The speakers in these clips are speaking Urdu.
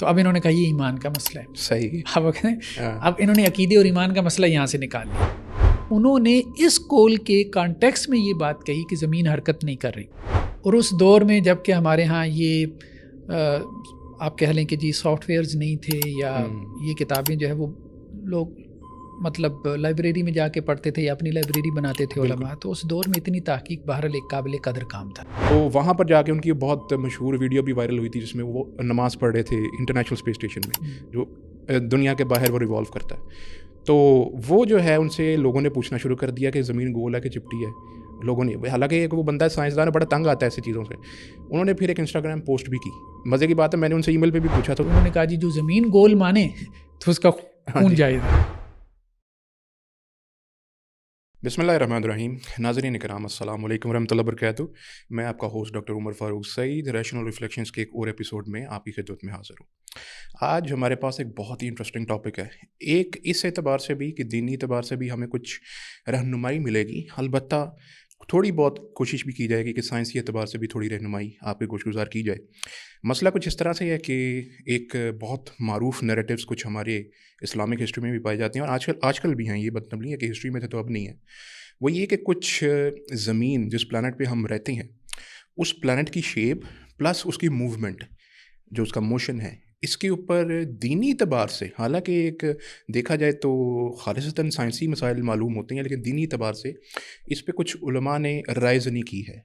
تو اب انہوں نے کہا یہ ایمان کا مسئلہ ہے. صحیح. اب انہوں نے عقیدے اور ایمان کا مسئلہ یہاں سے نکال لیا. انہوں نے اس قول کے کانٹیکس میں یہ بات کہی کہ زمین حرکت نہیں کر رہی. اور اس دور میں جب کہ ہمارے ہاں یہ آپ کہہ لیں کہ جی سافٹ ویئرز نہیں تھے یا یہ کتابیں جو ہے وہ لوگ مطلب لائبریری میں جا کے پڑھتے تھے یا اپنی لائبریری بناتے تھے علماء, تو اس دور میں اتنی تحقیق بہرحال ایک قابل قدر کام تھا. تو وہاں پر جا کے ان کی بہت مشہور ویڈیو بھی وائرل ہوئی تھی جس میں وہ نماز پڑھ رہے تھے انٹرنیشنل اسپیس اسٹیشن میں جو دنیا کے باہر وہ ریوالو کرتا ہے. تو وہ جو ہے ان سے لوگوں نے پوچھنا شروع کر دیا کہ زمین گول ہے کہ چپٹی ہے. لوگوں نے, حالانکہ ایک وہ بندہ سائنسدان بڑا تنگ آتا ہے ایسی چیزوں سے, انہوں نے پھر ایک انسٹاگرام پوسٹ بھی کی. مزے کی بات ہے میں نے ان سے ای میل پہ بھی پوچھا تو انہوں نے کہا جی جو زمین گول مانے تو اس کا خون جائز ہے. بسم اللہ الرحمن الرحیم. ناظرین کرام السلام علیکم ورحمۃ اللہ وبرکاتہ. میں آپ کا ہوسٹ ڈاکٹر عمر فاروق سعید ریشنل ریفلیکشنز کے ایک اور ایپیسوڈ میں آپ کی خدمت میں حاضر ہوں. آج ہمارے پاس ایک بہت ہی انٹرسٹنگ ٹاپک ہے. ایک اس اعتبار سے بھی کہ دینی اعتبار سے بھی ہمیں کچھ رہنمائی ملے گی, البتہ تھوڑی بہت کوشش بھی کی جائے گی کہ سائنسی اعتبار سے بھی تھوڑی رہنمائی آپ کے گوش گزار کی جائے. مسئلہ کچھ اس طرح سے ہے کہ ایک بہت معروف نیریٹیوز کچھ ہمارے اسلامک ہسٹری میں بھی پائے جاتے ہیں اور آج کل بھی ہیں, یہ مطلب نہیں ہے کہ ہسٹری میں تھے تو اب نہیں ہے. وہ یہ کہ کچھ زمین جس پلانٹ پہ ہم رہتے ہیں اس پلانٹ کی شیپ پلس اس کی موومنٹ جو اس کا موشن ہے, اس کے اوپر دینی اعتبار سے, حالانکہ ایک دیکھا جائے تو خالصتاً سائنسی مسائل معلوم ہوتے ہیں, لیکن دینی اعتبار سے اس پہ کچھ علماء نے رائے زنی کی ہے.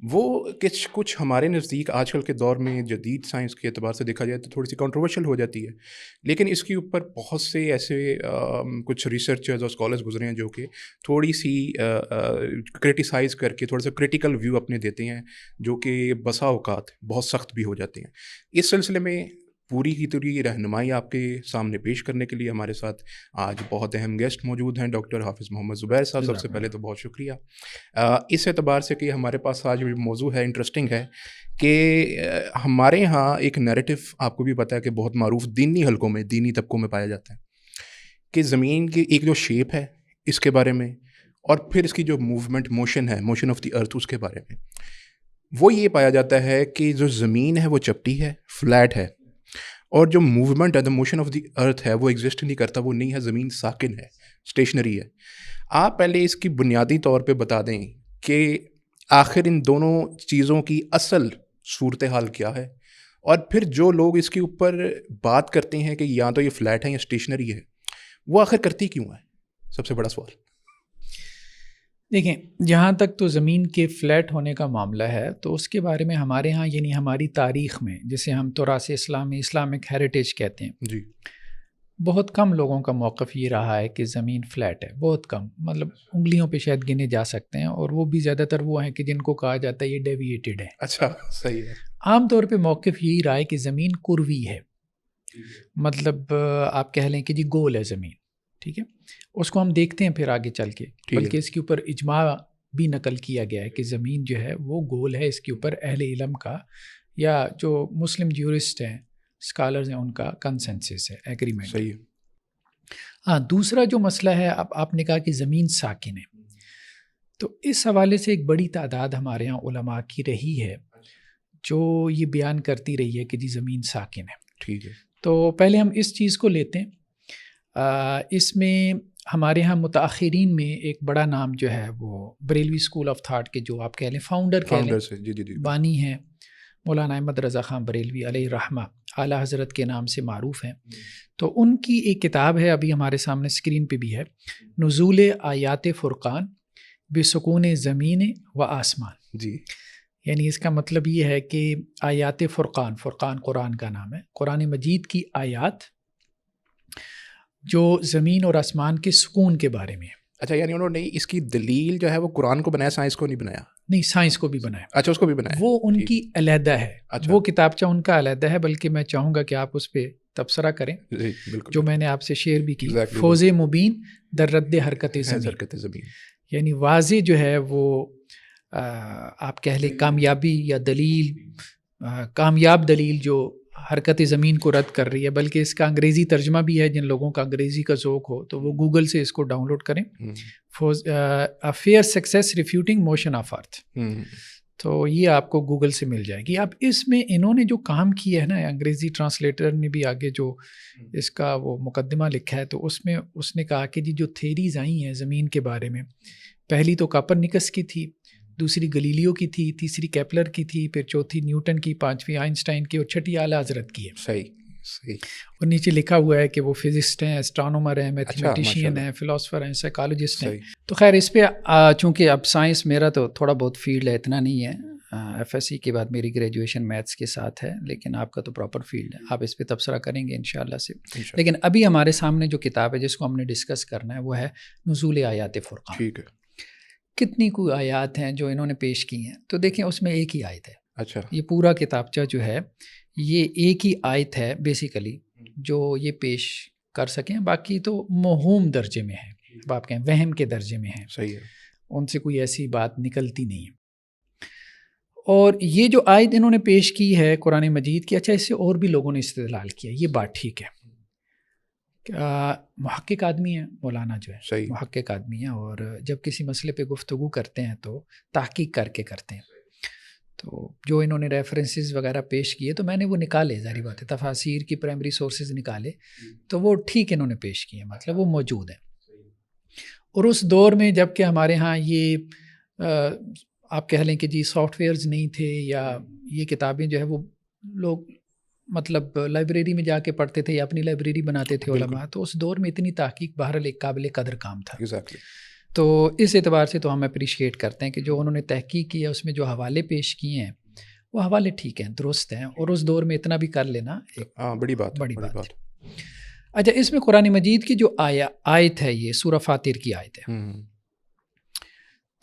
وہ کچھ ہمارے نزدیک آج کل کے دور میں جدید سائنس کے اعتبار سے دیکھا جائے تو تھوڑی سی کنٹروورشل ہو جاتی ہے, لیکن اس کے اوپر بہت سے ایسے کچھ ریسرچرز اور اسکالرز گزرے ہیں جو کہ تھوڑی سی کرٹیسائز کر کے تھوڑا سا کرٹیکل ویو اپنے دیتے ہیں, جو کہ بسا اوقات بہت سخت بھی ہو جاتے ہیں. اس سلسلے میں پوری کی پوری رہنمائی آپ کے سامنے پیش کرنے کے لیے ہمارے ساتھ آج بہت اہم گیسٹ موجود ہیں, ڈاکٹر حافظ محمد زبیر صاحب. سب سے پہلے تو بہت شکریہ اس اعتبار سے کہ ہمارے پاس آج موضوع ہے انٹرسٹنگ ہے کہ ہمارے یہاں ایک نیریٹو آپ کو بھی پتہ ہے کہ بہت معروف دینی حلقوں میں, دینی طبقوں میں پایا جاتا ہے کہ زمین کی ایک جو شیپ ہے اس کے بارے میں, اور پھر اس کی جو موومنٹ موشن ہے, موشن آف دی ارتھ, اس کے بارے میں وہ یہ پایا جاتا ہے کہ جو زمین ہے وہ چپٹی ہے, فلیٹ ہے, اور جو موومنٹ ہے دا موشن آف دی ارتھ ہے وہ ایگزسٹ نہیں کرتا, وہ نہیں ہے, زمین ساکن ہے, اسٹیشنری ہے. آپ پہلے اس کی بنیادی طور پہ بتا دیں کہ آخر ان دونوں چیزوں کی اصل صورتحال کیا ہے, اور پھر جو لوگ اس کے اوپر بات کرتے ہیں کہ یا تو یہ فلیٹ ہے یا اسٹیشنری ہے, وہ آخر کرتی کیوں ہے؟ سب سے بڑا سوال. دیکھیں, جہاں تک تو زمین کے فلیٹ ہونے کا معاملہ ہے تو اس کے بارے میں ہمارے ہاں یعنی ہماری تاریخ میں, جسے ہم تراث اسلامی اسلامک ہیریٹیج کہتے ہیں, جی, بہت کم لوگوں کا موقف یہ رہا ہے کہ زمین فلیٹ ہے. بہت کم, مطلب انگلیوں پہ شاید گنے جا سکتے ہیں, اور وہ بھی زیادہ تر وہ ہیں کہ جن کو کہا جاتا ہے یہ ڈیویٹڈ ہے. اچھا, صحیح ہے. عام طور پہ موقف یہی رہا ہے کہ زمین کروی ہے, مطلب آپ کہہ لیں کہ جی گول ہے زمین, ٹھیک ہے. اس کو ہم دیکھتے ہیں پھر آگے چل کے, بلکہ اس کے اوپر اجماع بھی نقل کیا گیا ہے کہ زمین جو ہے وہ گول ہے. اس کے اوپر اہل علم کا یا جو مسلم جیورسٹ ہیں, اسکالرز ہیں, ان کا کنسنسس ہے, ایگریمنٹ. صحیح. ہاں, دوسرا جو مسئلہ ہے, اب آپ نے کہا کہ زمین ساکن ہے, تو اس حوالے سے ایک بڑی تعداد ہمارے یہاں علماء کی رہی ہے جو یہ بیان کرتی رہی ہے کہ جی زمین ساکن ہے. ٹھیک ہے. تو پہلے ہم اس چیز کو لیتے ہیں. اس میں ہمارے ہاں متاخرین میں ایک بڑا نام جو ہے وہ بریلوی اسکول آف تھاٹ کے جو آپ کہہ لیں فاؤنڈر کہہ لیں, بانی ہیں, مولانا احمد رضا خان بریلوی علیہ رحمہ, اعلیٰ حضرت کے نام سے معروف ہیں. تو ان کی ایک کتاب ہے, ابھی ہمارے سامنے اسکرین پہ بھی ہے, نزول آیات فرقان بسکون زمین و آسمان. جی, یعنی اس کا مطلب یہ ہے کہ آیات فرقان, فرقان قرآن کا نام ہے, قرآن مجید کی آیات جو زمین اور آسمان کے سکون کے بارے میں ہے. اچھا, یعنی انہوں نے اس کی دلیل جو ہے وہ قرآن کو بنایا, سائنس کو نہیں بنایا؟ نہیں, سائنس کو بھی بنایا. اچھا, اس کو بھی بنایا, وہ ان کی علیحدہ ہے. اچھا, وہ کتابچہ ان کا علیحدہ ہے, بلکہ میں چاہوں گا کہ آپ اس پہ تبصرہ کریں, جو میں نے آپ سے شیئر بھی کی. فوز مبین در رد حرکت زمین, یعنی واضح جو ہے وہ آپ کہہ لیں کامیابی یا دلیل, کامیاب دلیل جو حرکت زمین کو رد کر رہی ہے. بلکہ اس کا انگریزی ترجمہ بھی ہے, جن لوگوں کا انگریزی کا ذوق ہو تو وہ گوگل سے اس کو ڈاؤن لوڈ کریں, fair success refuting motion of earth. تو یہ آپ کو گوگل سے مل جائے گی. اب اس میں انہوں نے جو کام کیا ہے نا، انگریزی ٹرانسلیٹر نے بھی آگے جو اس کا وہ مقدمہ لکھا ہے، تو اس میں اس نے کہا کہ جی جو تھیریز آئی ہیں زمین کے بارے میں، پہلی تو کاپرنیکس کی تھی، دوسری گلیلیو کی تھی، تیسری کیپلر کی تھی، پھر چوتھی نیوٹن کی، پانچویں آئنسٹائن کی، اور چھٹی اعلیٰ حضرت کی ہے. صحیح. اور نیچے لکھا ہوا ہے کہ وہ فزسٹ ہیں، اسٹرانومر ہیں، میتھمیٹیشین ہیں، فلاسفر ہیں، سائیکالوجسٹ ہیں. تو خیر اس پہ چونکہ اب سائنس میرا تو تھوڑا بہت فیلڈ ہے، اتنا نہیں ہے. ایف ایس سی کے بعد میری گریجویشن میتھس کے ساتھ ہے، لیکن آپ کا تو پراپر فیلڈ ہے، آپ اس پہ تبصرہ کریں گے انشاءاللہ سے. لیکن ابھی ہمارے سامنے جو کتاب ہے جس کو ہم نے ڈسکس کرنا ہے وہ ہے نزول آیات فرقان. ٹھیک ہے. کتنی کوئی آیات ہیں جو انہوں نے پیش کی ہیں، تو دیکھیں اس میں ایک ہی آیت ہے. اچھا. یہ پورا کتابچہ جو ہے یہ ایک ہی آیت ہے بیسیکلی جو یہ پیش کر سکیں، باقی تو موہوم درجے میں ہے، اب آپ کہیں وہم کے درجے میں ہیں. صحیح ہے. ان سے کوئی ایسی بات نکلتی نہیں ہے. اور یہ جو آیت انہوں نے پیش کی ہے قرآن مجید کی، اچھا اس سے اور بھی لوگوں نے استدلال کیا، یہ بات ٹھیک ہے. محقق آدمی ہے مولانا جو ہے، صحیح. محقق آدمی ہے، اور جب کسی مسئلے پہ گفتگو کرتے ہیں تو تحقیق کر کے کرتے ہیں. تو جو انہوں نے ریفرنسز وغیرہ پیش کیے تو میں نے وہ نکالے، ظاہری بات ہے، تفاسیر کی پرائمری سورسز نکالے تو وہ ٹھیک انہوں نے پیش کیے، مطلب وہ موجود ہیں. اور اس دور میں جب کہ ہمارے ہاں یہ آپ کہہ لیں کہ جی سافٹ ویئرز نہیں تھے، یا یہ کتابیں جو ہے وہ لوگ مطلب لائبریری میں جا کے پڑھتے تھے یا اپنی لائبریری بناتے تھے علماء، تو اس دور میں اتنی تحقیق بہرحال ایک قابل قدر کام تھا. تو اس اعتبار سے تو ہم اپریشیٹ کرتے ہیں کہ جو انہوں نے تحقیق کی ہے اس میں جو حوالے پیش کیے ہیں وہ حوالے ٹھیک ہیں، درست ہیں، اور اس دور میں اتنا بھی کر لینا ایک بڑی بات. اچھا اس میں قرآن مجید کی جو آیت ہے، یہ سورہ فاطر کی آیت ہے.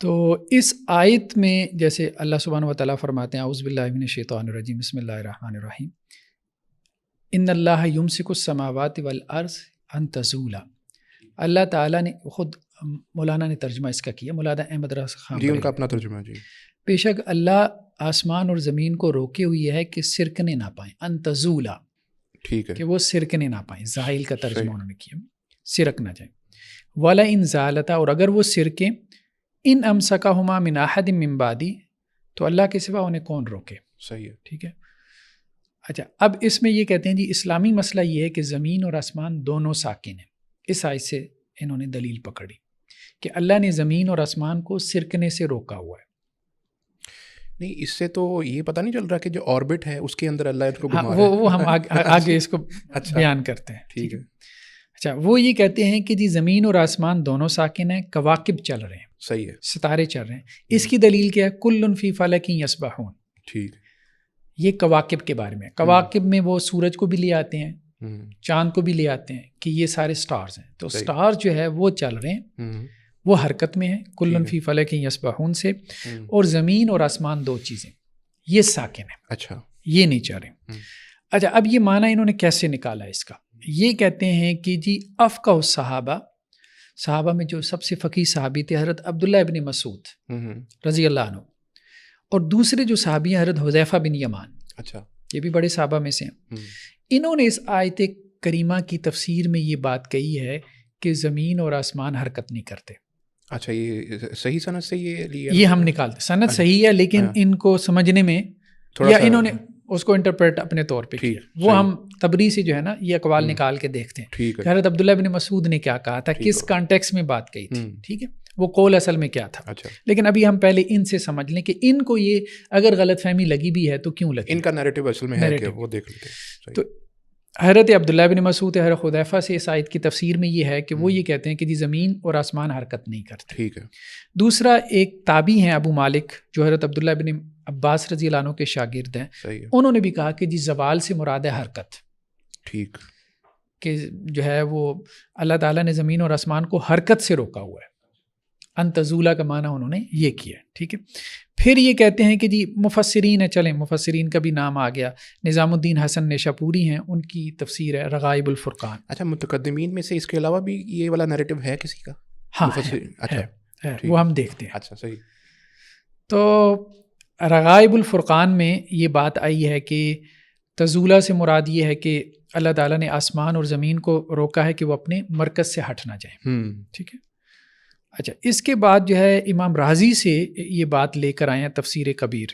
تو اس آیت میں جیسے اللہ سبحانہ و تعالیٰ فرماتے ہیں اعوذ باللہ من الشیطان الرجیم بسم اللہ الرحمن الرحیم ان اللہ یمسک السماوات والارض ان تزولا. اللہ تعالیٰ نے خود، مولانا نے ترجمہ اس کا کیا، مولانا احمد رضا خان جی ان کا اپنا ترجمہ جی. بے شک اللہ آسمان اور زمین کو روکے ہوئی ہے کہ سرکنے نہ پائیں، ان تزولا، ٹھیک ہے، کہ وہ سرکنے نہ پائیں. زائل کا ترجمہ انہوں نے کیا، سرک نہ جائیں. ولا ان زالتا، اور اگر وہ سرکیں، ان امسکہما من احد من بعدی، تو اللہ کے سوا انہیں کون روکے. صحیح ہے، ٹھیک ہے. اچھا اب اس میں یہ کہتے ہیں جی اسلامی مسئلہ یہ ہے کہ زمین اور آسمان دونوں ساکن ہیں. اس آیت سے انہوں نے دلیل پکڑی کہ اللہ نے زمین اور آسمان کو سرکنے سے روکا ہوا ہے. نہیں اس سے تو یہ پتہ نہیں چل رہا کہ جو آربٹ ہے اس کے اندر اللہ اس کو گھما رہا ہے. وہ ہم آگے اس کو بیان کرتے ہیں. ٹھیک ہے. اچھا وہ یہ کہتے ہیں کہ جی زمین اور آسمان دونوں ساکن ہیں، کواکب چل رہے ہیں. صحیح ہے، ستارے چل رہے ہیں. اس کی دلیل کیا ہے؟ کل فی فلک یسبحون. ٹھیک. یہ کواکب کے بارے میں، کواکب میں وہ سورج کو بھی لے آتے ہیں، چاند کو بھی لے آتے ہیں کہ یہ سارے سٹارز ہیں. تو سٹار جو ہے وہ چل رہے ہیں، وہ حرکت میں ہیں، کل فی فلک یسبحون سے. اور زمین اور آسمان دو چیزیں، یہ ساکن ہیں. اچھا یہ نہیں چل رہے. اچھا اب یہ معنی انہوں نے کیسے نکالا اس کا؟ یہ کہتے ہیں کہ جی افقہ صحابہ میں جو سب سے فقیہ صحابی تھے حضرت عبداللہ ابن مسعود رضی اللہ عنہ، اور دوسرے جو صحابی ہیں حضرت حذیفہ بن یمان. اچھا یہ بھی بڑے صحابہ میں سے ہیں. انہوں نے اس آیت کریمہ کی تفسیر میں یہ بات کہی ہے کہ زمین اور آسمان حرکت نہیں کرتے. اچھا یہ صحیح سند سے یہ ہم نکالتے، سند صحیح ہے لیکن ان کو سمجھنے میں یا انہوں نے اس کو انٹرپریٹ اپنے طور پہ کیا. وہ ہم تبری سے جو ہے نا یہ اقوال نکال کے دیکھتے ہیں کہ حضرت عبداللہ بن مسعود نے کیا کہا تھا، کس کانٹیکس میں بات کہی تھی. ٹھیک ہے، وہ قول اصل میں کیا تھا. لیکن ابھی ہم پہلے ان سے سمجھ لیں کہ ان کو یہ اگر غلط فہمی لگی بھی ہے تو کیوں لگی، ان کا نیریٹو اصل میں ہے کہ وہ دیکھ لیتے ہیں. تو حضرت عبداللہ بن مسعود حضرت حذیفہ سے اس آیت کی تفسیر میں یہ ہے کہ وہ یہ کہتے ہیں کہ جی زمین اور آسمان حرکت نہیں کرتے. ٹھیک ہے. دوسرا ایک تابعی ہیں ابو مالک جو حضرت عبداللہ بن عباس رضی اللہ عنہ کے شاگرد ہیں، انہوں نے بھی کہا کہ جی زوال سے مراد ہے حرکت. ٹھیک، کہ جو ہے وہ اللہ تعالیٰ نے زمین اور آسمان کو حرکت سے روکا ہوا ہے. انتزولہ کا معنی انہوں نے یہ کیا. ٹھیک ہے. پھر یہ کہتے ہیں کہ جی مفسرین ہیں، چلیں مفسرین کا بھی نام آ گیا، نظام الدین حسن نیشاپوری ہیں، ان کی تفسیر ہے رغائب الفرقان. اچھا متقدمین میں سے اس کے علاوہ بھی یہ والا نیریٹو ہے کسی کا؟ ہاں ہے، وہ ہم دیکھتے ہیں. اچھا صحیح. تو رغائب الفرقان میں یہ بات آئی ہے کہ تزولہ سے مراد یہ ہے کہ اللہ تعالیٰ نے آسمان اور زمین کو روکا ہے کہ وہ اپنے مرکز سے ہٹ نہ جائیں. ٹھیک ہے. اچھا، اس کے بعد جو ہے امام رازی سے یہ بات لے کر آئے ہیں تفسیر کبیر،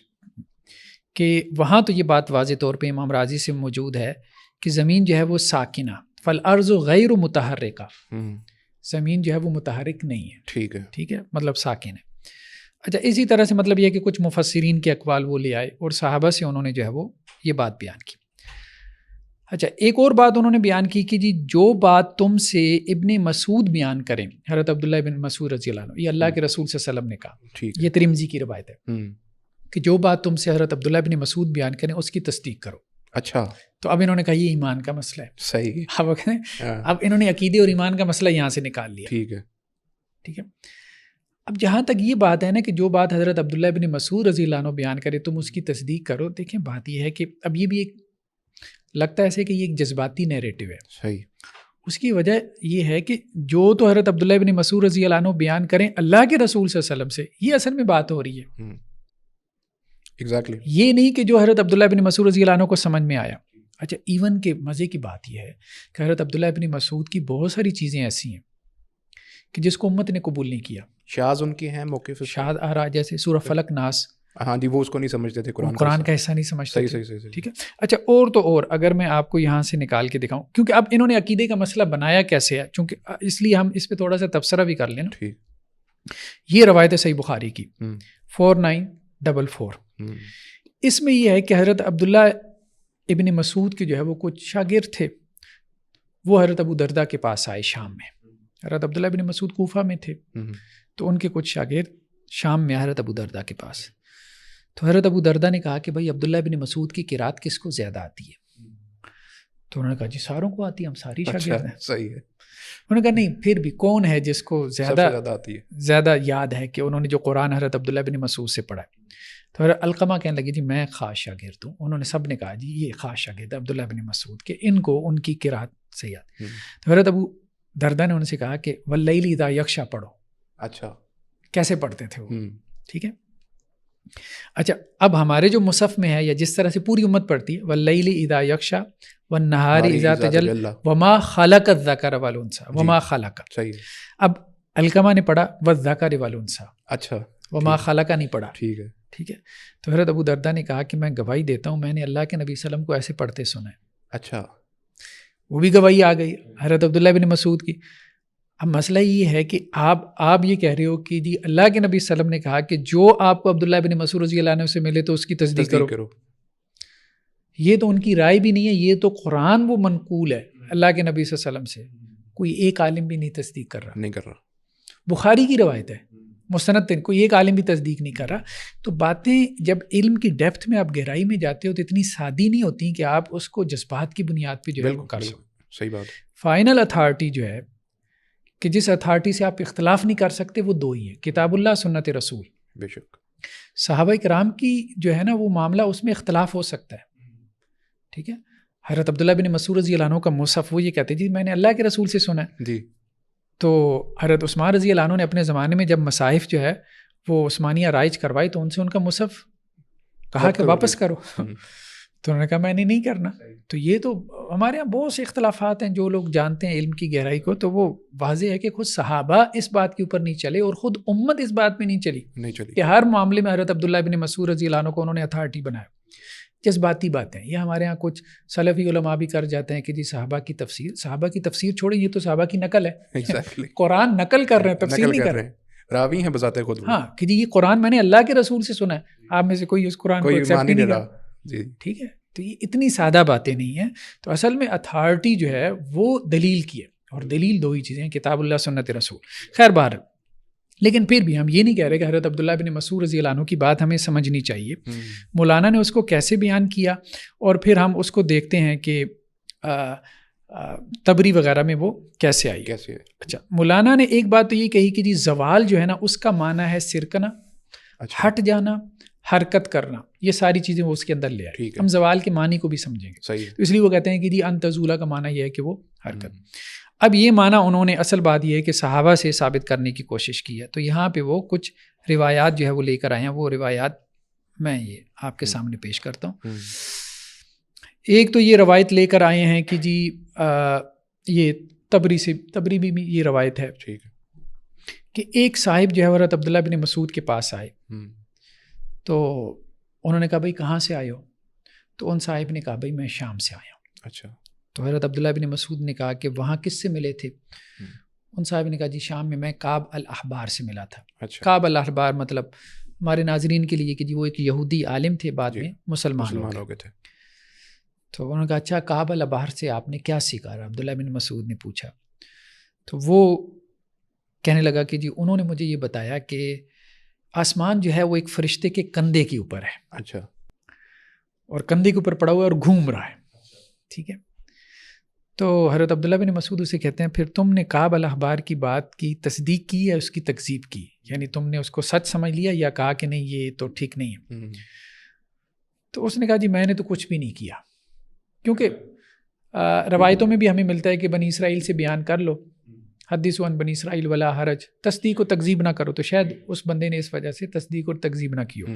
کہ وہاں تو یہ بات واضح طور پہ امام رازی سے موجود ہے کہ زمین جو ہے وہ ساکنہ، فالارض غیر متحرکہ، زمین جو ہے وہ متحرک نہیں ہے، ٹھیک ہے، مطلب ساکن ہے۔ اچھا، اسی طرح سے مطلب یہ ہے کہ کچھ مفسرین کے اقوال وہ لے آئے اور صحابہ سے انہوں نے جو ہے وہ یہ بات بیان کی۔ اچھا، ایک اور بات انہوں نے بیان کی کہ جی جو بات تم سے ابن مسعود بیان کریں، حضرت عبداللہ بن مسعود رضی اللہ عنہ، یہ اللہ کے رسول صلی اللہ علیہ وسلم نے کہا، یہ ترمذی کی روایت ہے کہ جو بات تم سے حضرت عبداللہ بن مسعود بیان کریں اس کی تصدیق کرو۔ اچھا، تو اب انہوں نے کہا یہ ایمان کا مسئلہ ہے، صحیح، اب انہوں نے عقیدے اور ایمان کا مسئلہ یہاں سے نکال لیا، ٹھیک ہے۔ اب جہاں تک یہ بات ہے نا کہ جو بات حضرت عبداللہ بن مسعود رضی اللہ عنہ بیان کرے تم اس کی تصدیق کرو، دیکھیں بات یہ ہے کہ اب یہ بھی ایک لگتا ہے ایسے کہ یہ ایک جذباتی نیریٹو ہے، صحیح۔ اس کی وجہ یہ ہے کہ جو تو حضرت عبداللہ بن مسعود رضی اللہ عنہ بیان کریں اللہ کے رسول صلی اللہ علیہ وسلم سے، یہ اصل میں بات ہو رہی ہے، ایگزیکٹلی، یہ نہیں کہ جو حضرت عبداللہ بن مسعود رضی اللہ عنہ کو سمجھ میں آیا۔ اچھا، ایون کہ مزے کی بات یہ ہے کہ حضرت عبداللہ بن مسعود کی بہت ساری چیزیں ایسی ہیں کہ جس کو امت نے قبول نہیں کیا، شاذ ان کی ہیں موقف، شاذ آ رہا جیسے سورہ فلق ناس، ہاں جی، وہ اس کو نہیں سمجھتے تھے، قرآن کا حصہ نہیں سمجھتے تھے، صحیح، ٹھیک ہے۔ اچھا، اور تو اور اگر میں آپ کو یہاں سے نکال کے دکھاؤں، کیونکہ اب انہوں نے عقیدے کا مسئلہ بنایا کیسے ہے، چونکہ اس لیے ہم اس پہ تھوڑا سا تبصرہ بھی کر لیں نا۔ ٹھیک، یہ روایت ہے صحیح بخاری کی 4944، اس میں یہ ہے کہ حضرت عبداللہ ابن مسعود کے جو ہے وہ کچھ شاگرد تھے، وہ حضرت ابو دردہ کے پاس آئے شام میں، حضرت عبداللہ ابن مسعود کوفہ میں تھے، تو ان کے کچھ شاگرد شام میں حضرت ابو دردہ کے پاس، تو حضرت ابو دردہ نے کہا کہ بھائی عبداللہ ابن مسعود کی قرات کس کو زیادہ آتی ہے؟ تو انہوں نے کہا جی ساروں کو آتی ہے، ہم ساری شاگرد ہیں۔ صحیح ہے۔ انہوں نے کہا نہیں، پھر بھی کون ہے جس کو زیادہ یاد ہے کہ انہوں نے جو قرآن حضرت عبداللہ بن مسعود سے پڑھا ہے؟ تو حضرت علقمہ کہنے لگے جی میں خاص شاگرد ہوں۔ انہوں نے سب نے کہا جی یہ خاص شاگرد عبداللہ بن مسعود کے، ان کو ان کی قرات سے یاد۔ تو حضرت ابو دردہ نے ان سے کہا کہ واللیل اذا یغشی پڑھو۔ اچھا، کیسے پڑھتے تھے وہ؟ ٹھیک ہے۔ اچھا، اب ہمارے جو مصحف میں ہے یا جس طرح سے پوری امت پڑھتی ہے واللیل اذا یغشی والنہار اذا تجلی وما خلق الذکر والانثی وما خلق، اب علقمہ نے پڑھا والذکر والانثی، اچھا وما خلق نہیں پڑھا، ٹھیک ہے، ٹھیک ہے۔ تو حضرت ابو دردہ نے کہا کہ میں گواہی دیتا ہوں میں نے اللہ کے نبی صلی اللہ علیہ وسلم کو ایسے پڑھتے سنا ہے۔ اچھا، وہ بھی گواہی آ گئی حضرت عبداللہ بن مسعود کی۔ اب مسئلہ یہ ہے کہ آپ یہ کہہ رہے ہو کہ جی اللہ کے نبی صلی اللہ علیہ وسلم نے کہا کہ جو آپ کو عبداللہ بن مسعود رضی اللہ عنہ سے ملے تو اس کی تصدیق کرو۔ یہ تو ان کی رائے بھی نہیں ہے، یہ تو قرآن وہ منقول ہے اللہ کے نبی صلی اللہ علیہ وسلم سے، کوئی ایک عالم بھی نہیں تصدیق کر رہا، بخاری کی روایت ہے مستند، کوئی ایک عالم بھی تصدیق نہیں کر رہا۔ تو باتیں جب علم کی ڈیپتھ میں آپ گہرائی میں جاتے ہو تو اتنی سادی نہیں ہوتی کہ آپ اس کو جذبات کی بنیاد پہ جو ہے کر سکو۔ صحیح بات۔ فائنل اتھارٹی جو ہے کہ جس اتھارٹی سے آپ اختلاف نہیں کر سکتے وہ دو ہی ہیں، کتاب اللہ، سنت رسول۔ بے شک صحابہ کرام کی جو ہے نا وہ معاملہ اس میں اختلاف ہو سکتا ہے، ٹھیک ہے۔ حضرت عبداللہ بن مسعود رضی اللہ عنہ کا مصحف وہ یہ کہتے جی میں نے اللہ کے رسول سے سنا ہے جی۔ تو حضرت عثمان رضی اللہ عنہ نے اپنے زمانے میں جب مصاحف جو ہے وہ عثمانیہ رائج کروائی تو ان سے ان کا مصحف کہا کہ واپس کرو، تو انہوں نے کہا میں نے نہیں کرنا۔ تو یہ تو ہمارے یہاں بہت سے اختلافات ہیں، جو لوگ جانتے ہیں علم کی گہرائی کو تو وہ واضح ہے کہ خود صحابہ اس بات کے اوپر نہیں چلے اور خود امت اس بات میں نہیں چلی کہ ہر معاملے میں حضرت عبداللہ بن مسعود رضی اللہ عنہ کو انہوں نے اتھارٹی بنایا۔ جذباتی باتیں یہ ہمارے ہاں کچھ سلفی علماء بھی کر جاتے ہیں کہ جی صحابہ کی تفسیر چھوڑیں، یہ تو صحابہ کی نقل ہے، قرآن نقل کر رہے ہیں، تفسیر نہیں کر رہے ہیں، راوی ہیں بذات خود۔ ہاں کہ جی یہ قرآن میں نے اللہ کے رسول سے سنا ہے، آپ میں سے کوئی اس قرآن کو ایکسیپٹ نہیں رہا، ٹھیک ہے۔ تو یہ اتنی سادہ باتیں نہیں ہیں۔ تو اصل میں اتھارٹی جو ہے وہ دلیل کی ہے، اور دلیل دو ہی چیزیں ہیں، کتاب اللہ، سنت رسول۔ خیر بہر، لیکن پھر بھی ہم یہ نہیں کہہ رہے کہ حضرت عبداللہ بن مسعود رضی اللہ عنہ کی بات ہمیں سمجھنی چاہیے، مولانا نے اس کو کیسے بیان کیا، اور پھر ہم اس کو دیکھتے ہیں کہ تبری وغیرہ میں وہ کیسے آئی۔ اچھا، مولانا نے ایک بات تو یہ کہی کہ جی زوال جو ہے نا اس کا معنی ہے سرکنا، ہٹ جانا، حرکت کرنا، یہ ساری چیزیں وہ اس کے اندر لے آئے۔ ہم زوال کے معنی کو بھی سمجھیں گے، تو اس لیے وہ کہتے ہیں کہ جی ان تزولا کا معنی یہ ہے کہ وہ حرکت۔ اب یہ معنی انہوں نے، اصل بات یہ ہے کہ صحابہ سے ثابت کرنے کی کوشش کی ہے، تو یہاں پہ وہ کچھ روایات جو ہے وہ لے کر آئے ہیں، وہ روایات میں یہ آپ کے سامنے پیش کرتا ہوں۔ ایک تو یہ روایت لے کر آئے ہیں کہ جی یہ تبری بھی یہ روایت ہے کہ ایک صاحب جو ہے حضرت عبداللہ بن مسعود کے پاس آئے تو انہوں نے کہا بھائی کہاں سے آئے ہو؟ تو ان صاحب نے کہا بھائی میں شام سے آیا ہوں. اچھا. تو حضرت عبداللہ بن مسعود نے کہا کہ وہاں کس سے ملے تھے؟ ان صاحب نے کہا جی شام میں کعب الاحبار سے ملا تھا. اچھا. کعب الاحبار مطلب ہمارے ناظرین کے لیے کہ جی وہ ایک یہودی عالم تھے، بعد میں مسلمان ہو گئے تھے. تو انہوں نے کہا اچھا کعب الاحبار سے آپ نے کیا سیکھا؟ عبداللہ بن مسعود نے پوچھا. تو وہ کہنے لگا کہ جی انہوں نے مجھے یہ بتایا کہ آسمان جو ہے وہ ایک فرشتے کے کندھے کے اوپر ہے. اچھا. اور کندھے کے اوپر پڑا ہوا ہے اور گھوم رہا ہے. ٹھیک ہے. تو حضرت عبداللہ بن مسعود اسے کہتے ہیں پھر تم نے کعب الاحبار کی بات کی تصدیق کی یا اس کی تکذیب کی؟ یعنی تم نے اس کو سچ سمجھ لیا یا کہا کہ نہیں یہ تو ٹھیک نہیں ہے؟ تو اس نے کہا جی میں نے تو کچھ بھی نہیں کیا، کیونکہ روایتوں میں بھی ہمیں ملتا ہے کہ بنی اسرائیل سے بیان کر لو، حدیث عن بنی اسرائیل ولا حرج، تصدیق و تکذیب نہ کرو. تو شاید اس بندے نے اس وجہ سے تصدیق اور تکذیب نہ کی ہو.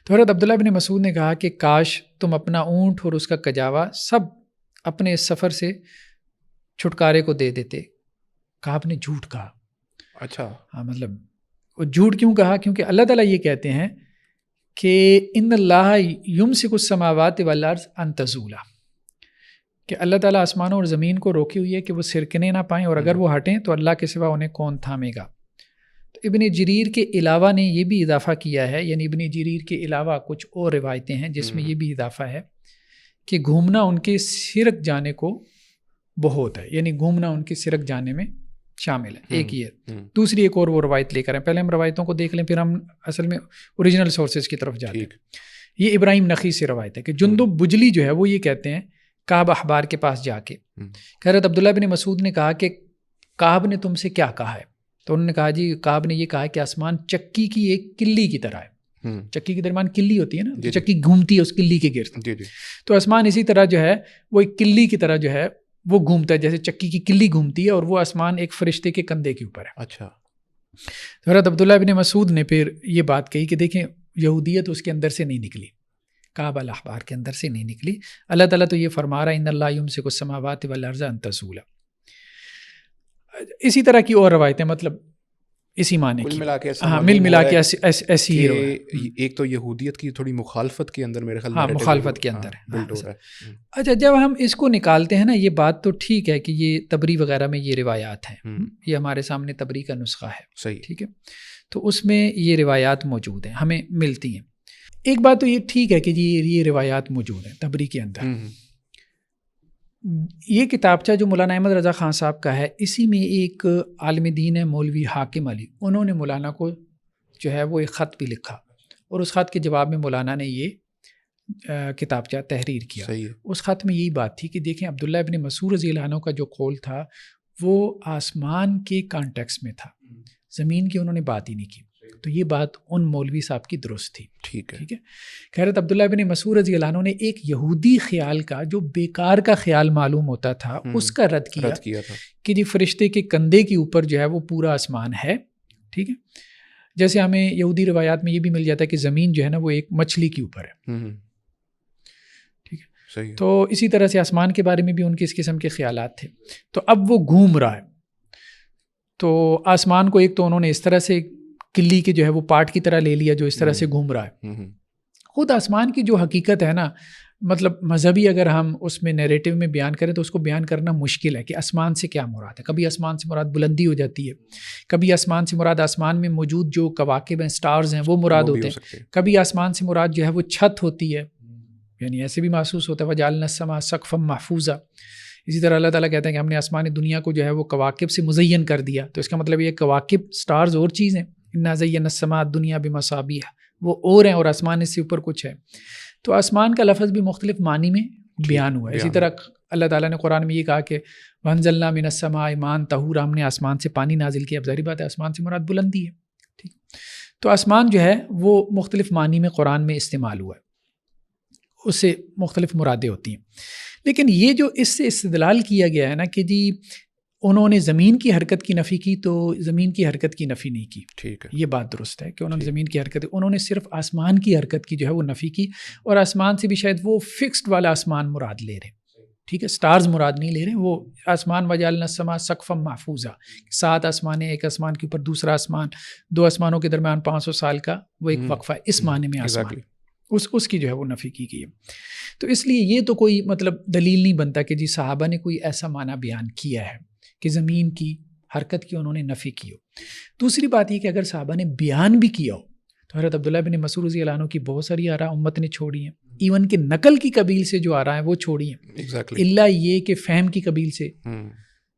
تو حضرت عبداللہ بن مسعود نے کہا کہ کاش تم اپنا اونٹ اور اس کا کجاوا سب اپنے اس سفر سے چھٹکارے کو دے دیتے. کعب نے جھوٹ کہا. اچھا. ہاں مطلب وہ جھوٹ کیوں کہا؟ کیونکہ اللہ تعالیٰ یہ کہتے ہیں کہ ان اللہ یمسک السماوات والارض ان تزولا، کہ اللہ تعالیٰ آسمانوں اور زمین کو روکی ہوئی ہے کہ وہ سرکنے نہ پائیں، اور اگر وہ ہٹیں تو اللہ کے سوا انہیں کون تھامے گا. تو ابن جریر کے علاوہ نے یہ بھی اضافہ کیا ہے، یعنی ابن جریر کے علاوہ کچھ اور روایتیں ہیں جس میں یہ بھی اضافہ ہے کہ گھومنا ان کے سرک جانے کو بہت ہے، یعنی گھومنا ان کے سرک جانے میں شامل ہے. ایک یہ دوسری ایک اور وہ روایت لے کر ہیں. پہلے ہم روایتوں کو دیکھ لیں پھر ہم اصل میں اوریجنل سورسز کی طرف جاتے ہیں. یہ ابراہیم نخی سے روایت ہے کہ جندب بجلی جو ہے وہ یہ کہتے ہیں کعب احبار کے پاس جا کے حضرت عبداللہ بن مسعود نے کہا کہ کعب نے تم سے کیا کہا ہے؟ تو انہوں نے کہا جی کعب نے یہ کہا کہ آسمان چکی کی ایک کلی کی طرح ہے. چکی کے درمیان کلی ہوتی ہے نا، چکی گھومتی ہے اس کلی کے گرد. تو آسمان اسی طرح جو ہے وہ ایک کلی کی طرح جو ہے وہ گھومتا ہے، جیسے چکی کی کلی گھومتی ہے، اور وہ آسمان ایک فرشتے کے کندھے کے اوپر ہے. اچھا. حضرت عبداللہ بن مسعود نے پھر یہ بات کہی کہ دیکھیں یہودیت اس کے اندر سے نہیں نکلی، کعب الاحبار کے اندر سے نہیں نکلی. اللہ تعالیٰ تو یہ فرما رہا ہے ان اللہ یمسک السماوات والارض ان تزولا. اسی طرح کی اور روایتیں مطلب اسی معنی کی مل ملا کے ایسی ہی ایک تو یہودیت کی تھوڑی مخالفت کے اندر میرے خیال میں مخالفت کے اندر ہے. اچھا جب ہم اس کو نکالتے ہیں نا یہ بات تو ٹھیک ہے کہ یہ تبری وغیرہ میں یہ روایات ہیں، یہ ہمارے سامنے تبری کا نسخہ ہے، صحیح ٹھیک ہے، تو اس میں یہ روایات موجود ہیں ہمیں ملتی ہیں. ایک بات تو یہ ٹھیک ہے کہ جی یہ روایات موجود ہیں تبری کے اندر. یہ کتابچہ جو مولانا احمد رضا خان صاحب کا ہے، اسی میں ایک عالم دین ہے مولوی حاکم علی، انہوں نے مولانا کو جو ہے وہ ایک خط بھی لکھا، اور اس خط کے جواب میں مولانا نے یہ کتابچہ تحریر کیا. اس خط میں یہی بات تھی کہ دیکھیں عبداللہ ابن مسعود رضی اللہ عنہ کا جو قول تھا وہ آسمان کے کانٹیکس میں تھا، زمین کی انہوں نے بات ہی نہیں کی. تو یہ بات ان مولوی صاحب کی درست تھی. ٹھیک ہے. حضرت عبداللہ بن مسعود رضی اللہ عنہ نے ایک یہودی خیال کا جو بیکار کا خیال معلوم ہوتا تھا اس کا رد کیا تھا کہ جی فرشتے کے کندھے کے اوپر جو ہے وہ پورا آسمان ہے. ٹھیک ہے. جیسے ہمیں یہودی روایات میں یہ بھی مل جاتا ہے کہ زمین جو ہے نا وہ ایک مچھلی کے اوپر ہے. ٹھیک ہے. تو اسی طرح سے آسمان کے بارے میں بھی ان کے اس قسم کے خیالات تھے. تو اب وہ گھوم رہا ہے، تو آسمان کو ایک تو انہوں نے اس طرح سے کلی کے جو ہے وہ پارٹ کی طرح لے لیا جو اس طرح سے گھوم رہا ہے. خود آسمان کی جو حقیقت ہے نا، مطلب مذہبی اگر ہم اس میں نیریٹو میں بیان کریں تو اس کو بیان کرنا مشکل ہے کہ آسمان سے کیا مراد ہے. کبھی آسمان سے مراد بلندی ہو جاتی ہے، کبھی آسمان سے مراد آسمان میں موجود جو کواکب ہیں، سٹارز ہیں، وہ مراد ہوتے ہیں. کبھی آسمان سے مراد جو ہے وہ چھت ہوتی ہے، یعنی ایسے بھی محسوس ہوتا ہے وَجَعَلْنَا السَّمَاءَ سَقْفًا مَحْفُوظًا. اسی طرح اللہ تعالیٰ کہتے ہیں کہ ہم نے آسمان دنیا کو جو ہے وہ کواکب سے مزین کر دیا. تو اس کا مطلب یہ کواکب سٹارز اور چیز ہیں. اِنَّا زَيَّنَّا السَّمَاءَ الدُّنْيَا بِمَصَابِيحَ، وہ اور ہیں، اور آسمان اس سے اوپر کچھ ہے. تو آسمان کا لفظ بھی مختلف معنی میں بیان ہوا ہے. اسی طرح اللہ تعالیٰ نے قرآن میں یہ کہا کہ وَأَنزَلْنَا مِنَ السَّمَاءِ مَاءً طَهُورًا، ہم نے آسمان سے پانی نازل کیا. اب ظاہری بات ہے آسمان سے مراد بلندی ہے. ٹھیک. تو آسمان جو ہے وہ مختلف معنی میں قرآن میں استعمال ہوا ہے، اس سے مختلف مرادیں ہوتی ہیں. لیکن یہ جو اس سے استدلال کیا گیا ہے نا کہ جی انہوں نے زمین کی حرکت کی نفی کی تو زمین کی حرکت کی نفی نہیں کی. ٹھیک ہے. یہ بات درست ہے کہ انہوں نے زمین کی حرکت، انہوں نے صرف آسمان کی حرکت کی جو ہے وہ نفی کی، اور آسمان سے بھی شاید وہ فکسڈ والا آسمان مراد لے رہے. ٹھیک ہے، سٹارز مراد نہیں لے رہے، وہ آسمان وجعلنا السماء سقفا محفوظا، 7 آسمانیں، ایک آسمان کے اوپر دوسرا آسمان، 2 آسمانوں کے درمیان 500 سال کا وہ ایک وقفہ ہے، اس معنی میں آسمان، اس کی جو ہے وہ نفی کی گئی ہے. تو اس لیے یہ تو کوئی مطلب دلیل نہیں بنتا کہ جی صحابہ نے کوئی ایسا معنی بیان کیا ہے کہ زمین کی حرکت کی انہوں نے نفی کی ہو. دوسری بات یہ کہ اگر صحابہ نے بیان بھی کیا ہو تو حضرت عبداللہ بن مسعود رضی اللہ عنہ کی بہت ساری آراء امت نے چھوڑی ہیں، ایون کہ نقل کی قبیل سے جو آراء ہیں وہ چھوڑی ہیں، الا یہ کہ فہم کی قبیل سے.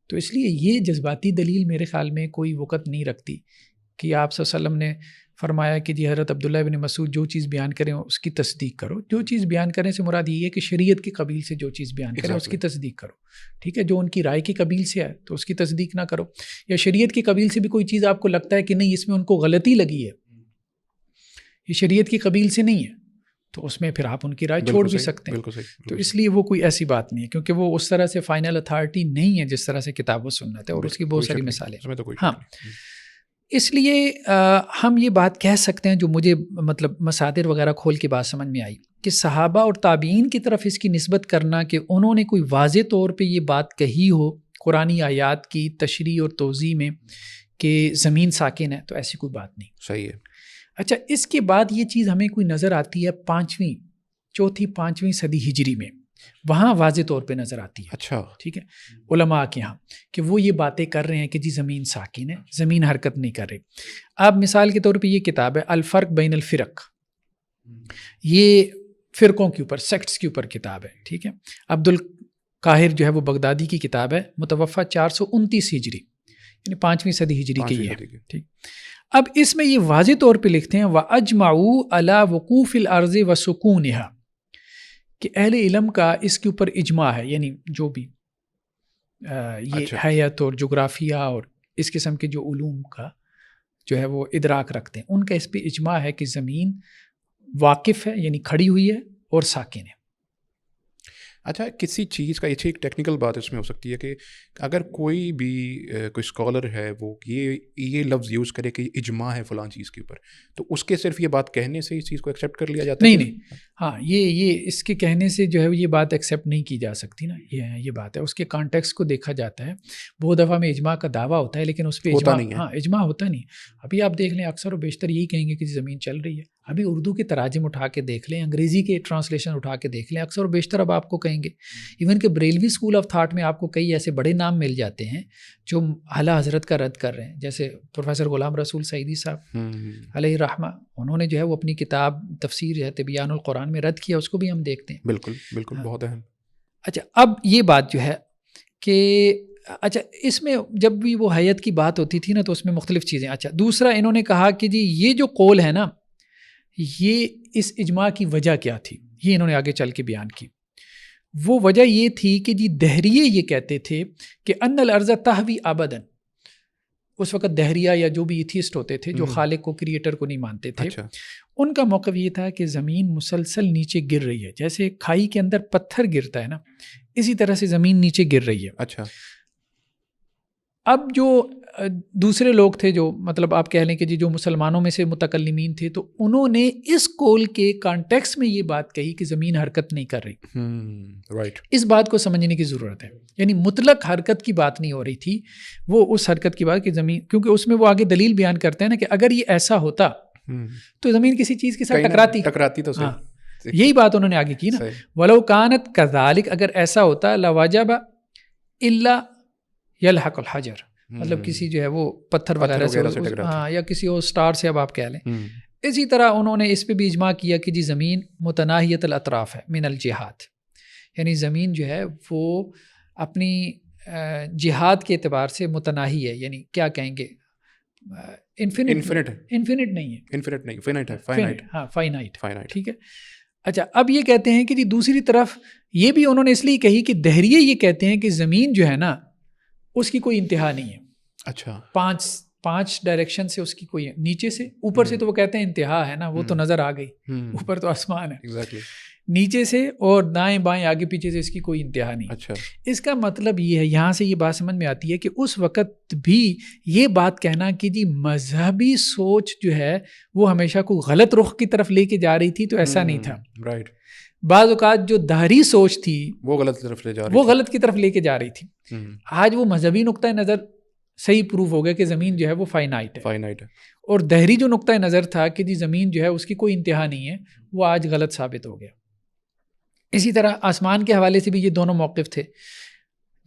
تو اس لیے یہ جذباتی دلیل میرے خیال میں کوئی وقت نہیں رکھتی کہ آپ صلی اللہ علیہ وسلم نے فرمایا کہ جی حضرت عبداللہ بن مسعود جو چیز بیان کریں اس کی تصدیق کرو. جو چیز بیان کرنے سے مراد یہ ہے کہ شریعت کی قبیل سے جو چیز بیان کریں اس کی تصدیق کرو. ٹھیک ہے، جو ان کی رائے کی قبیل سے ہے تو اس کی تصدیق نہ کرو، یا شریعت کی قبیل سے بھی کوئی چیز آپ کو لگتا ہے کہ نہیں اس میں ان کو غلطی لگی ہے، یہ شریعت کی قبیل سے نہیں ہے، تو اس میں پھر آپ ان کی رائے چھوڑ بھی سکتے ہیں. تو اس لیے وہ کوئی ایسی بات نہیں ہے، کیونکہ وہ اس طرح سے فائنل اتھارٹی نہیں ہے جس طرح سے کتاب و سنت ہے، اور اس کی بہت ساری مثالیں. ہاں، اس لیے ہم یہ بات کہہ سکتے ہیں جو مجھے مطلب مصادر وغیرہ کھول کے بات سمجھ میں آئی کہ صحابہ اور تابعین کی طرف اس کی نسبت کرنا کہ انہوں نے کوئی واضح طور پہ یہ بات کہی ہو قرآنی آیات کی تشریح اور توضیح میں کہ زمین ساکن ہے، تو ایسی کوئی بات نہیں. صحیح ہے. اچھا، اس کے بعد یہ چیز ہمیں کوئی نظر آتی ہے 5ویں صدی ہجری میں، وہاں واضح طور پہ نظر آتی ہے. اچھا، ٹھیک ہے، علماء کے ہاں کہ وہ یہ باتیں کر رہے ہیں کہ جی زمین ساکن ہے، زمین حرکت نہیں کر رہی. اب مثال کے طور پہ یہ کتاب ہے الفرق بین الفرق، یہ فرقوں کے اوپر، سیکٹس کے اوپر کتاب ہے. ٹھیک ہے، عبد القاہر جو ہے وہ بغدادی کی کتاب ہے، متوفہ 429 ہجری، یعنی 5ویں صدی ہجری کی ہے. ٹھیک، اب اس میں یہ واضح طور پہ لکھتے ہیں وَأَجْمَعُوا عَلَى وُقُوفِ الْأَرْضِ وَسُكُونِهَا، کہ اہل علم کا اس کے اوپر اجماع ہے، یعنی جو بھی یہ حیات اور جغرافیہ اور اس قسم کے جو علوم کا جو ہے وہ ادراک رکھتے ہیں، ان کا اس پہ اجماع ہے کہ زمین واقف ہے، یعنی کھڑی ہوئی ہے اور ساکن ہے. اچھا، کسی چیز کا ایک ٹیکنیکل بات اس میں ہو سکتی ہے کہ اگر کوئی بھی کوئی اسکالر ہے وہ یہ لفظ یوز کرے کہ اجماع ہے فلاں چیز کے اوپر، تو اس کے صرف یہ بات کہنے سے اس چیز کو ایکسیپٹ کر لیا جاتا ہے؟ نہیں، ہاں، یہ اس کے کہنے سے جو ہے یہ بات ایکسیپٹ نہیں کی جا سکتی نا، یہ بات ہے، اس کے کانٹیکسٹ کو دیکھا جاتا ہے. بہت دفعہ میں اجماع کا دعویٰ ہوتا ہے لیکن اس پہ اجماع ہوتا نہیں. ابھی آپ دیکھ لیں اکثر و بیشتر یہی کہیں گے کہ زمین چل رہی ہے. ابھی اردو کے تراجم اٹھا کے دیکھ لیں، انگریزی کے ٹرانسلیشن اٹھا کے دیکھ لیں، اکثر و بیشتر اب آپ کو کہیں گے، ایون کہ بریلوی اسکول آف تھاٹ میں آپ کو کئی ایسے بڑے نام مل جاتے ہیں جو اعلیٰ حضرت کا رد کر رہے ہیں، جیسے پروفیسر غلام رسول سعیدی صاحب علیہ رحمہ، انہوں نے جو ہے وہ اپنی کتاب تفسیر جو ہے تبیان القرآن میں رد کیا، اس کو بھی ہم دیکھتے ہیں. بالکل بہت اہم. اچھا، اب یہ بات جو ہے کہ اچھا اس میں جب بھی وہ حیت کی بات ہوتی تھی نا تو اس میں مختلف چیزیں. اچھا، دوسرا انہوں نے کہا کہ جی یہ جو قول ہے نا، یہ اس اجماع کی وجہ کیا تھی، یہ انہوں نے آگے چل کے بیان کی. وہ وجہ یہ تھی کہ جی دہریے یہ کہتے تھے کہ ان الارض تحوی ابداً. اس وقت دہریہ یا جو بھی ایتھیسٹ ہوتے تھے جو خالق کو، کریٹر کو نہیں مانتے تھے، ان کا موقف یہ تھا کہ زمین مسلسل نیچے گر رہی ہے، جیسے کھائی کے اندر پتھر گرتا ہے نا، اسی طرح سے زمین نیچے گر رہی ہے. اچھا، اب جو دوسرے لوگ تھے جو مطلب آپ کہہ لیں کہ جی جو مسلمانوں میں سے متکلمین تھے، تو انہوں نے اس قول کے کانٹیکس میں یہ بات کہی کہ زمین حرکت نہیں کر رہی. رائٹ، اس بات کو سمجھنے کی ضرورت ہے. یعنی مطلق حرکت کی بات نہیں ہو رہی تھی، وہ اس حرکت کی بات کہ زمین، کیونکہ اس میں وہ آگے دلیل بیان کرتے ہیں نا کہ اگر یہ ایسا ہوتا تو زمین کسی چیز کے ساتھ ٹکراتی تو ہاں، یہی بات انہوں نے آگے کی نا، ولو کانت کذالک، اگر ایسا ہوتا لواجب الا یلحق الحجر، مطلب کسی جو ہے وہ پتھر وغیرہ سے ہاں، یا کسی اور سٹار سے اب آپ کہہ لیں. اسی طرح انہوں نے اس پہ بھی اجماع کیا کہ جی زمین متناہیت الاطراف ہے من الجہات، یعنی زمین جو ہے وہ اپنی جہاد کے اعتبار سے متناہی ہے، یعنی کیا کہیں گے، انفینٹ نہیں ہے، فائنائٹ. ٹھیک ہے. اچھا، اب یہ کہتے ہیں کہ جی دوسری طرف یہ بھی انہوں نے اس لیے کہی کہ دہریے یہ کہتے ہیں کہ زمین جو ہے نا اس کی کوئی انتہا نہیں ہے. اچھا، پانچ ڈائریکشن سے اس کی کوئی، نیچے سے اوپر سے تو وہ کہتے ہیں انتہا ہے نا، وہ تو نظر آ گئی، اوپر تو آسمان ہے، نیچے سے اور دائیں بائیں آگے پیچھے سے اس کی کوئی انتہا نہیں. اچھا، اس کا مطلب یہ ہے، یہاں سے یہ بات سمجھ میں آتی ہے کہ اس وقت بھی یہ بات کہنا کہ جی مذہبی سوچ جو ہے وہ ہمیشہ کو غلط رخ کی طرف لے کے جا رہی تھی، تو ایسا نہیں تھا. رائٹ، بعض اوقات جو دہری سوچ تھی وہ غلط کی طرف لے کے جا رہی تھی. آج وہ مذہبی نقطۂ نظر صحیح پروف ہو گیا کہ زمین جو ہے وہ فائنائٹ ہے, اور دہری جو نقطۂ نظر تھا کہ جی زمین جو ہے اس کی کوئی انتہا نہیں ہے, وہ آج غلط ثابت ہو گیا. اسی طرح آسمان کے حوالے سے بھی یہ دونوں موقف تھے.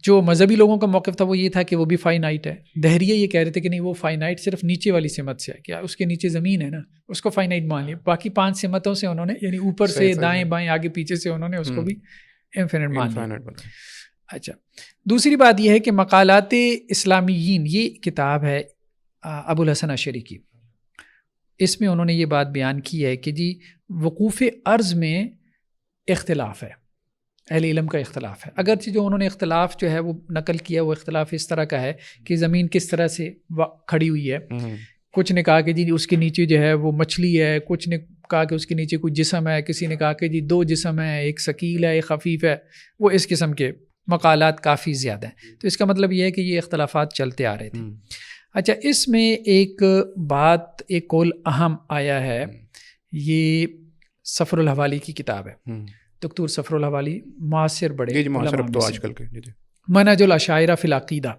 جو مذہبی لوگوں کا موقف تھا وہ یہ تھا کہ وہ بھی فائنائٹ ہے. دہریہ یہ کہہ رہے تھے کہ نہیں, وہ فائنائٹ صرف نیچے والی سمت سے ہے, کیا اس کے نیچے زمین ہے نا, اس کو فائنائٹ مان لیا. باقی 5 سمتوں سے انہوں نے, یعنی اوپر سے دائیں بائیں آگے پیچھے سے, انہوں نے اس کو بھی انفینٹ مان لیا. اچھا, دوسری بات یہ ہے کہ مقالات اسلامیین, یہ کتاب ہے ابو الحسن اشعری کی. اس میں انہوں نے یہ بات بیان کی ہے کہ جی وقوف ارض میں اختلاف ہے, اہل علم کا اختلاف ہے. اگرچہ جو انہوں نے اختلاف جو ہے وہ نقل کیا, وہ اختلاف اس طرح کا ہے کہ زمین کس طرح سے کھڑی ہوئی ہے. کچھ نے کہا کہ جی اس کے نیچے جو ہے وہ مچھلی ہے, کچھ نے کہا کہ اس کے نیچے کوئی جسم ہے, کسی نے کہا کہ جی 2 جسم ہیں, ایک ثقیل ہے ایک خفیف ہے. وہ اس قسم کے مقالات کافی زیادہ ہیں. تو اس کا مطلب یہ ہے کہ یہ اختلافات چلتے آ رہے تھے. اچھا, اس میں ایک بات, ایک قول اہم آیا ہے, یہ صفر الحوالی کی کتاب ہے, دکتور صفر الحوالی, معاصر بڑے منہج الاشاعرہ فی العقیدہ.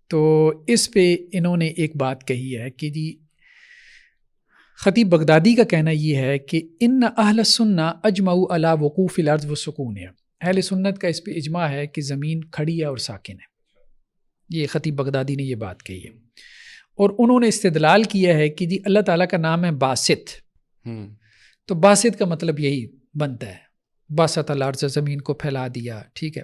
تو اس پہ انہوں نے ایک بات کہی ہے کہ جی خطیب بغدادی کا کہنا یہ ہے کہ ان اہل السنہ اجمعوا علی وقوف الارض والسکون ہے. اہل سنت کا اس پہ اجماع ہے کہ زمین کھڑی ہے اور ساکن ہے. یہ خطیب بغدادی نے یہ بات کہی ہے. اور انہوں نے استدلال کیا ہے کہ جی اللہ تعالیٰ کا نام ہے باسط, تو باسط کا مطلب یہی بنتا ہے, باسط الارض, زمین کو پھیلا دیا. ٹھیک ہے.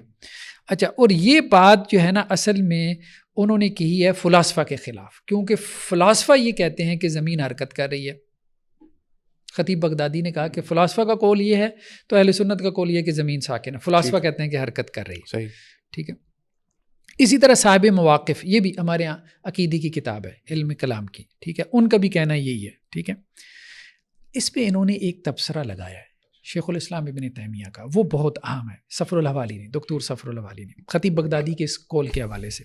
اچھا, اور یہ بات جو ہے نا اصل میں انہوں نے کہی ہے فلاسفہ کے خلاف, کیونکہ فلاسفہ یہ کہتے ہیں کہ زمین حرکت کر رہی ہے. خطیب بغدادی نے کہا کہ فلاسفہ کا قول یہ ہے, تو اہل سنت کا قول یہ ہے کہ زمین ساکن ہے. فلاسفہ کہتے ہیں کہ حرکت کر رہی ہے. صحیح. ٹھیک ہے. اسی طرح صاحب مواقف, یہ بھی ہمارے یہاں عقیدے کی کتاب ہے, علم کلام کی. ٹھیک ہے. ان کا بھی کہنا یہی ہے. ٹھیک ہے. اس پہ انہوں نے ایک تبصرہ لگایا ہے شیخ الاسلام ابن تیمیہ کا, وہ بہت اہم ہے. صفر الحوالی نے, دکتور صفر الحوالی نے, خطیب بغدادی کے اس قول کے حوالے سے,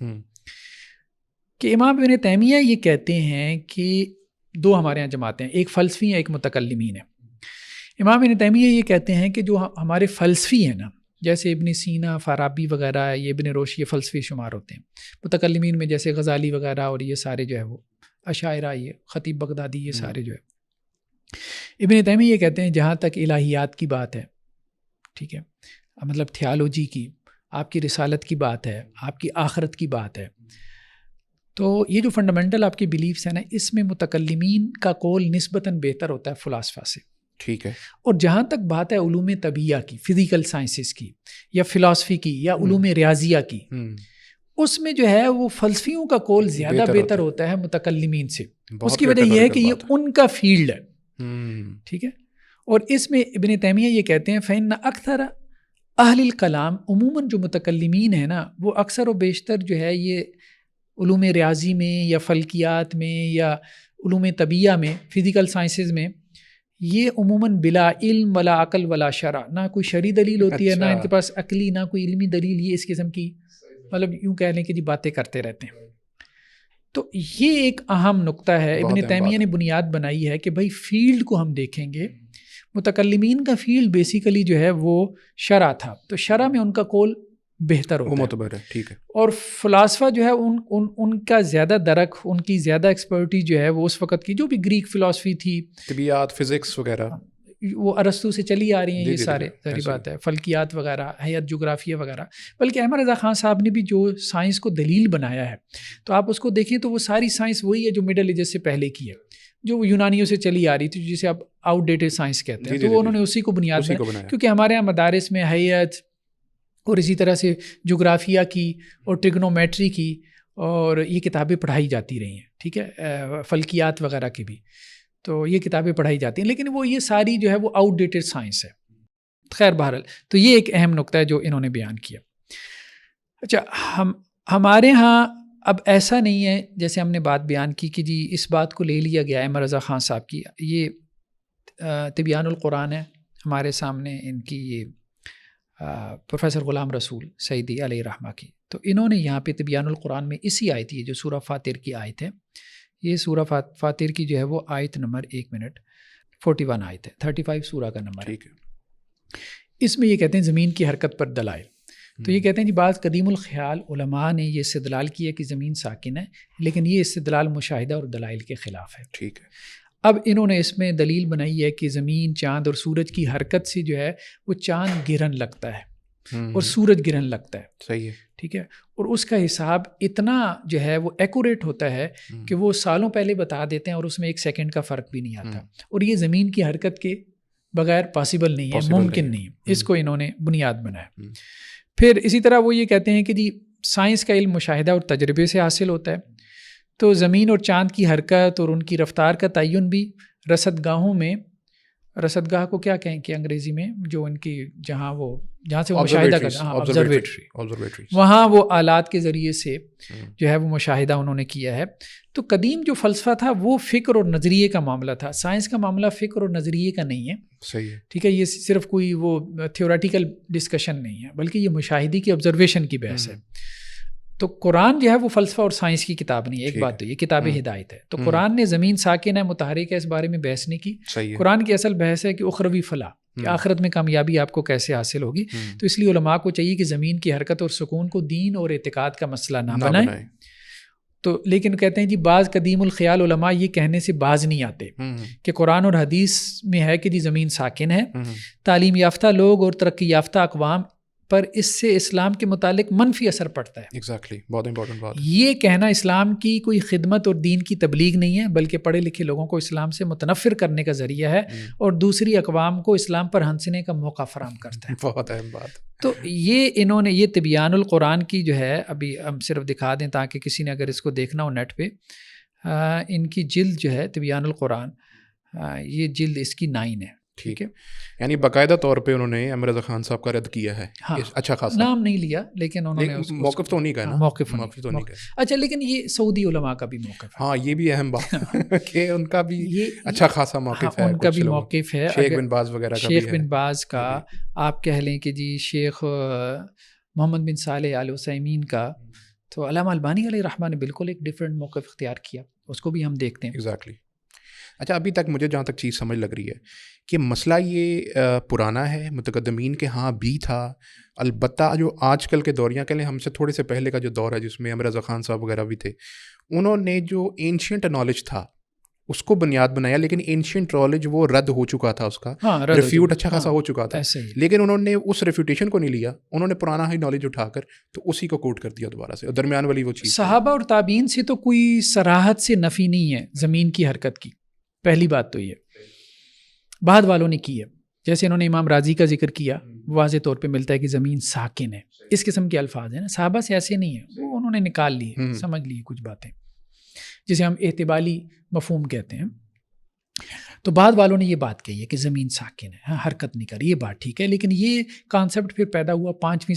کہ امام ابن تیمیہ یہ کہتے ہیں کہ 2 ہمارے یہاں جماعتیں ہیں, ایک فلسفی ہیں ایک متکلمین ہیں. امام ابن تیمیہ یہ کہتے ہیں کہ جو ہمارے فلسفی ہیں نا, جیسے ابن سینا, فارابی وغیرہ, یہ ابن رشد, یہ فلسفی شمار ہوتے ہیں. متکلمین میں جیسے غزالی وغیرہ اور یہ سارے جو ہے وہ اشاعرہ, یہ خطیب بغدادی, یہ سارے جو ہے. ابن تیمیہ یہ کہتے ہیں جہاں تک الہیات کی بات ہے, ٹھیک ہے, مطلب تھیالوجی کی, آپ کی رسالت کی بات ہے, آپ کی آخرت کی بات ہے, تو یہ جو فنڈامنٹل آپ کی بلیفس ہیں نا, اس میں متکلمین کا قول نسبتاً بہتر ہوتا ہے فلاسفہ سے. ٹھیک ہے. اور جہاں تک بات ہے علوم طبیعہ کی, فزیکل سائنسز کی, یا فلاسفی کی, یا علوم ریاضیہ کی, اس میں جو ہے وہ فلسفیوں کا قول زیادہ بہتر ہوتا ہے متکلمین سے. اس کی وجہ یہ ہے کہ یہ ان کا فیلڈ ہے. ٹھیک ہے. اور اس میں ابن تیمیہ یہ کہتے ہیں فإن اکثر اہل الکلام, عموماً جو متکلمین ہیں نا, وہ اکثر و بیشتر جو ہے یہ علوم ریاضی میں یا فلکیات میں یا علوم طبیعہ میں, فزیکل سائنسز میں, یہ عموماً بلا علم ولا عقل ولا شرع, نہ کوئی شرعی دلیل ہوتی ہے, نہ ان کے پاس عقلی, نہ کوئی علمی دلیل, یہ اس قسم کی مطلب یوں کہہ لیں کہ جی باتیں کرتے رہتے ہیں. تو یہ ایک اہم نقطہ ہے. ابن تیمیہ نے بنیاد بنائی ہے کہ بھائی فیلڈ کو ہم دیکھیں گے. متکلمین کا فیلڈ بیسیکلی جو ہے وہ شرع تھا, تو شرع میں ان کا قول بہتر ہوتا ہے. ٹھیک ہے. اور فلاسفہ جو ہے ان کا زیادہ درک, ان کی زیادہ ایکسپرٹی جو ہے وہ اس وقت کی جو بھی گریک فلاسفی تھی, طبیعیات, فزکس وغیرہ, وہ ارسطو سے چلی آ رہی ہیں یہ سارے, ظاہری بات ہے, فلکیات وغیرہ, حیات جغرافیہ وغیرہ. بلکہ احمد رضا خان صاحب نے بھی جو سائنس کو دلیل بنایا ہے, تو آپ اس کو دیکھیں تو وہ ساری سائنس وہی ہے جو مڈل ایجز سے پہلے کی ہے, جو یونانیوں سے چلی آ رہی تھی, جسے آپ آؤٹ ڈیٹڈ سائنس کہتے ہیں. تو وہ انہوں نے اسی کو بنیاد بنایا, کیونکہ ہمارے یہاں مدارس میں حیات اور اسی طرح سے جغرافیہ کی اور ٹریگنومیٹری کی اور یہ کتابیں پڑھائی جاتی رہی ہیں. ٹھیک ہے. فلکیات وغیرہ کی بھی, تو یہ کتابیں پڑھائی جاتی ہیں, لیکن وہ یہ ساری جو ہے وہ آؤٹ ڈیٹڈ سائنس ہے. خیر بہرحال, تو یہ ایک اہم نقطہ ہے جو انہوں نے بیان کیا. اچھا, ہمارے ہاں اب ایسا نہیں ہے جیسے ہم نے بات بیان کی کہ جی اس بات کو لے لیا گیا ہے احمد رضا خان صاحب کی. یہ تبیان القرآن ہے ہمارے سامنے, ان کی یہ پروفیسر غلام رسول سعیدی علیہ رحمہ کی. تو انہوں نے یہاں پہ تبیان القرآن میں اسی آیت, یہ جو سورہ فاطر کی آیت ہے, یہ سورہ فاطر کی جو ہے وہ آیت نمبر 41 آیت ہے, 35 سورہ کا نمبر ہے. اس میں یہ کہتے ہیں زمین کی حرکت پر دلائل. تو یہ کہتے ہیں جی بعض قدیم الخیال علماء نے یہ استدلال کیا کہ زمین ساکن ہے، لیکن یہ استدلال مشاہدہ اور دلائل کے خلاف ہے. ٹھیک ہے. اب انہوں نے اس میں دلیل بنائی ہے کہ زمین، چاند اور سورج کی حرکت سے جو ہے وہ چاند گرہن لگتا ہے اور سورج گرہن لگتا ہے. صحیح ہے. ٹھیک ہے. اور اس کا حساب اتنا جو ہے وہ ایکوریٹ ہوتا ہے کہ وہ سالوں پہلے بتا دیتے ہیں اور اس میں 1 سیکنڈ کا فرق بھی نہیں آتا. اور یہ زمین کی حرکت کے بغیر پاسبل نہیں ہے، ممکن نہیں ہے. اس کو انہوں نے بنیاد بنایا. پھر اسی طرح وہ یہ کہتے ہیں کہ جی سائنس کا علم مشاہدہ اور تجربے سے حاصل ہوتا ہے. تو زمین اور چاند کی حرکت اور ان کی رفتار کا تعین بھی رصد گاہوں میں، رصد گاہ کو کیا کہیں کہ انگریزی میں جو ان کی جہاں سے وہ مشاہدہ کرتے ہیں، آبزرویٹری، وہاں وہ آلات کے ذریعے سے جو ہے وہ مشاہدہ انہوں نے کیا ہے. تو قدیم جو فلسفہ تھا وہ فکر اور نظریے کا معاملہ تھا. سائنس کا معاملہ فکر اور نظریے کا نہیں ہے. صحیح ہے. ٹھیک ہے. یہ صرف کوئی وہ تھیوریٹیکل ڈسکشن نہیں ہے، بلکہ یہ مشاہدے کی آبزرویشن کی بحث ہے. تو قرآن جو ہے وہ فلسفہ اور سائنس کی کتاب نہیں ہے. ایک بات تو یہ کتاب ہدایت ہے. تو قرآن نے زمین ساکن ہے، متحرک ہے، اس بارے میں بحث نہیں کی. قرآن کی اصل بحث ہے کہ اخروی فلاح، کہ آخرت میں کامیابی آپ کو کیسے حاصل ہوگی. تو اس لیے علماء کو چاہیے کہ زمین کی حرکت اور سکون کو دین اور اعتقاد کا مسئلہ نہ بنائیں. تو لیکن کہتے ہیں جی بعض قدیم الخیال علماء یہ کہنے سے باز نہیں آتے کہ قرآن اور حدیث میں ہے کہ جی زمین ساکن ہے. تعلیم یافتہ لوگ اور ترقی یافتہ اقوام پر اس سے اسلام کے متعلق منفی اثر پڑتا ہے. ایگزیکٹلی. بہت امپورٹنٹ بات. یہ کہنا اسلام کی کوئی خدمت اور دین کی تبلیغ نہیں ہے، بلکہ پڑھے لکھے لوگوں کو اسلام سے متنفر کرنے کا ذریعہ ہے اور دوسری اقوام کو اسلام پر ہنسنے کا موقع فراہم کرتا ہے. بہت اہم بات. تو یہ انہوں نے یہ طبیان القرآن کی جو ہے، ابھی ہم صرف دکھا دیں تاکہ کسی نے اگر اس کو دیکھنا ہو نیٹ پہ، ان کی جلد جو ہے طبیان القرآن، یہ جلد اس کی 9 ہے. ٹھیک ہے. یعنی باقاعدہ طور پہ انہوں نے احمد رضا خان صاحب کا رد کیا ہے. اچھا خاصا نام نہیں لیا، لیکن انہوں نے موقف تو نہیں کہا. موقف تو نہیں کہا. اچھا، لیکن یہ سعودی علماء کا بھی موقف ہے. ہاں، یہ بھی اہم بات کہ ان کا بھی اچھا خاصا موقف ہے. ان کا بھی موقف ہے. شیخ بن باز وغیرہ کا، شیخ بن باز کا، آپ کہہ لیں کہ جی شیخ محمد بن صالح آل عثیمین کا. تو علامہ البانی علیہ رحمہ نے بالکل ایک ڈفرینٹ موقف اختیار کیا، اس کو بھی ہم دیکھتے ہیں. ایگزیکٹلی. اچھا، ابھی تک مجھے جہاں تک چیز سمجھ لگ رہی ہے کہ مسئلہ یہ پرانا ہے، متقدمین کے ہاں بھی تھا. البتہ جو آج کل کے دور، یا کہہ لیں ہم سے تھوڑے سے پہلے کا جو دور ہے جس میں احمد رضا خان صاحب وغیرہ بھی تھے، انہوں نے جو اینشینٹ نالج تھا اس کو بنیاد بنایا، لیکن اینشینٹ نالج وہ رد ہو چکا تھا، اس کا ریفیوٹ اچھا خاصا ہو چکا تھا. لیکن انہوں نے اس ریفیوٹیشن کو نہیں لیا، انہوں نے پرانا ہی نالج اٹھا کر تو اسی کو کوٹ کر دیا دوبارہ سے. درمیان والی وہ چیز، صحابہ اور تابعین سے تو کوئی صراحت سے نفی نہیں ہے زمین کی حرکت کی. پہلی بات تو یہ بعد والوں نے کی ہے، جیسے انہوں نے امام راضی کا ذکر کیا، واضح طور پہ ملتا ہے کہ زمین ساکن ہے. اس قسم کے الفاظ ہیں نا، صحابہ سے ایسے نہیں ہیں، وہ انہوں نے نکال لیے، سمجھ لیے کچھ باتیں جسے ہم احتمالی مفہوم کہتے ہیں. تو بعد والوں نے یہ بات کہی ہے کہ زمین ساکن ہے، حرکت نہیں کر رہی. یہ بات ٹھیک ہے، لیکن یہ کانسیپٹ پھر پیدا ہوا 4ویں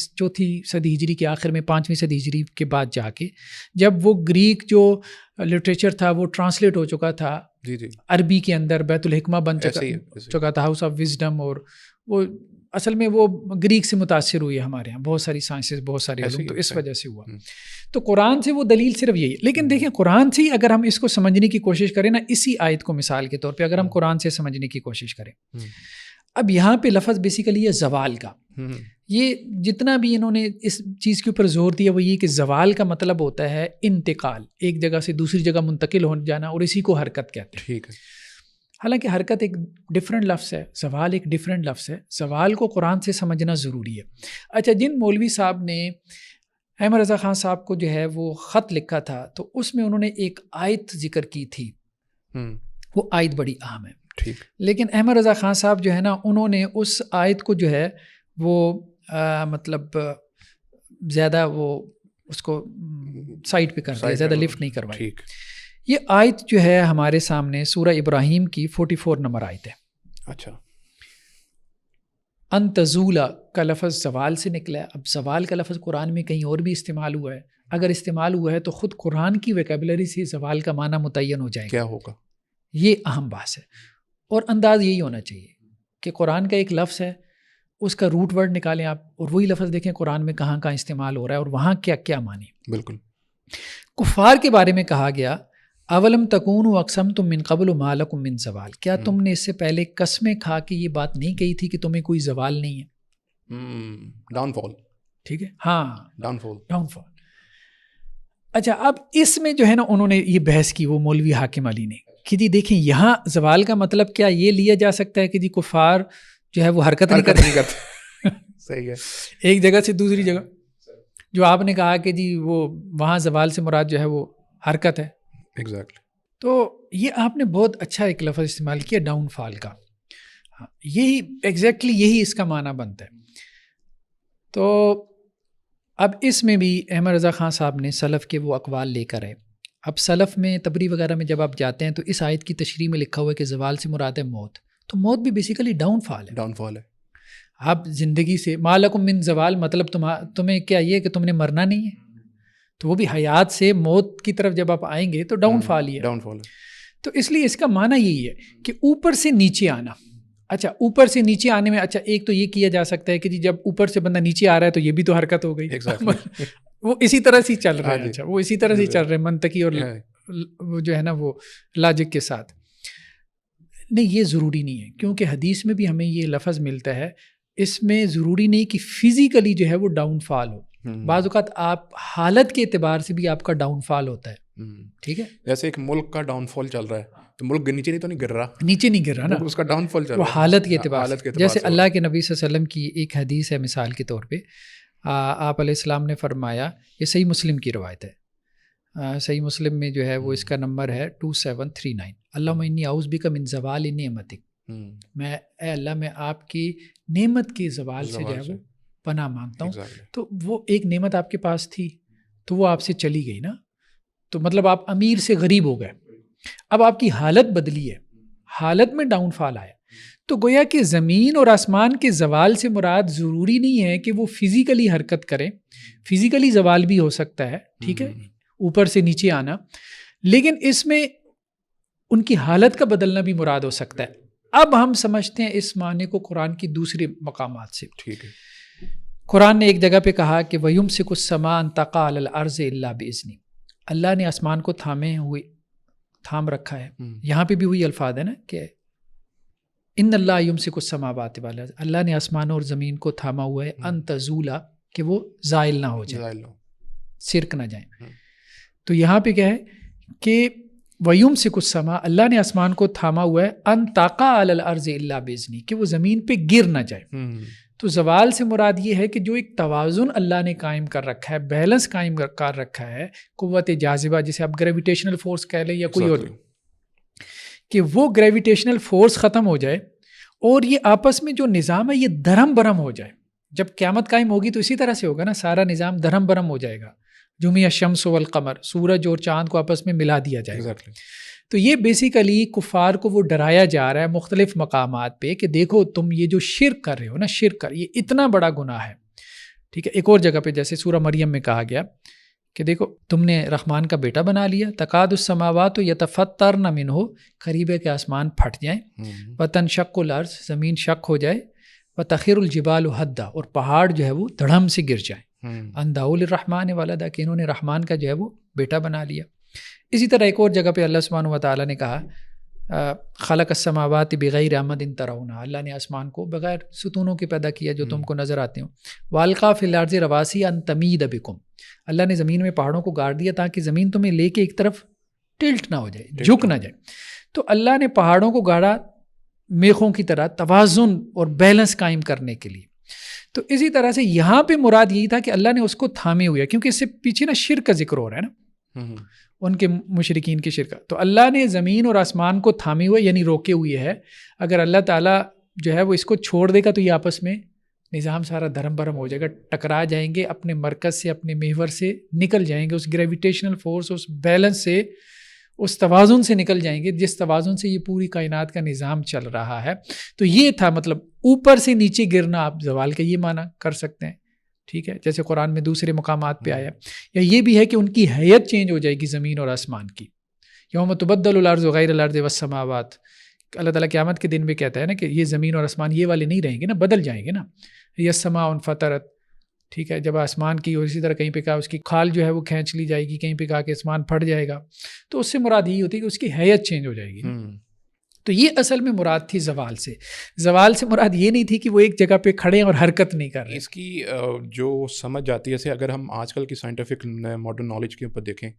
صدی ہجری کے آخر میں، 5ویں صدی ہجری کے بعد جا کے، جب وہ گریک جو لٹریچر تھا وہ ٹرانسلیٹ ہو چکا تھا عربی کے اندر، بیت الحکمہ بن چکا تھا، ہاؤس آف وزڈم، اور وہ اصل میں وہ گریک سے متاثر ہوئی ہے ہمارے یہاں بہت ساری سائنسز، بہت سارے علوم، تو اس وجہ سے ہوا. تو قرآن سے وہ دلیل صرف یہی. لیکن دیکھیں قرآن سے اگر ہم اس کو سمجھنے کی کوشش کریں نا، اسی آیت کو مثال کے طور پہ اگر ہم قرآن سے سمجھنے کی کوشش کریں، اب یہاں پہ لفظ بیسیکلی ہے زوال کا. یہ جتنا بھی انہوں نے اس چیز کے اوپر زور دیا وہ یہ کہ زوال کا مطلب ہوتا ہے انتقال، ایک جگہ سے دوسری جگہ منتقل ہو جانا، اور اسی کو حرکت کہتے ہیں. ٹھیک ہے. حالانکہ حرکت ایک ڈفرینٹ لفظ ہے، زوال ایک ڈفرینٹ لفظ ہے. زوال کو قرآن سے سمجھنا ضروری ہے. اچھا، جن مولوی صاحب نے احمد رضا خان صاحب کو جو ہے وہ خط لکھا تھا، تو اس میں انہوں نے ایک آیت ذکر کی تھی، وہ آیت بڑی اہم ہے. ٹھیک. لیکن احمد رضا خان صاحب جو ہے نا، انہوں نے اس آیت کو جو ہے وہ مطلب زیادہ وہ اس کو سائڈ پہ کر دیا، زیادہ لفٹ نہیں کروائی. یہ آیت جو ہے ہمارے سامنے سورہ ابراہیم کی 44 نمبر آیت ہے. اچھا. ان تزولا کا لفظ زوال سے نکلا ہے. اب زوال کا لفظ قرآن میں کہیں اور بھی استعمال ہوا ہے. اگر استعمال ہوا ہے تو خود قرآن کی ویکیبلری سے زوال کا معنی متعین ہو جائے گا. کیا ہوگا؟ یہ اہم بات ہے، اور انداز یہی ہونا چاہیے کہ قرآن کا ایک لفظ ہے، اس کا روٹ ورڈ نکالیں آپ، اور وہی لفظ دیکھیں قرآن میں کہاں کہاں استعمال ہو رہا ہے اور وہاں کیا کیا معنی. بالکل. کفار کے بارے میں کہا گیا اولم تکونوا اقسمتم من قبل ما لکم من زوال، کیا تم نے اس سے پہلے قسمیں کھا کے یہ بات نہیں کہی تھی کہ تمہیں کوئی زوال نہیں ہے. ڈاؤن فال. ٹھیک ہے, ہاں ڈاؤن فال. اچھا, اب اس میں جو ہے نا انہوں نے یہ بحث کی, وہ مولوی حاکم علی نے, کہ جی دیکھیں یہاں زوال کا مطلب کیا یہ لیا جا سکتا ہے کہ جی کفار جو ہے وہ حرکت نہیں کرتے. صحیح ہے, ایک جگہ سے دوسری جگہ, جو آپ نے کہا کہ جی وہ وہاں زوال سے مراد جو ہے وہ حرکت ہے. ایگزیکٹلی. تو یہ آپ نے بہت اچھا ایک لفظ استعمال کیا ڈاؤن فال کا, یہی ایگزیکٹلی یہی اس کا معنی بنتا ہے. تو اب اس میں بھی احمد رضا خان صاحب نے سلف کے وہ اقوال لے کر آئے. اب سلف میں تبری وغیرہ میں جب آپ جاتے ہیں تو اس آیت کی تشریح میں لکھا ہوا ہے کہ زوال سے مراد ہے موت. تو موت بھی بیسیکلی ڈاؤن فال ہے. ڈاؤن فال ہے. آپ زندگی سے ما لکم من زوال, مطلب تمہیں کیا یہ کہ تم نے مرنا نہیں ہے, تو وہ بھی حیات سے موت کی طرف جب آپ آئیں گے تو ڈاؤن فال ہی ہے. ڈاؤن فال. تو اس لیے اس کا معنی یہی ہے کہ اوپر سے نیچے آنا. اچھا, اوپر سے نیچے آنے میں اچھا ایک تو یہ کیا جا سکتا ہے کہ جی جب اوپر سے بندہ نیچے آ رہا ہے تو یہ بھی تو حرکت ہو گئی. وہ اسی طرح سے چل رہا ہے. اچھا, وہ اسی طرح سے چل رہے ہیں منطقی اور وہ جو ہے نا وہ لاجک کے ساتھ. نہیں, یہ ضروری نہیں ہے, کیونکہ حدیث میں بھی ہمیں یہ لفظ ملتا ہے. اس میں ضروری نہیں کہ فزیکلی جو ہے وہ ڈاؤن فال ہو. بعض اوقات آپ حالت کے اعتبار سے بھی آپ کا ڈاؤن فال ہوتا ہے. ٹھیک ہے, جیسے ایک ملک کا ڈاؤن فال چل رہا ہے تو ملک نیچے نہیں تو نہیں گر رہا, نیچے نہیں گر رہا نا, اس کا ڈاؤن فال چل رہا ہے, ہے وہ حالت کے اعتبار سے. جیسے اللہ کے نبی صلی اللہ علیہ وسلم کی ایک حدیث ہے مثال کے طور پہ, آپ علیہ السلام نے فرمایا, یہ صحیح مسلم کی روایت ہے, صحیح مسلم میں جو ہے وہ اس کا نمبر ہے 2739, اللہم انی اعوذ بک من زوال نعمتک, میں اے اللہ میں آپ کی نعمت کے زوال سے جو ہے وہ پناہ مانگتا ہوں. تو وہ ایک نعمت آپ کے پاس تھی تو وہ آپ سے چلی گئی نا, تو مطلب آپ امیر سے غریب ہو گئے. اب آپ کی حالت بدلی ہے, حالت میں ڈاؤن فال آیا. تو گویا کہ زمین اور آسمان کے زوال سے مراد ضروری نہیں ہے کہ وہ فزیکلی حرکت کریں, فزیکلی زوال بھی ہو سکتا ہے. ٹھیک ہے, اوپر سے نیچے آنا, لیکن اس میں ان کی حالت کا بدلنا بھی مراد ہو سکتا ہے. اب ہم سمجھتے ہیں اس معنی کو قرآن کی دوسرے مقامات سے. ٹھیک ہے, قرآن نے ایک جگہ پہ کہا کہ وَيُمْسِكُ السَّمَاءَ أَن تَقَعَ عَلَى الْأَرْضِ إِلَّا بِإِذْنِهِ, اللہ نے آسمان کو تھام رکھا ہے. یہاں پہ بھی وہی الفاظ ہے نا کہ ان اللہ یمسک السماوات والارض, اللہ نے آسمان اور زمین کو تھاما ہوا ہے, ان تزولا, کہ وہ زائل نہ ہو جائے, سرک نہ جائیں. تو یہاں پہ کیا ہے کہ وَيُمْسِكُ السَّمَاءَ, اللہ نے آسمان کو تھاما ہوا ہے, ان تَقَعَ عَلَى الْأَرْضِ إِلَّا بِإِذْنِهِ, کہ وہ زمین پہ گر نہ جائے. تو زوال سے مراد یہ ہے کہ جو ایک توازن اللہ نے قائم کر رکھا ہے, بیلنس قائم کر رکھا ہے, قوت جاذبہ جسے آپ گریویٹیشنل فورس کہہ لیں یا کوئی اور, کہ وہ گریویٹیشنل فورس ختم ہو جائے اور یہ آپس میں جو نظام ہے یہ دھرم برہم ہو جائے. جب قیامت قائم ہوگی تو اسی طرح سے ہوگا نا, سارا نظام دھرم برہم ہو جائے گا. جمع الشمس والقمر, سورج اور چاند کو آپس میں ملا دیا جائے گا. تو یہ بیسیکلی کفار کو وہ ڈرایا جا رہا ہے مختلف مقامات پہ کہ دیکھو تم یہ جو شرک کر رہے ہو نا, شرک یہ اتنا بڑا گناہ ہے. ٹھیک ہے, ایک اور جگہ پہ جیسے سورہ مریم میں کہا گیا کہ دیکھو تم نے رحمان کا بیٹا بنا لیا, تکاد السماوات یتفطرن منہ, قریب ہے کہ آسمان پھٹ جائیں, وتنشق الارض, زمین شق ہو جائے, وتخر الجبال حدا, اور پہاڑ جو ہے وہ دھڑم سے گر جائیں, ان دعوا للرحمن ولدا, کہ انہوں نے رحمان کا جو ہے وہ بیٹا بنا لیا. اسی طرح ایک اور جگہ پہ اللہ سبحانہ و تعالیٰ نے کہا خلق السماوات بغیر عمد ترونها, اللہ نے آسمان کو بغیر ستونوں کے پیدا کیا جو تم کو نظر آتے ہوں. والقا فی الارض رواسی ان تمید بکم, اللہ نے زمین میں پہاڑوں کو گاڑ دیا تاکہ زمین تمہیں لے کے ایک طرف ٹلٹ نہ ہو جائے, جھک نہ جائے. تو اللہ نے پہاڑوں کو گاڑا میخوں کی طرح توازن اور بیلنس قائم کرنے کے لیے. تو اسی طرح سے یہاں پہ مراد یہی تھا کہ اللہ نے اس کو تھامے ہوئے, کیونکہ اس سے پیچھے نا شرک کا ذکر ہو رہا ہے نا, ان کے مشرکین کی شرک. تو اللہ نے زمین اور آسمان کو تھامے ہوئے یعنی روکے ہوئے ہے. اگر اللہ تعالیٰ جو ہے وہ اس کو چھوڑ دے گا تو یہ آپس میں نظام سارا دھرم برہم ہو جائے گا, ٹکرا جائیں گے, اپنے مرکز سے اپنے محور سے نکل جائیں گے, اس گریویٹیشنل فورس, اس بیلنس سے, اس توازن سے نکل جائیں گے جس توازن سے یہ پوری کائنات کا نظام چل رہا ہے. تو یہ تھا مطلب اوپر سے نیچے گرنا, آپ زوال کا یہ معنی کر سکتے ہیں. ٹھیک ہے, جیسے قرآن میں دوسرے مقامات پہ آیا. یا یہ بھی ہے کہ ان کی حیت چینج ہو جائے گی زمین اور آسمان کی. یوم تبدل الارض غیر الارض والسماوات, اللہ تعالیٰ قیامت کے دن بھی کہتا ہے نا کہ یہ زمین اور آسمان یہ والے نہیں رہیں گے نا, بدل جائیں گے نا. یسماء انفطرت, ٹھیک ہے, جب آسمان کی, اور اسی طرح کہیں پہ کہا اس کی کھال جو ہے وہ کھینچ لی جائے گی, کہیں پہ کہا کہ آسمان پھٹ جائے گا. تو اس سے مراد یہی ہوتی ہے کہ اس کی حیت چینج ہو جائے گی. تو یہ اصل میں مراد تھی زوال سے. زوال سے مراد یہ نہیں تھی کہ وہ ایک جگہ پہ کھڑے اور حرکت نہیں کر رہے. اس کی جو سمجھ جاتی ہے، جیسے اگر ہم آج کل کی سائنٹیفک ماڈرن نالج کے اوپر دیکھیں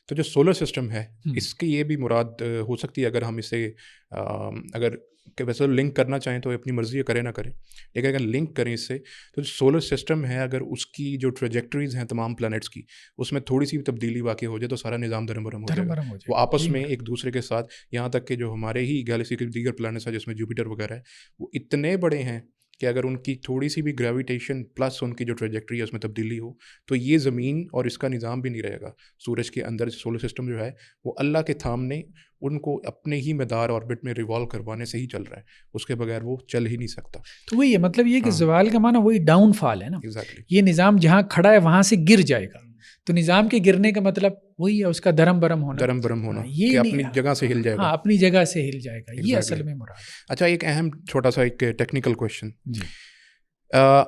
تو جو سولر سسٹم ہے اس کی یہ بھی مراد ہو سکتی ہے. اگر ہم اسے اگر کہ ویسے لنک کرنا چاہیں تو اپنی مرضی کریں نہ کریں، لیکن اگر لنک کریں اس سے تو جو سولر سسٹم ہے اگر اس کی جو ٹریجیکٹریز ہیں تمام پلانٹس کی، اس میں تھوڑی سی بھی تبدیلی واقع ہو جائے تو سارا نظام درم برم ہو جائے گا. وہ آپس میں ایک دوسرے کے ساتھ، یہاں تک کہ جو ہمارے ہی گیلیکسی کے دیگر پلانٹس ہیں جس میں جوپیٹر وغیرہ ہے، وہ اتنے بڑے ہیں کہ اگر ان کی تھوڑی سی بھی گریویٹیشن پلس ان کی جو ٹریجیکٹری ہے اس میں تبدیلی ہو تو یہ زمین اور اس کا نظام بھی نہیں رہے گا. سورج کے اندر سولر سسٹم جو ہے وہ اللہ کے تھامنے ان کو اپنے ہی مدار آربٹ میں ریوالو کروانے سے ہی چل رہا ہے، اس کے بغیر وہ چل ہی نہیں سکتا. تو وہی ہے مطلب یہ کہ زوال کا معنی وہی ڈاؤن فال ہے نا. ایگزیکٹلی. یہ نظام جہاں کھڑا ہے وہاں سے گر جائے گا. تو نظام کے گرنے کا مطلب وہی ہے اس کا درم برم ہونا، یہ اپنی جگہ سے ہل جائے گا. ہاں اپنی جگہ سے ہل جائے گا. یہ اصل میں مراد. اچھا، ایک اہم چھوٹا سا ایک ٹیکنیکل کوشچن. جی.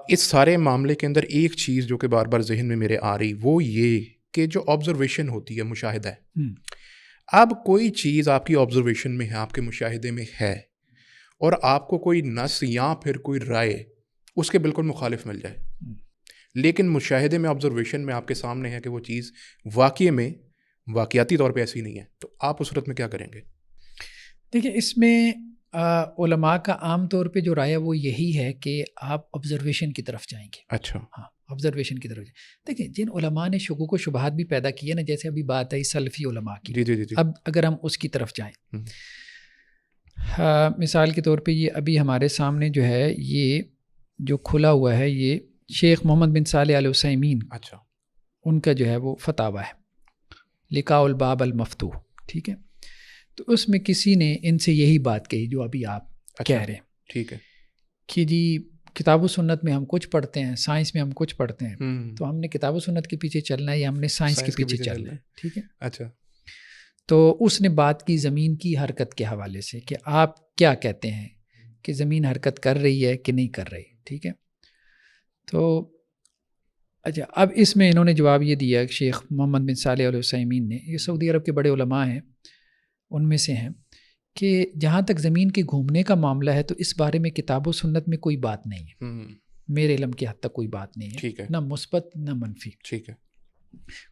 اس سارے معاملے کے اندر ایک چیز جو کہ بار بار ذہن میں میرے آ رہی وہ یہ کہ جو آبزرویشن ہوتی ہے، مشاہدہ ہے. اب کوئی چیز آپ کی آبزرویشن میں ہے، آپ کے مشاہدے میں ہے، اور آپ کو کوئی نص یا پھر کوئی رائے اس کے بالکل مخالف مل جائے، لیکن مشاہدے میں آبزرویشن میں آپ کے سامنے ہے کہ وہ چیز واقعی میں واقعاتی طور پہ ایسی نہیں ہے، تو آپ اس صورت میں کیا کریں گے؟ دیکھیں اس میں علماء کا عام طور پہ جو رائے وہ یہی ہے کہ آپ آبزرویشن کی طرف جائیں گے. اچھا. ہاں آبزرویشن کی طرف جائیں. دیکھیں جن علماء نے شکوک و شبہات بھی پیدا کیے نا، جیسے ابھی بات آئی سلفی علماء کی. جی. اب اگر ہم اس کی طرف جائیں، مثال کے طور پہ یہ ابھی ہمارے سامنے جو ہے یہ جو کھلا ہوا ہے یہ شیخ محمد بن صالح آل عثیمین، اچھا، ان کا جو ہے وہ فتاوی ہے لقاء الباب المفتوح. ٹھیک ہے. تو اس میں کسی نے ان سے یہی بات کہی جو ابھی آپ کہہ رہے ہیں. ٹھیک ہے. کہ جی کتاب و سنت میں ہم کچھ پڑھتے ہیں، سائنس میں ہم کچھ پڑھتے ہیں، تو ہم نے کتاب و سنت کے پیچھے چلنا ہے یا ہم نے سائنس کے پیچھے چلنا ہے. ٹھیک ہے. اچھا. تو اس نے بات کی زمین کی حرکت کے حوالے سے کہ آپ کیا کہتے ہیں کہ زمین حرکت کر رہی ہے کہ نہیں کر رہی. ٹھیک ہے. تو اچھا اب اس میں انہوں نے جواب یہ دیا کہ شیخ محمد بن صالح علیہ عثیمین نے، یہ سعودی عرب کے بڑے علماء ہیں، ان میں سے ہیں، کہ جہاں تک زمین کے گھومنے کا معاملہ ہے تو اس بارے میں کتاب و سنت میں کوئی بات نہیں ہے، میرے علم کی حد تک کوئی بات نہیں ہے، نہ مثبت نہ منفی. ٹھیک ہے.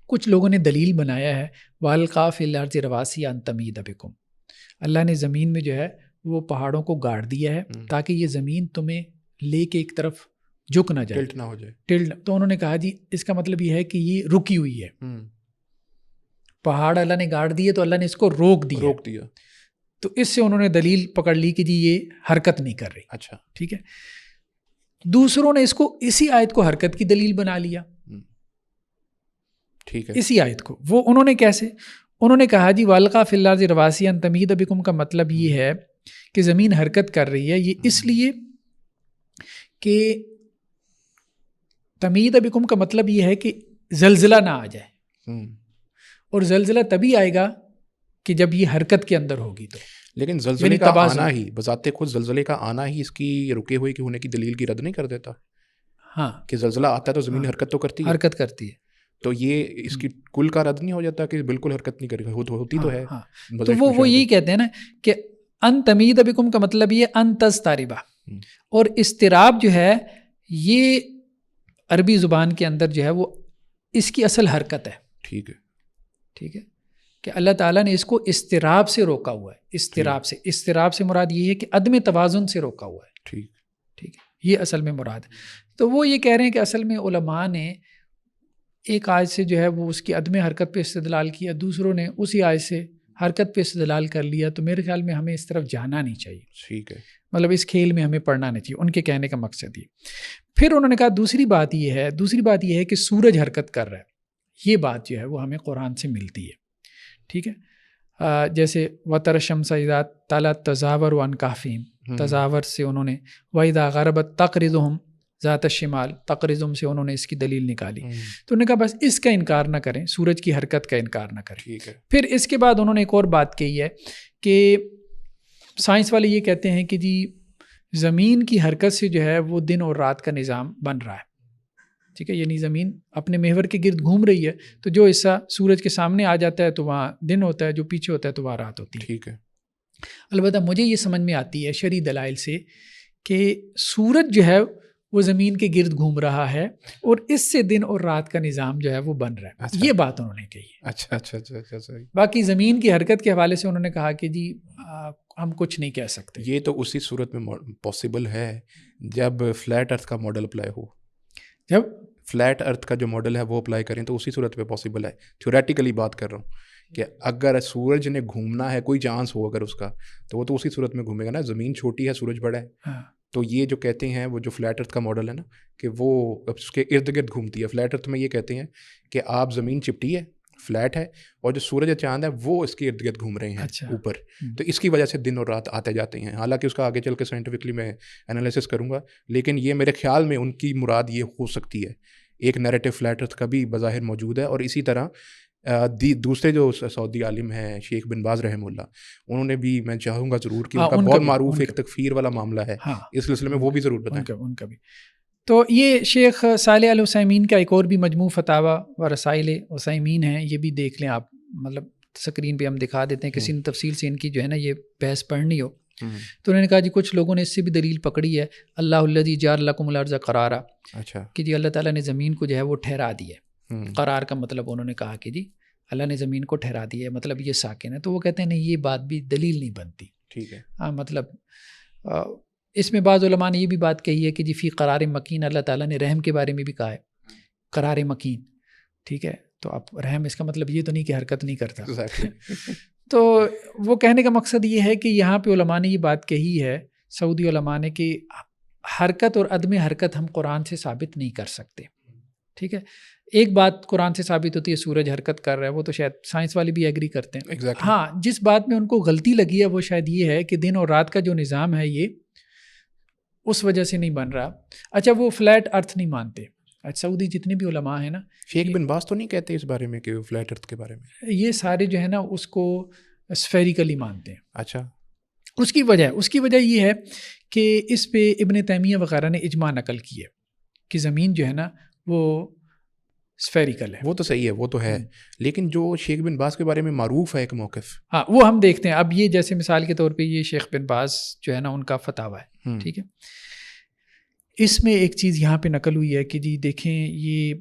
کچھ لوگوں نے دلیل بنایا ہے وَأَلْقَىٰ فِي الْأَرْضِ رَوَاسِيَ أَن تَمِيدَ بِكُمْ، اللہ نے زمین میں جو ہے وہ پہاڑوں کو گاڑ دیا ہے تاکہ یہ زمین تمہیں لے کے ایک طرف جھک نہ جائے، ٹلٹ نہ ہو جائے. تو انہوں نے کہا جی اس کا مطلب یہ ہے کہ یہ رکی ہوئی ہے، پہاڑ اللہ نے گاڑ دیے تو اللہ نے اس کو روک دیا. تو اس سے انہوں نے دلیل پکڑ لی کہ جی یہ حرکت نہیں کر رہی. اچھا. ٹھیک ہے. دوسروں نے اس کو اسی آیت کو حرکت کی دلیل بنا لیا. ٹھیک ہے. اسی آیت کو وہ انہوں نے کیسے، انہوں نے کہا جی وَأَلْقَىٰ فِي الْأَرْضِ رَوَاسِيَ أَن تَمِيدَ بِكُمْ کا مطلب یہ ہے کہ زمین حرکت کر رہی ہے، یہ اس لیے کہ تمید بکم کا مطلب یہ ہے کہ زلزلہ نہ آ جائے، اور زلزلہ تبھی آئے گا کہ جب یہ حرکت کے اندر ہوگی. تو لیکن زلزلے کا آنا ہی بذات خود، زلزلے کا آنا ہی اس کی رکے ہوئے کی ہونے کی دلیل کی رد نہیں کر دیتا. ہاں کہ زلزلہ آتا ہے تو زمین حرکت تو کرتی ہے، حرکت کرتی ہے، تو یہ اس کی کل کا رد نہیں ہو جاتا کہ بالکل حرکت نہیں کرے گی، ہوتی تو ہے. تو وہ یہی کہتے ہیں نا کہ ان تمید بکم کا مطلب یہ ان تضطربا، اور اضطراب جو ہے یہ عربی زبان کے اندر جو ہے وہ اس کی اصل حرکت ہے. ٹھیک ہے. ٹھیک ہے. کہ اللہ تعالیٰ نے اس کو اضطراب سے روکا ہوا ہے. اضطراب سے مراد یہ ہے کہ عدم توازن سے روکا ہوا ہے. ٹھیک ہے. یہ اصل میں مراد ہے. تو وہ یہ کہہ رہے ہیں کہ اصل میں علماء نے ایک آیت سے جو ہے وہ اس کی عدم حرکت پہ استدلال کیا، دوسروں نے اسی آیت سے حرکت پہ استدلال کر لیا. تو میرے خیال میں ہمیں اس طرف جانا نہیں چاہیے. ٹھیک ہے. مطلب اس کھیل میں ہمیں پڑھنا نہیں چاہیے. ان کے کہنے کا مقصد یہ. پھر انہوں نے کہا دوسری بات یہ ہے کہ سورج حرکت کر رہا ہے. یہ بات جو ہے وہ ہمیں قرآن سے ملتی ہے. ٹھیک ہے. جیسے وَتَرَ الشَّمْسَ إِذَا طَلَعَتْ تَزَاوَرُ عَنْ كَهْفِهِمْ، تزاور سے انہوں نے وَإِذَا غَرَبَتْ تَقْرِضُهُمْ ذات الشمال، تقرضم سے انہوں نے اس کی دلیل نکالی. تو انہوں نے کہا بس اس کا انکار نہ کریں، سورج کی حرکت کا انکار نہ کریں. پھر اس کے بعد انہوں نے ایک اور بات کہی ہے کہ سائنس والے یہ کہتے ہیں کہ جی زمین کی حرکت سے جو ہے وہ دن اور رات کا نظام بن رہا ہے. ٹھیک ہے. یعنی زمین اپنے محور کے گرد گھوم رہی ہے، تو جو حصہ سورج کے سامنے آ جاتا ہے تو وہاں دن ہوتا ہے، جو پیچھے ہوتا ہے تو وہاں رات ہوتی ہے. ٹھیک ہے. البتہ مجھے یہ سمجھ میں آتی ہے شرعی دلائل سے کہ سورج جو ہے وہ زمین کے گرد گھوم رہا ہے اور اس سے دن اور رات کا نظام جو ہے وہ بن رہا ہے. اچھا. یہ بات انہوں نے کہی ہے. اچھا اچھا اچھا اچھا صحیح. باقی زمین کی حرکت کے حوالے سے انہوں نے کہا کہ جی ہم کچھ نہیں کہہ سکتے. یہ تو اسی صورت میں پاسبل ہے جب فلیٹ ارتھ کا ماڈل اپلائی ہو. جب فلیٹ ارتھ کا جو ماڈل ہے وہ اپلائی کریں تو اسی صورت پہ پاسبل ہے. تھیوریٹیکلی بات کر رہا ہوں کہ اگر سورج نے گھومنا ہے کوئی چانس ہو اگر اس کا تو وہ تو اسی صورت میں گھومے گا نا. زمین چھوٹی ہے سورج بڑا ہے. تو یہ جو کہتے ہیں وہ جو فلیٹ ارتھ کا ماڈل ہے نا کہ وہ اس کے ارد گرد گھومتی ہے. فلیٹ ارتھ میں یہ کہتے ہیں کہ آپ زمین چپٹی ہے فلیٹ ہے اور جو سورج چاند ہے وہ اس کے ارد گرد گھوم رہے ہیں اوپر. تو اس کی وجہ سے دن اور رات آتے جاتے ہیں. حالانکہ اس کا آگے چل کے سائنٹیفکلی میں انالیسس کروں گا لیکن یہ میرے خیال میں ان کی مراد یہ ہو سکتی ہے. ایک نیریٹو فلیٹ ارتھ کا بھی بظاہر موجود ہے. اور اسی طرح دوسرے جو سعودی عالم ہیں شیخ بن باز رحمہ اللہ انہوں نے بھی میں چاہوں گا ضرور کہ ان کا بہت معروف ایک تکفیر والا معاملہ ہے اس سلسلے میں وہ بھی ضرور بتائیں. ان کا بھی تو یہ شیخ صالح العثیمین کا ایک اور بھی مجموع فتاوی و رسائل عثیمین ہیں. یہ بھی دیکھ لیں آپ, مطلب اسکرین پہ ہم دکھا دیتے ہیں. کسی نے تفصیل سے ان کی جو ہے نا یہ بحث پڑھنی ہو تو انہوں نے کہا جی کچھ لوگوں نے اس سے بھی دلیل پکڑی ہے اللہ الذی جعل لکم الارض قرارا. اچھا کہ جی اللہ تعالیٰ نے زمین کو جو ہے وہ ٹھہرا دی ہے. قرار کا مطلب انہوں نے کہا کہ جی اللہ نے زمین کو ٹھہرا دی ہے مطلب یہ ساکن ہے. تو وہ کہتے ہیں نہیں یہ بات بھی دلیل نہیں بنتی. ٹھیک ہے. ہاں مطلب اس میں بعض علماء نے یہ بھی بات کہی ہے کہ جی فی قرار مکین اللہ تعالیٰ نے رحم کے بارے میں بھی کہا ہے قرار مکین. ٹھیک ہے. تو اب رحم اس کا مطلب یہ تو نہیں کہ حرکت نہیں کرتا. تو وہ کہنے کا مقصد یہ ہے کہ یہاں پہ علماء نے یہ بات کہی ہے سعودی علماء نے کہ حرکت اور عدم حرکت ہم قرآن سے ثابت نہیں کر سکتے. ٹھیک ہے. ایک بات قرآن سے ثابت ہوتی ہے سورج حرکت کر رہا ہے وہ تو شاید سائنس والے بھی ایگری کرتے ہیں. exactly. ہاں جس بات میں ان کو غلطی لگی ہے وہ شاید یہ ہے کہ دن اور رات کا جو نظام ہے یہ اس وجہ سے نہیں بن رہا. اچھا وہ فلیٹ ارتھ نہیں مانتے. سعودی جتنے بھی علماء ہیں نا شیخ بن باز تو نہیں کہتے اس بارے میں کہ فلیٹ ارتھ کے بارے میں, یہ سارے جو ہے نا اس کو اسفیریکلی مانتے ہیں. اچھا. اس کی وجہ یہ ہے کہ اس پہ ابن تیمیہ وغیرہ نے اجماع نقل کی ہے کہ زمین جو ہے نا وہ اسفیریکل ہے. وہ تو صحیح ہے وہ تو ہے لیکن جو شیخ بن باز کے بارے میں معروف ہے ایک موقف ہاں وہ ہم دیکھتے ہیں. اب یہ جیسے مثال کے طور پہ یہ شیخ بن باز جو ہے نا ان کا فتاوی ہے. ٹھیک ہے. اس میں ایک چیز یہاں پہ نقل ہوئی ہے کہ جی دیکھیں یہ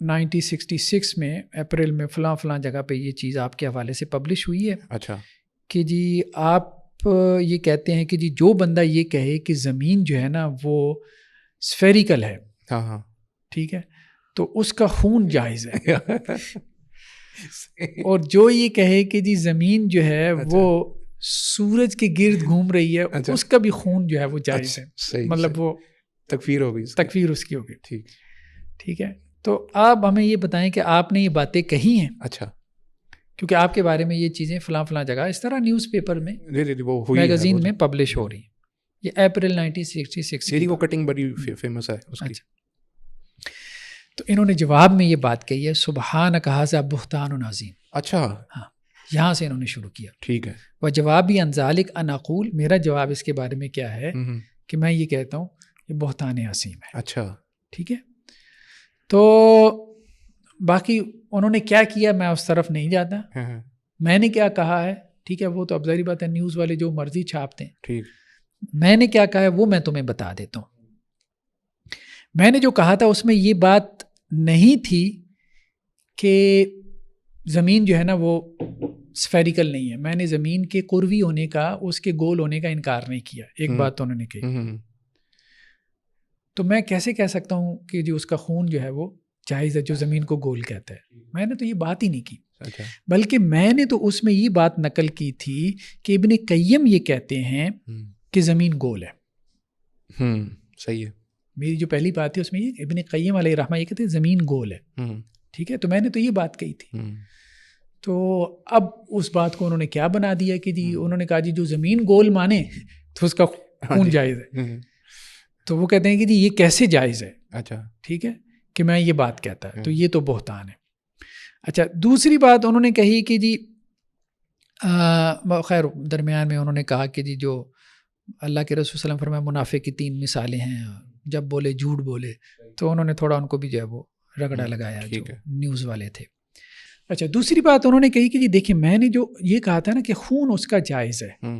1966 میں اپریل میں فلاں جگہ پہ یہ چیز آپ کے حوالے سے پبلش ہوئی ہے. اچھا. کہ جی آپ یہ کہتے ہیں کہ جی جو بندہ یہ کہے کہ زمین جو ہے نا وہ اسفیریکل ہے ہاں ہاں ٹھیک ہے تو اس کا خون جائز ہے اور جو یہ کہے کہ جی زمین جو ہے وہ سورج کے گرد گھوم رہی ہے اس کا بھی خون جو ہے وہ جائز ہے. مطلب وہ تکفیر ہوگی تکفیر اس کی ہوگی. ٹھیک ہے. تو آپ ہمیں یہ بتائیں کہ آپ نے یہ باتیں کہی ہیں. اچھا. کیونکہ آپ کے بارے میں یہ چیزیں فلاں جگہ اس طرح نیوز پیپر میں میگزین میں پبلش ہو رہی ہیں. یہ اپریل 1966 وہ کٹنگ بڑی فیمس ہے اس کی. تو انہوں نے جواب میں یہ بات کہی ہے سبحانک ھذا بہتان عظیم. اچھا. ہاں یہاں سے انہوں نے شروع کیا. ٹھیک ہے. وہ جوابی ان ذالک ان اقول میرا جواب اس کے بارے میں کیا ہے کہ میں یہ کہتا ہوں یہ بہتان عظیم ہے. اچھا. ٹھیک ہے. تو باقی انہوں نے کیا کیا میں اس طرف نہیں جاتا. میں نے کیا کہا ہے ٹھیک ہے وہ تو اب ظاہری بات ہے نیوز والے جو مرضی چھاپتے ہیں. ٹھیک. میں نے کیا کہا ہے وہ میں تمہیں بتا دیتا ہوں. میں نے جو کہا تھا اس میں یہ بات نہیں تھی کہ زمین جو ہے نا وہ اسفیریکل نہیں ہے. میں نے زمین کے قروی ہونے کا اس کے گول ہونے کا انکار نہیں کیا. ایک بات تو انہوں نے کہی. تو میں کیسے کہہ سکتا ہوں کہ جو اس کا خون جو ہے وہ جائز ہے جو زمین کو گول کہتا ہے. میں نے تو یہ بات ہی نہیں کی. بلکہ میں نے تو اس میں یہ بات نقل کی تھی کہ ابن قیم یہ کہتے ہیں کہ زمین گول ہے. صحیح ہے. میری جو پہلی بات ہے اس میں یہ ابن قیم علیہ رحمہ یہ کہتے ہیں زمین گول ہے. ٹھیک ہے. تو میں نے تو یہ بات کہی تھی. تو اب اس بات کو انہوں نے کیا بنا دیا کہ جی انہوں نے کہا جی جو زمین گول مانے تو اس کا خون جائز ہے. تو وہ کہتے ہیں کہ جی یہ کیسے جائز ہے. اچھا. ٹھیک ہے کہ میں یہ بات کہتا ہے تو یہ تو بہتان ہے. اچھا دوسری بات انہوں نے کہی کہ جی خیر درمیان میں انہوں نے کہا کہ جی جو اللہ کے رسول صلی اللہ علیہ وسلم فرمایا منافق کی 3 مثالیں ہیں جب بولے جھوٹ بولے. تو انہوں نے تھوڑا ان کو بھی جو ہے وہ رگڑا لگایا جو نیوز والے تھے. اچھا دوسری بات انہوں نے کہی کہ جی دیکھیں میں نے جو یہ کہا تھا نا کہ خون اس کا جائز ہے،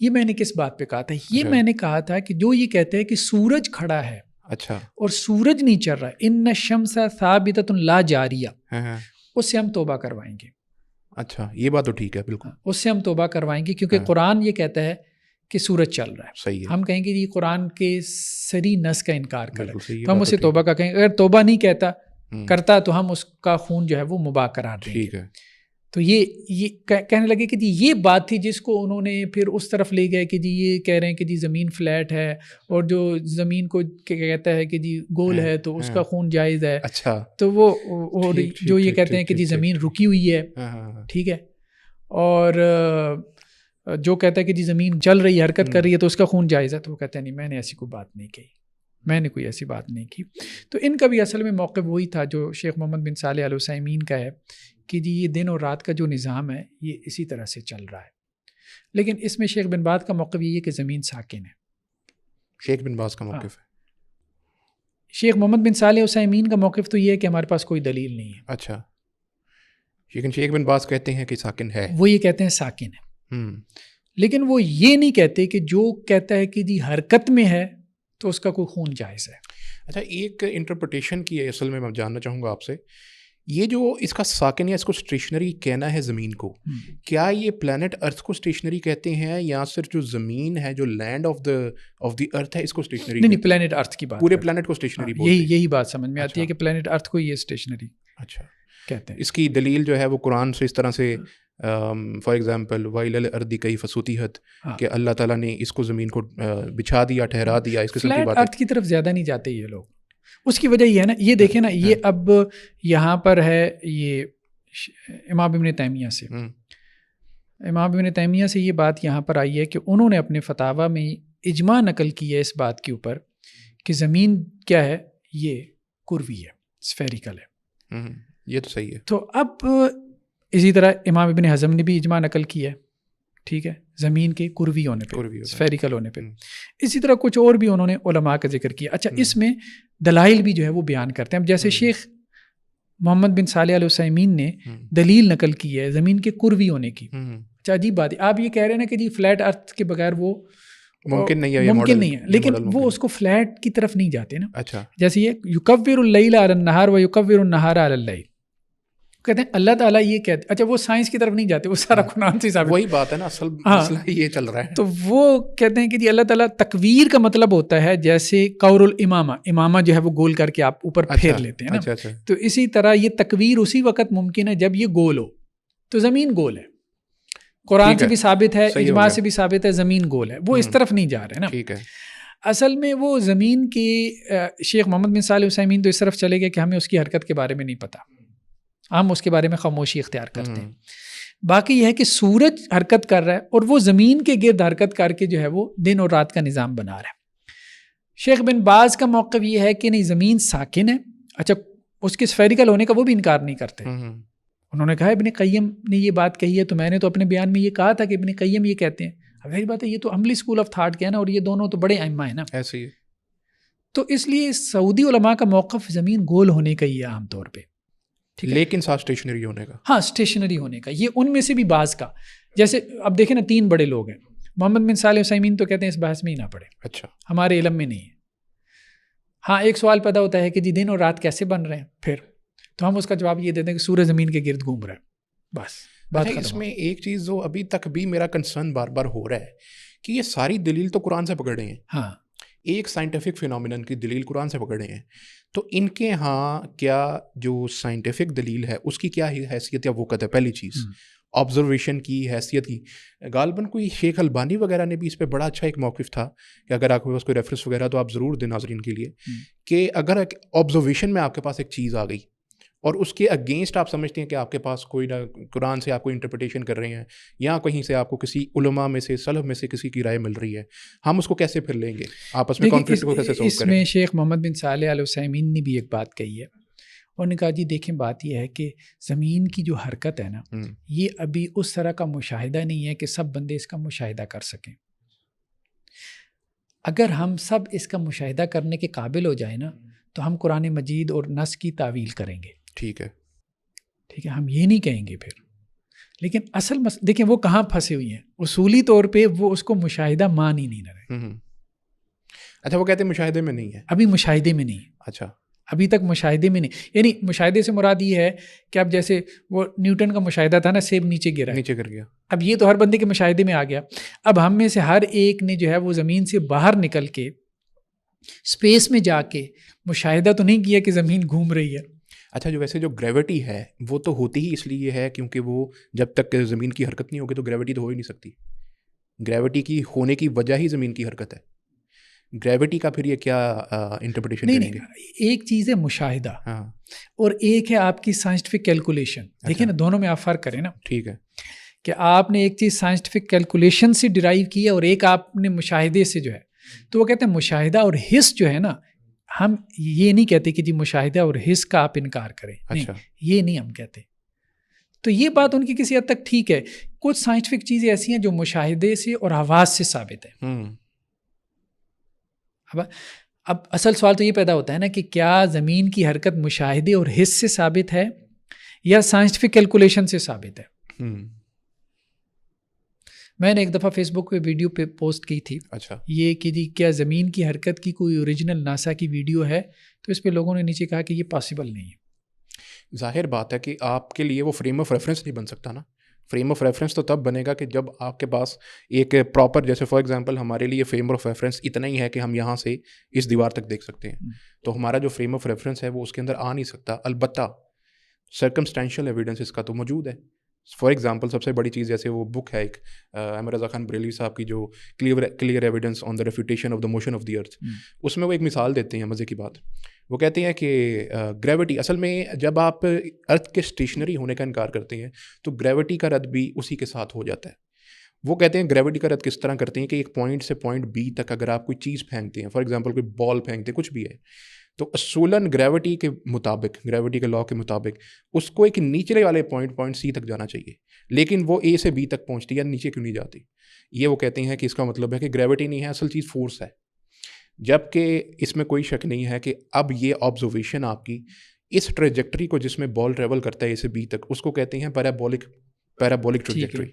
یہ میں نے کس بات پہ کہا تھا؟ یہ میں نے کہا تھا کہ جو یہ کہتے ہیں کہ سورج کھڑا ہے اچھا اور سورج نہیں چل رہا، ان الشمس ثابتۃ لا جاریہ، اس سے ہم توبہ کروائیں گے. اچھا یہ بات تو ٹھیک ہے بالکل، اس سے ہم توبہ کروائیں گے کیونکہ قرآن یہ کہتا ہے کہ سورج چل رہا ہے. صحیح ہے. ہم کہیں گے یہ قرآن کے صریح نص کا انکار کرے تو ہم اسے توبہ کا کہیں. اگر توبہ نہیں کرتا تو ہم اس کا خون جو ہے وہ مباح قرار دیں گے. ٹھیک ہے. تو یہ کہنے لگے کہ جی یہ بات تھی جس کو انہوں نے پھر اس طرف لے گئے کہ جی یہ کہہ رہے ہیں کہ جی زمین فلیٹ ہے اور جو زمین کو کہتا ہے کہ جی گول ہے تو اس کا خون جائز ہے. اچھا تو وہ جو یہ کہتے ہیں کہ جی زمین رکی ہوئی ہے، ٹھیک ہے، اور جو کہتا ہے کہ جی زمین چل رہی ہے حرکت کر رہی ہے تو اس کا خون جائز ہے، تو وہ کہتے ہیں نہیں میں نے ایسی کوئی بات نہیں کہی، میں نے کوئی ایسی بات نہیں کی. تو ان کا بھی اصل میں موقف وہی تھا جو شیخ محمد بن صالح ال عثیمین کا ہے کہ جی یہ دن اور رات کا جو نظام ہے یہ اسی طرح سے چل رہا ہے. لیکن اس میں شیخ بن باز کا موقف یہ ہے کہ زمین ساکن ہے. شیخ بن باز کا موقف ہے. شیخ محمد بن صالح عثیمین کا موقف تو یہ ہے کہ ہمارے پاس کوئی دلیل نہیں ہے. اچھا لیکن شیخ بن باز کہتے ہیں کہ ساکن ہے. وہ یہ کہتے ہیں ساکن ہے، لیکن وہ یہ نہیں کہتے کہ جو کہتا ہے کہ جی حرکت میں ہے تو اس کا کوئی خون جائز ہے. اچھا ایک انٹرپریٹیشن کی ہے اصل میں جاننا چاہوں گا آپ سے، یہ جو اس کا ساکن یا اس کو اسٹیشنری کہنا ہے زمین کو، کیا یہ پلانٹ ارتھ کو اسٹیشنری کہتے ہیں یا صرف جو زمین ہے جو لینڈ آف دی ارتھ ہے اس کو اسٹیشنری؟ نہیں پلانٹ ارتھ کی بات، پورے پلانٹ کو اسٹیشنری بولتے ہیں. یہی بات سمجھ میں آتی ہے کہ پلانٹ ارتھ کو یہ اسٹیشنری اچھا کہتے ہیں. اس کی دلیل جو ہے وہ قرآن سے اس طرح سے فار ایگزامپل وَإِلَى الْأَرْضِ كَيْفَ سُطِحَتْ کہ اللہ تعالیٰ نے اس کو زمین کو بچھا دیا، ٹھہرا دیا، اس قسم کی بات. فلیٹ ارتھ کی طرف زیادہ نہیں جاتے یہ لوگ. اس کی وجہ یہ ہے نا، یہ دیکھیں نا، یہ اب یہاں پر ہے یہ امام ابن تیمیہ سے، امام ابن تیمیہ سے یہ بات یہاں پر آئی ہے کہ انہوں نے اپنے فتاویٰ میں اجماع نقل کی ہے اس بات کے اوپر کہ زمین کیا ہے، یہ کروی ہے، اسفیریکل ہے. یہ تو صحیح ہے. تو اب اسی طرح امام ابن حزم نے بھی اجماع نقل کی ہے، ٹھیک ہے، زمین کے کروی ہونے پہ، اسفیریکل ہونے پہ. اسی طرح کچھ اور بھی انہوں نے علماء کا ذکر کیا. اچھا اس میں دلائل بھی جو ہے وہ بیان کرتے ہیں. اب جیسے شیخ محمد بن صالح ال عثیمین نے دلیل نقل کی ہے زمین کے کروی ہونے کی. اچھا عجیب بات ہے، آپ یہ کہہ رہے ہیں نا کہ جی فلیٹ ارتھ کے بغیر وہ ممکن نہیں ہے، لیکن وہ اس کو فلیٹ کی طرف نہیں جاتے نا. اچھا جیسے یہ یکور اللیل علی النہار و یکور النہار علی اللیل، کہتے ہیں اللہ تعالیٰ یہ کہتے ہیں. اچھا وہ سائنس کی طرف نہیں جاتے، وہ سارا قرآن سے ثابت. وہی بات ہے نا، اصل مسئلہ یہ چل رہا ہے. تو وہ کہتے ہیں کہ جی اللہ تعالیٰ تکویر کا مطلب ہوتا ہے جیسے قور الامامہ، امامہ جو ہے وہ گول کر کے آپ اوپر پھیر لیتے ہیں نا. تو اسی طرح یہ تکویر اسی وقت ممکن ہے جب یہ گول ہو. تو زمین گول ہے، قرآن سے بھی ثابت ہے، اجماع سے بھی ثابت ہے، زمین گول ہے. وہ اس طرف نہیں جا رہے نا. ٹھیک ہے. اصل میں وہ زمین کی شیخ محمد بن صالح عثیمین تو اس طرف چلے گئے کہ ہمیں اس کی حرکت کے بارے میں نہیں پتہ، ہم اس کے بارے میں خاموشی اختیار کرتے ہیں. باقی یہ ہے کہ سورج حرکت کر رہا ہے اور وہ زمین کے گرد حرکت کر کے جو ہے وہ دن اور رات کا نظام بنا رہا ہے. شیخ بن باز کا موقف یہ ہے کہ نہیں زمین ساکن ہے. اچھا اس کے اسفیریکل ہونے کا وہ بھی انکار نہیں کرتے. انہوں نے کہا ابن قیم نے یہ بات کہی ہے تو میں نے تو اپنے بیان میں یہ کہا تھا کہ ابن قیم یہ کہتے ہیں. اب وہی بات ہے، یہ تو عملی اسکول آف تھاٹ کے ہے نا، اور یہ دونوں تو بڑے ائمہ ہیں نا. ایسے ہی تو اس لیے سعودی علماء کا موقف زمین گول ہونے کا ہی ہے عام طور پہ، لیکن ساتھ اسٹیشنری ہونے کا. ہاں اسٹیشنری ہونے کا، یہ ان میں سے بھی بعض کا. جیسے اب دیکھیں نا، 3 بڑے لوگ ہیں. محمد بن صالح عثیمین تو کہتے ہیں اس بحث میں ہی نہ پڑے، اچھا ہمارے علم میں نہیں ہے. ہاں ایک سوال پیدا ہوتا ہے کہ جی دن اور رات کیسے بن رہے ہیں، پھر تو ہم اس کا جواب یہ دیتے ہیں کہ سورج زمین کے گرد گھوم رہا ہے، بس بات ختم. اس میں ایک چیز جو ابھی تک بھی میرا کنسرن بار بار ہو رہا ہے کہ یہ ساری دلیل تو قرآن سے پکڑ رہے ہیں. ہاں ایک سائنٹیفک فینومینن کی دلیل قرآن سے پکڑ رہے ہیں، تو ان کے ہاں کیا جو سائنٹیفک دلیل ہے اس کی کیا حیثیت یا وقت ہے؟ پہلی چیز آبزرویشن کی حیثیت کی. غالباً کوئی شیخ البانی وغیرہ نے بھی اس پہ بڑا اچھا ایک موقف تھا کہ اگر آپ کے پاس کوئی ریفرنس وغیرہ تو آپ ضرور دیں ناظرین کے لیے، کہ اگر آبزرویشن میں آپ کے پاس ایک چیز آ گئی اور اس کے اگینسٹ آپ سمجھتے ہیں کہ آپ کے پاس کوئی نہ قرآن سے آپ کو انٹرپریٹیشن کر رہے ہیں یا کہیں سے آپ کو کسی علماء میں سے سلف میں سے کسی کی رائے مل رہی ہے، ہم اس کو کیسے پھر لیں گے آپس میں کانفلکٹ کو کیسے سولو کریں؟ اس میں شیخ محمد بن صالح ال عثیمین نے بھی ایک بات کہی ہے. انہوں نے کہا جی دیکھیں بات یہ ہے کہ زمین کی جو حرکت ہے نا، یہ ابھی اس طرح کا مشاہدہ نہیں ہے کہ سب بندے اس کا مشاہدہ کر سکیں. اگر ہم سب اس کا مشاہدہ کرنے کے قابل ہو جائیں نا تو ہم قرآن مجید اور نص کی تعویل کریں گے. ٹھیک ہے. ٹھیک ہے, ہم یہ نہیں کہیں گے پھر. لیکن اصل دیکھیں وہ کہاں پھنسے ہوئی ہیں, اصولی طور پہ وہ اس کو مشاہدہ مان ہی نہیں رہے. اچھا, وہ کہتے ہیں مشاہدے میں نہیں ہے, ابھی مشاہدے میں نہیں. اچھا, ابھی تک مشاہدے میں نہیں. یعنی مشاہدے سے مراد یہ ہے کہ اب جیسے وہ نیوٹن کا مشاہدہ تھا نا, سیب نیچے گر گیا, اب یہ تو ہر بندے کے مشاہدے میں آ گیا. اب ہم میں سے ہر ایک نے جو ہے وہ زمین سے باہر نکل کے اسپیس میں جا کے مشاہدہ تو نہیں کیا کہ زمین گھوم رہی ہے. اچھا, جو ویسے جو گریوٹی ہے وہ تو ہوتی ہی اس لیے ہے کیونکہ وہ جب تک زمین کی حرکت نہیں ہوگی تو گریوٹی تو ہو ہی نہیں سکتی. گریوٹی کی ہونے کی وجہ ہی زمین کی حرکت ہے. گریوٹی کا پھر یہ کیا انٹرپریٹیشن کریں گے؟ ایک چیز ہے مشاہدہ اور ایک ہے آپ کی سائنٹیفک کیلکولیشن. دیکھیں نا, دونوں میں آپ فرق کریں نا. ٹھیک ہے, کہ آپ نے ایک چیز سائنٹیفک کیلکولیشن سے ڈرائیو کی ہے اور ایک آپ نے مشاہدے سے جو ہے. تو وہ کہتے ہیں مشاہدہ اور حس جو ہے نا, ہم یہ نہیں کہتے کہ جی مشاہدہ اور حس کا آپ انکار کریں. اچھا, یہ نہیں ہم کہتے. تو یہ بات ان کی کسی حد تک ٹھیک ہے. کچھ سائنٹیفک چیزیں ایسی ہیں جو مشاہدے سے اور حواس سے ثابت ہے. اب اصل سوال تو یہ پیدا ہوتا ہے نا کہ کیا زمین کی حرکت مشاہدے اور حس سے ثابت ہے یا سائنٹیفک کیلکولیشن سے ثابت ہے. میں نے ایک دفعہ فیس بک پہ ویڈیو پہ پوسٹ کی تھی. اچھا, یہ کہ جی کیا زمین کی حرکت کی کوئی اوریجنل ناسا کی ویڈیو ہے, تو اس پہ لوگوں نے نیچے کہا کہ یہ پاسبل نہیں ہے. ظاہر بات ہے کہ آپ کے لیے وہ فریم آف ریفرنس نہیں بن سکتا نا. فریم آف ریفرنس تو تب بنے گا کہ جب آپ کے پاس ایک پراپر, جیسے فار ایگزامپل ہمارے لیے فریم آف ریفرنس اتنا ہی ہے کہ ہم یہاں سے اس دیوار تک دیکھ سکتے ہیں. تو ہمارا جو فریم آف ریفرنس ہے وہ اس کے اندر آ نہیں سکتا. البتہ سرکمسٹینشیل ایویڈنس اس کا تو موجود ہے. فار ایگزامپل سب سے بڑی چیز جیسے وہ بک ہے ایک احمد رضا خان بریلوی صاحب کی جو clear evidence on the refutation of the motion of the earth, اس میں وہ ایک مثال دیتے ہیں مزے کی بات. وہ کہتے ہیں کہ گریوٹی اصل میں جب آپ ارتھ کے اسٹیشنری ہونے کا انکار کرتے ہیں تو گریوٹی کا رد بھی اسی کے ساتھ ہو جاتا ہے. وہ کہتے ہیں گریوٹی کا رد کس طرح کرتے ہیں کہ ایک پوائنٹ سے پوائنٹ بی تک اگر آپ کوئی چیز پھینکتے ہیں, فار ایگزامپل کوئی بال پھینکتے ہیں, کچھ بھی ہے, تو اصولاً گریوٹی کے مطابق, گریوٹی کے لا کے مطابق اس کو ایک نیچلے والے پوائنٹ سی تک جانا چاہیے, لیکن وہ اے سے بی تک پہنچتی ہے, نیچے کیوں نہیں جاتی. یہ وہ کہتے ہیں کہ اس کا مطلب ہے کہ گریوٹی نہیں ہے, اصل چیز فورس ہے. جب کہ اس میں کوئی شک نہیں ہے کہ اب یہ آبزرویشن آپ کی اس ٹریجیکٹری کو جس میں بال ٹریول کرتا ہے اے سے بی تک, اس کو کہتے ہیں پیرابولک ٹریجیکٹری.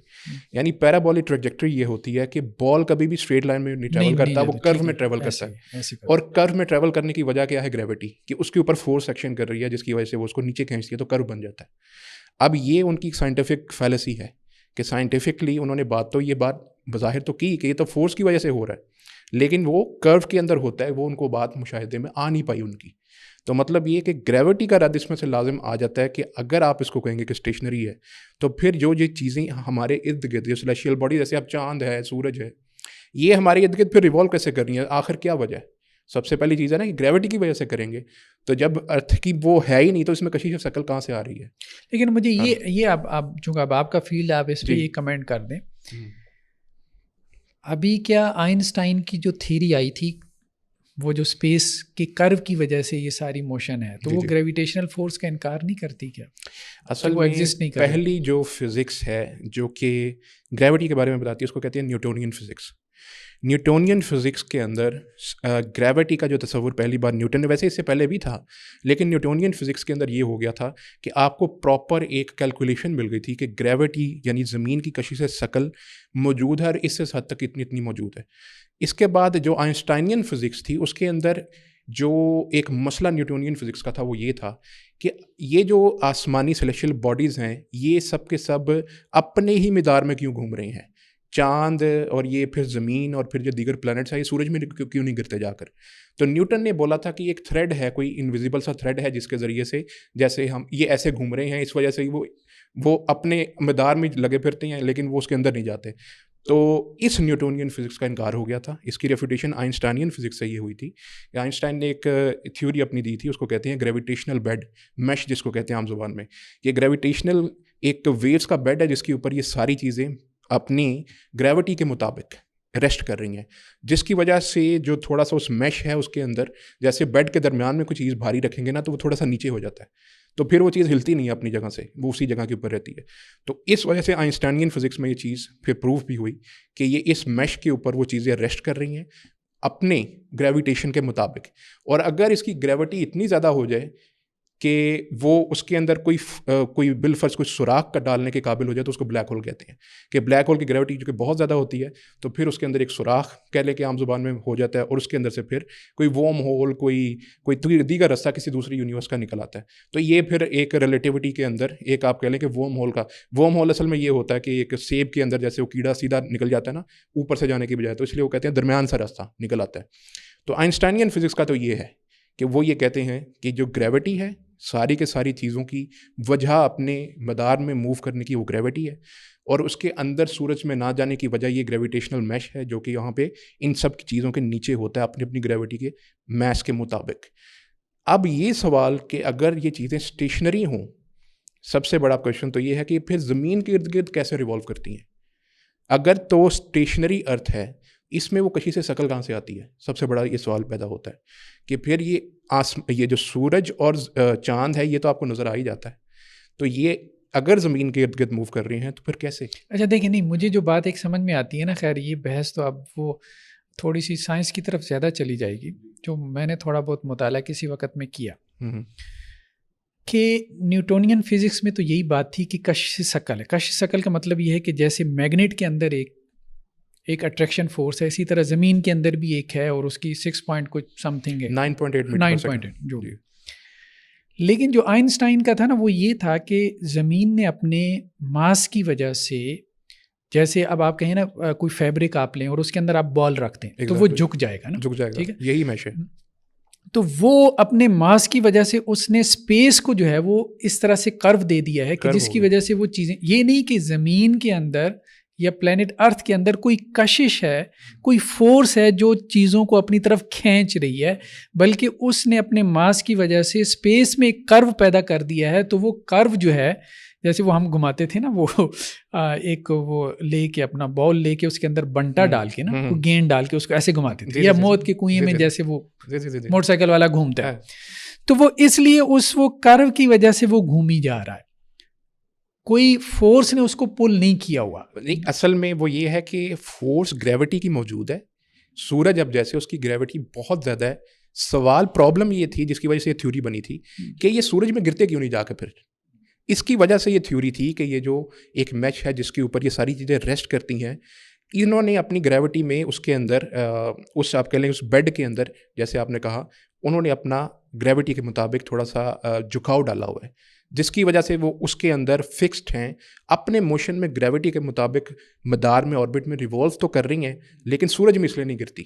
یعنی پیرابولک ٹریجیکٹری یہ ہوتی ہے کہ بال کبھی بھی اسٹریٹ لائن میں نہیں ٹریول کرتا, وہ کرو میں ٹریول کرتا ہے. اور کرو میں ٹریول کرنے کی وجہ کیا ہے؟ گریوٹی, کہ اس کے اوپر فورس ایکشن کر رہی ہے جس کی وجہ سے وہ اس کو نیچے کھینچتی ہے تو کرو بن جاتا ہے. اب یہ ان کی سائنٹیفک فیلسی ہے کہ سائنٹیفکلی انہوں نے یہ بات بظاہر تو کی کہ یہ تو فورس کی وجہ سے ہو رہا ہے, لیکن وہ کرو کے اندر ہوتا ہے, وہ ان کو بات مشاہدے میں آ نہیں پائی ان کی. تو مطلب یہ کہ گریوٹی کا رد اس میں سے لازم آ جاتا ہے کہ اگر آپ اس کو کہیں گے کہ اسٹیشنری ہے تو پھر جو یہ چیزیں ہمارے ارد گرد, جو سلیشیل باڈی جیسے اب چاند ہے, سورج ہے, یہ ہمارے ارد گرد پھر ریوالو کیسے کر رہی ہیں؟ آخر کیا وجہ ہے؟ سب سے پہلی چیز ہے نا کہ گریوٹی کی وجہ سے کریں گے, تو جب ارتھ کی وہ ہے ہی نہیں تو اس میں کشش شکل کہاں سے آ رہی ہے؟ لیکن مجھے یہ اب چونکہ اب آپ کا فیلڈ, آپ اس پہ یہ کمنٹ کر دیں. ابھی کیا آئنسٹائن کی جو تھیری آئی تھی, وہ جو اسپیس کے کرو کی وجہ سے یہ ساری موشن ہے, تو وہ گریویٹیشنل فورس کا انکار نہیں کرتی کیا؟ اصل میں پہلی جو فزکس ہے جو کہ گریوٹی کے بارے میں بتاتی ہے اس کو کہتے ہیں نیوٹونین فزکس. نیوٹونین فزکس کے اندر گریوٹی کا جو تصور پہلی بار نیوٹن نے, ویسے اس سے پہلے بھی تھا, لیکن نیوٹونین فزکس کے اندر یہ ہو گیا تھا کہ آپ کو پراپر ایک کیلکولیشن مل گئی تھی کہ گریوٹی یعنی زمین کی کشش ثقل موجود ہے اور اس سے حد تک اتنی موجود ہے. اس کے بعد جو آئنسٹائنین فزکس تھی اس کے اندر جو ایک مسئلہ نیوٹونین فزکس کا تھا وہ یہ تھا کہ یہ جو آسمانی سلیشیل باڈیز ہیں یہ سب کے سب اپنے ہی مدار میں کیوں گھوم رہے ہیں؟ چاند اور یہ پھر زمین اور پھر جو دیگر پلانٹس ہیں یہ سورج میں کیوں نہیں گرتے جا کر؟ تو نیوٹن نے بولا تھا کہ ایک تھریڈ ہے, کوئی انویزیبل سا تھریڈ ہے جس کے ذریعے سے جیسے ہم یہ ایسے گھوم رہے ہیں, اس وجہ سے وہ اپنے مدار میں لگے پھرتے ہیں لیکن وہ اس کے اندر نہیں جاتے. تو اس نیوٹونین فزکس کا انکار ہو گیا تھا. اس کی ریفیوٹیشن آئنسٹائنین فزکس سے یہ ہوئی تھی. آئنسٹائن نے ایک تھیوری اپنی دی تھی, اس کو کہتے ہیں گریویٹیشنل بیڈ میش, جس کو کہتے ہیں عام زبان میں. یہ گریویٹیشنل ایک ویوز کا بیڈ ہے جس کے اوپر یہ ساری چیزیں اپنی گریوٹی کے مطابق ریسٹ کر رہی ہیں, جس کی وجہ سے جو تھوڑا سا اس میش ہے اس کے اندر جیسے بیڈ کے درمیان میں کوئی چیز بھاری رکھیں گے نا تو وہ تھوڑا سا نیچے ہو جاتا ہے, تو پھر وہ چیز ہلتی نہیں ہے اپنی جگہ سے, وہ اسی جگہ کے اوپر رہتی ہے. تو اس وجہ سے آئنسٹائنین فزکس میں یہ چیز پھر پروف بھی ہوئی کہ یہ اس میش کے اوپر وہ چیزیں ریسٹ کر رہی ہیں اپنے گریویٹیشن کے مطابق. اور اگر اس کی گریوٹی اتنی زیادہ ہو جائے کہ وہ اس کے اندر کوئی بالفرض کوئی سوراخ کا ڈالنے کے قابل ہو جائے تو اس کو بلیک ہول کہتے ہیں. کہ بلیک ہول کی گریوٹی جو کہ بہت زیادہ ہوتی ہے تو پھر اس کے اندر ایک سوراخ کہہ لے کے عام زبان میں ہو جاتا ہے, اور اس کے اندر سے پھر کوئی وارم ہول کوئی دیگر رستہ کسی دوسری یونیورس کا نکل آتا ہے. تو یہ پھر ایک ریلیٹیوٹی کے اندر ایک آپ کہہ لیں کہ وارم ہول اصل میں یہ ہوتا ہے کہ ایک سیب کے اندر جیسے وہ کیڑا سیدھا نکل جاتا ہے نا اوپر سے جانے کی بجائے, تو اس لیے وہ کہتے ہیں درمیان سے راستہ نکل آتا ہے. تو آئنسٹائنین فزکس کا تو یہ ہے کہ وہ یہ کہتے ہیں کہ جو گریوٹی ہے ساری کے ساری چیزوں کی وجہ اپنے مدار میں موو کرنے کی وہ گریوٹی ہے, اور اس کے اندر سورج میں نہ جانے کی وجہ یہ گریویٹیشنل میش ہے جو کہ یہاں پہ ان سب چیزوں کے نیچے ہوتا ہے اپنی اپنی گریوٹی کے میس کے مطابق. اب یہ سوال کہ اگر یہ چیزیں اسٹیشنری ہوں, سب سے بڑا کویشچن تو یہ ہے کہ پھر زمین کے ارد گرد کیسے ریوالو کرتی ہیں. اگر تو اسٹیشنری ارتھ ہے, اس میں وہ کشش سے شکل کہاں سے آتی ہے, سب سے بڑا یہ سوال پیدا ہوتا ہے کہ پھر یہ جو سورج اور چاند ہے یہ تو آپ کو نظر آ ہی جاتا ہے, تو یہ اگر زمین کے ارد گرد موو کر رہے ہیں تو پھر کیسے. اچھا دیکھیں, نہیں مجھے جو بات ایک سمجھ میں آتی ہے نا, خیر یہ بحث تو اب وہ تھوڑی سی سائنس کی طرف زیادہ چلی جائے گی, جو میں نے تھوڑا بہت مطالعہ کسی وقت میں کیا کہ نیوٹونین فزکس میں تو یہی بات تھی کہ کشش ثقل ہے. کشش ثقل کا مطلب یہ ہے کہ جیسے میگنیٹ کے اندر ایک اٹریکشن فورس ہے, اسی طرح زمین کے اندر بھی ایک ہے اور اس کی 6 پوائنٹ کچھ سم تھنگ ہے 9.8 جو. لیکن جو آئنسٹائن کا تھا نا وہ یہ تھا کہ زمین نے اپنے ماس کی وجہ سے, جیسے اب آپ کہیں نا کوئی فیبرک آپ لیں اور اس کے اندر آپ بال رکھتے ہیں تو وہ جھک جائے گا نا, جھک جائے گا, ٹھیک ہے, یہی میش ہے. تو وہ اپنے ماس کی وجہ سے اس نے اسپیس کو جو ہے وہ اس طرح سے کرو دے دیا ہے کہ جس کی وجہ سے وہ چیزیں, یہ نہیں کہ زمین کے اندر یا پلینٹ ارتھ کے اندر کوئی کشش ہے, کوئی فورس ہے جو چیزوں کو اپنی طرف کھینچ رہی ہے, بلکہ اس نے اپنے ماس کی وجہ سے اسپیس میں ایک کرو پیدا کر دیا ہے. تو وہ کرو جو ہے جیسے وہ ہم گھماتے تھے نا, وہ ایک وہ لے کے اپنا بال لے کے اس کے اندر بنٹا ڈال کے نا, وہ گیند ڈال کے اس کو ایسے گھماتے تھے, یا موت کے کنویں میں جیسے وہ موٹر سائیکل والا گھومتا ہے, تو وہ اس لیے وہ کرو کی وجہ سے وہ گھومی جا رہا ہے, کوئی فورس نے اس کو پل نہیں کیا ہوا. نہیں, اصل میں وہ یہ ہے کہ فورس گریوٹی کی موجود ہے. سورج اب جیسے اس کی گریوٹی بہت زیادہ ہے, سوال پرابلم یہ تھی جس کی وجہ سے یہ تھیوری بنی تھی کہ یہ سورج میں گرتے کیوں نہیں جا کے, پھر اس کی وجہ سے یہ تھیوری تھی کہ یہ جو ایک میش ہے جس کے اوپر یہ ساری چیزیں ریسٹ کرتی ہیں, انہوں نے اپنی گریوٹی میں اس کے اندر اس آپ کہہ لیں اس بیڈ کے اندر, جیسے آپ نے کہا, انہوں نے اپنا گریوٹی کے مطابق تھوڑا سا جھکاؤ ڈالا ہوا ہے, جس کی وجہ سے وہ اس کے اندر فکسڈ ہیں, اپنے موشن میں گریوٹی کے مطابق مدار میں آربٹ میں ریوالو تو کر رہی ہیں, لیکن سورج میں اس لیے نہیں گرتی.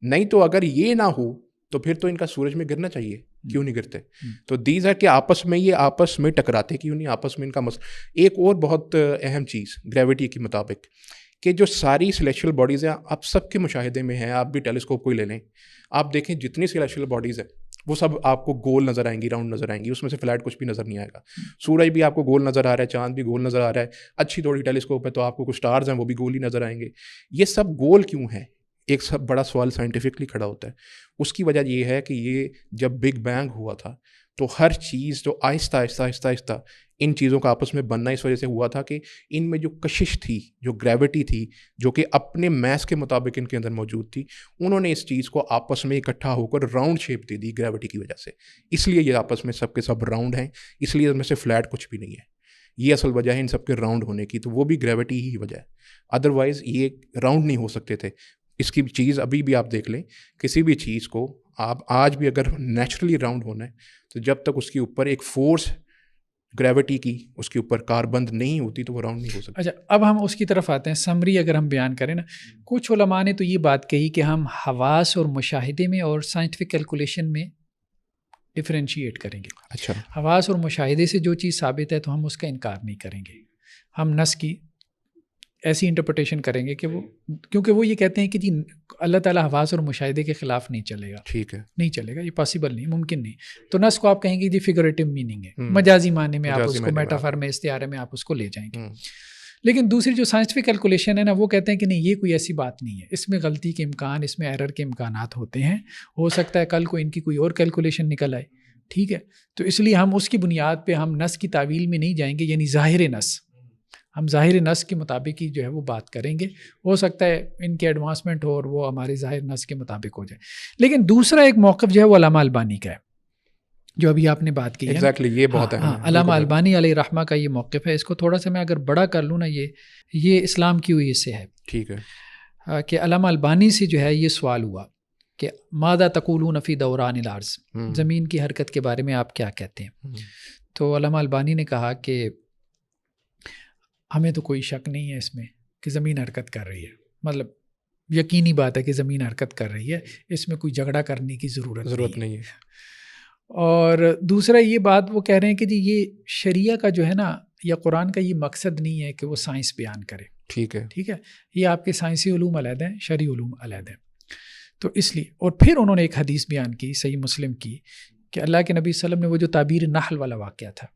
نہیں تو اگر یہ نہ ہو تو پھر تو ان کا سورج میں گرنا چاہیے, کیوں نہیں گرتے. تو دیز ہے کہ آپس میں ٹکراتے کیوں نہیں, آپس میں ان کا ایک اور بہت اہم چیز گریوٹی کے مطابق کہ جو ساری سلیکشل باڈیز ہیں آپ سب کے مشاہدے میں ہیں, آپ بھی ٹیلیسکوپ کو ہی لے لیں, آپ دیکھیں جتنی سلیکشل باڈیز ہیں وہ سب آپ کو گول نظر آئیں گی, راؤنڈ نظر آئیں گی, اس میں سے فلیٹ کچھ بھی نظر نہیں آئے گا. سورج بھی آپ کو گول نظر آ رہا ہے, چاند بھی گول نظر آ رہا ہے, اچھی تھوڑی ٹیلیسکوپ ہے تو آپ کو کچھ سٹارز ہیں وہ بھی گول ہی نظر آئیں گے. یہ سب گول کیوں ہیں, ایک سب بڑا سوال سائنٹیفکلی کھڑا ہوتا ہے. اس کی وجہ یہ ہے کہ یہ جب بگ بینگ ہوا تھا تو ہر چیز جو آہستہ آہستہ ان چیزوں کا آپس میں بننا اس وجہ سے ہوا تھا کہ ان میں جو کشش تھی, جو گریوٹی تھی, جو کہ اپنے میس کے مطابق ان کے اندر موجود تھی, انہوں نے اس چیز کو آپس میں اکٹھا ہو کر راؤنڈ شیپ دے دی گریوٹی کی وجہ سے. اس لیے یہ آپس میں سب کے سب راؤنڈ ہیں, اس لیے ان میں سے فلیٹ کچھ بھی نہیں ہے. یہ اصل وجہ ہے ان سب کے راؤنڈ ہونے کی, تو وہ بھی گریوٹی ہی وجہ ہے, ادروائز یہ راؤنڈ نہیں ہو سکتے تھے. اس کی چیز ابھی بھی آپ دیکھ لیں, کسی بھی چیز کو آپ آج بھی اگر نیچرلی راؤنڈ ہونا ہے تو جب تک اس کے اوپر ایک فورس گریوٹی کی اس کے اوپر کاربند نہیں ہوتی تو وہ راؤنڈ نہیں ہو سکتا. اچھا, اب ہم اس کی طرف آتے ہیں. سمری اگر ہم بیان کریں نا, کچھ علماء نے تو یہ بات کہی کہ ہم حواس اور مشاہدے میں اور سائنٹیفک کیلکولیشن میں ڈفرینشیٹ کریں گے. اچھا, حواس اور مشاہدے سے جو چیز ثابت ہے تو ہم اس کا انکار نہیں کریں گے, ہم نص کی ایسی انٹرپریٹیشن کریں گے کہ وہ, کیونکہ وہ یہ کہتے ہیں کہ جی اللہ تعالیٰ حواس اور مشاہدے کے خلاف نہیں چلے گا. ٹھیک ہے, نہیں چلے گا, یہ پاسبل نہیں, ممکن نہیں. تو نص کو آپ کہیں گے جی فگریٹو میننگ ہے, مجازی معنی میں آپ اس کو, میٹافر میں, استعارے میں آپ اس کو لے جائیں گے. لیکن دوسری جو سائنٹیفک کیلکولیشن ہے نا, وہ کہتے ہیں کہ نہیں, یہ کوئی ایسی بات نہیں ہے, اس میں غلطی کے امکان, اس میں ایرر کے امکانات ہوتے ہیں, ہو سکتا ہے کل کو ان کی کوئی اور کیلکولیشن نکل آئے. ٹھیک ہے, تو اس لیے ہم اس کی بنیاد پہ ہم نص کی تعویل میں نہیں جائیں گے, یعنی ظاہر نص, ہم ظاہر نص کے مطابق ہی جو ہے وہ بات کریں گے. ہو سکتا ہے ان کے ایڈوانسمنٹ ہو اور وہ ہمارے ظاہر نص کے مطابق ہو جائے. لیکن دوسرا ایک موقف جو ہے وہ علامہ البانی کا ہے. جو ابھی آپ نے بات کی ہے. ایگزیکٹلی یہ بہت ہے. علامہ البانی علیہ رحمہ کا یہ موقف ہے. اس کو تھوڑا سا میں اگر بڑا کر لوں نا، یہ اسلام کی ہوئی سے ہے. ٹھیک ہے. کہ علامہ البانی سے جو ہے یہ سوال ہوا کہ ماذا تقولون فی دوران الارض، زمین کی حرکت کے بارے میں آپ کیا کہتے ہیں. تو علامہ البانی نے کہا کہ ہمیں تو کوئی شک نہیں ہے اس میں کہ زمین حرکت کر رہی ہے، مطلب یقینی بات ہے کہ زمین حرکت کر رہی ہے، اس میں کوئی جھگڑا کرنے کی ضرورت نہیں ہے. اور دوسرا یہ بات وہ کہہ رہے ہیں کہ جی یہ شریعہ کا جو ہے نا یا قرآن کا یہ مقصد نہیں ہے کہ وہ سائنس بیان کرے. ٹھیک ہے، یہ آپ کے سائنسی علوم علیحدہ ہیں، شرعی علوم علیحدہ ہیں. تو اس لیے، اور پھر انہوں نے ایک حدیث بیان کی صحیح مسلم کی کہ اللہ کے نبی صلی اللہ علیہ وسلم نے وہ جو تعبیر نحل والا واقعہ تھا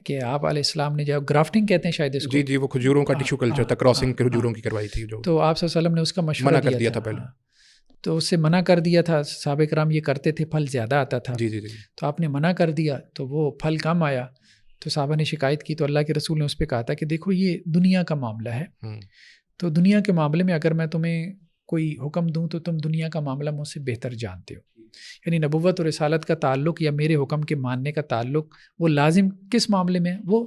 کہ آپ علیہ السلام نے جب گرافٹنگ کہتے ہیں شاید اس کو، جی وہ کھجوروں کا ٹیشو کلچر تھا، کراسنگ کھجوروں کی کروائی تھی، جو تو آپ صلی اللہ علیہ وسلم نے اس کا مشورہ منع کر دیا تھا پہلے. تو اس سے منع کر دیا تھا. صحابہ کرام یہ کرتے تھے، پھل زیادہ آتا تھا. جی تو آپ نے منع کر دیا تو وہ پھل کم آیا. تو صحابہ نے شکایت کی تو اللہ کے رسول نے اس پہ کہا تھا کہ دیکھو یہ دنیا کا معاملہ ہے، تو دنیا کے معاملے میں اگر میں تمہیں کوئی حکم دوں تو تم دنیا کا معاملہ مجھ سے بہتر جانتے ہو. یعنی نبوت اور رسالت کا تعلق یا میرے حکم کے ماننے کا تعلق وہ لازم کس معاملے میں ہے؟ وہ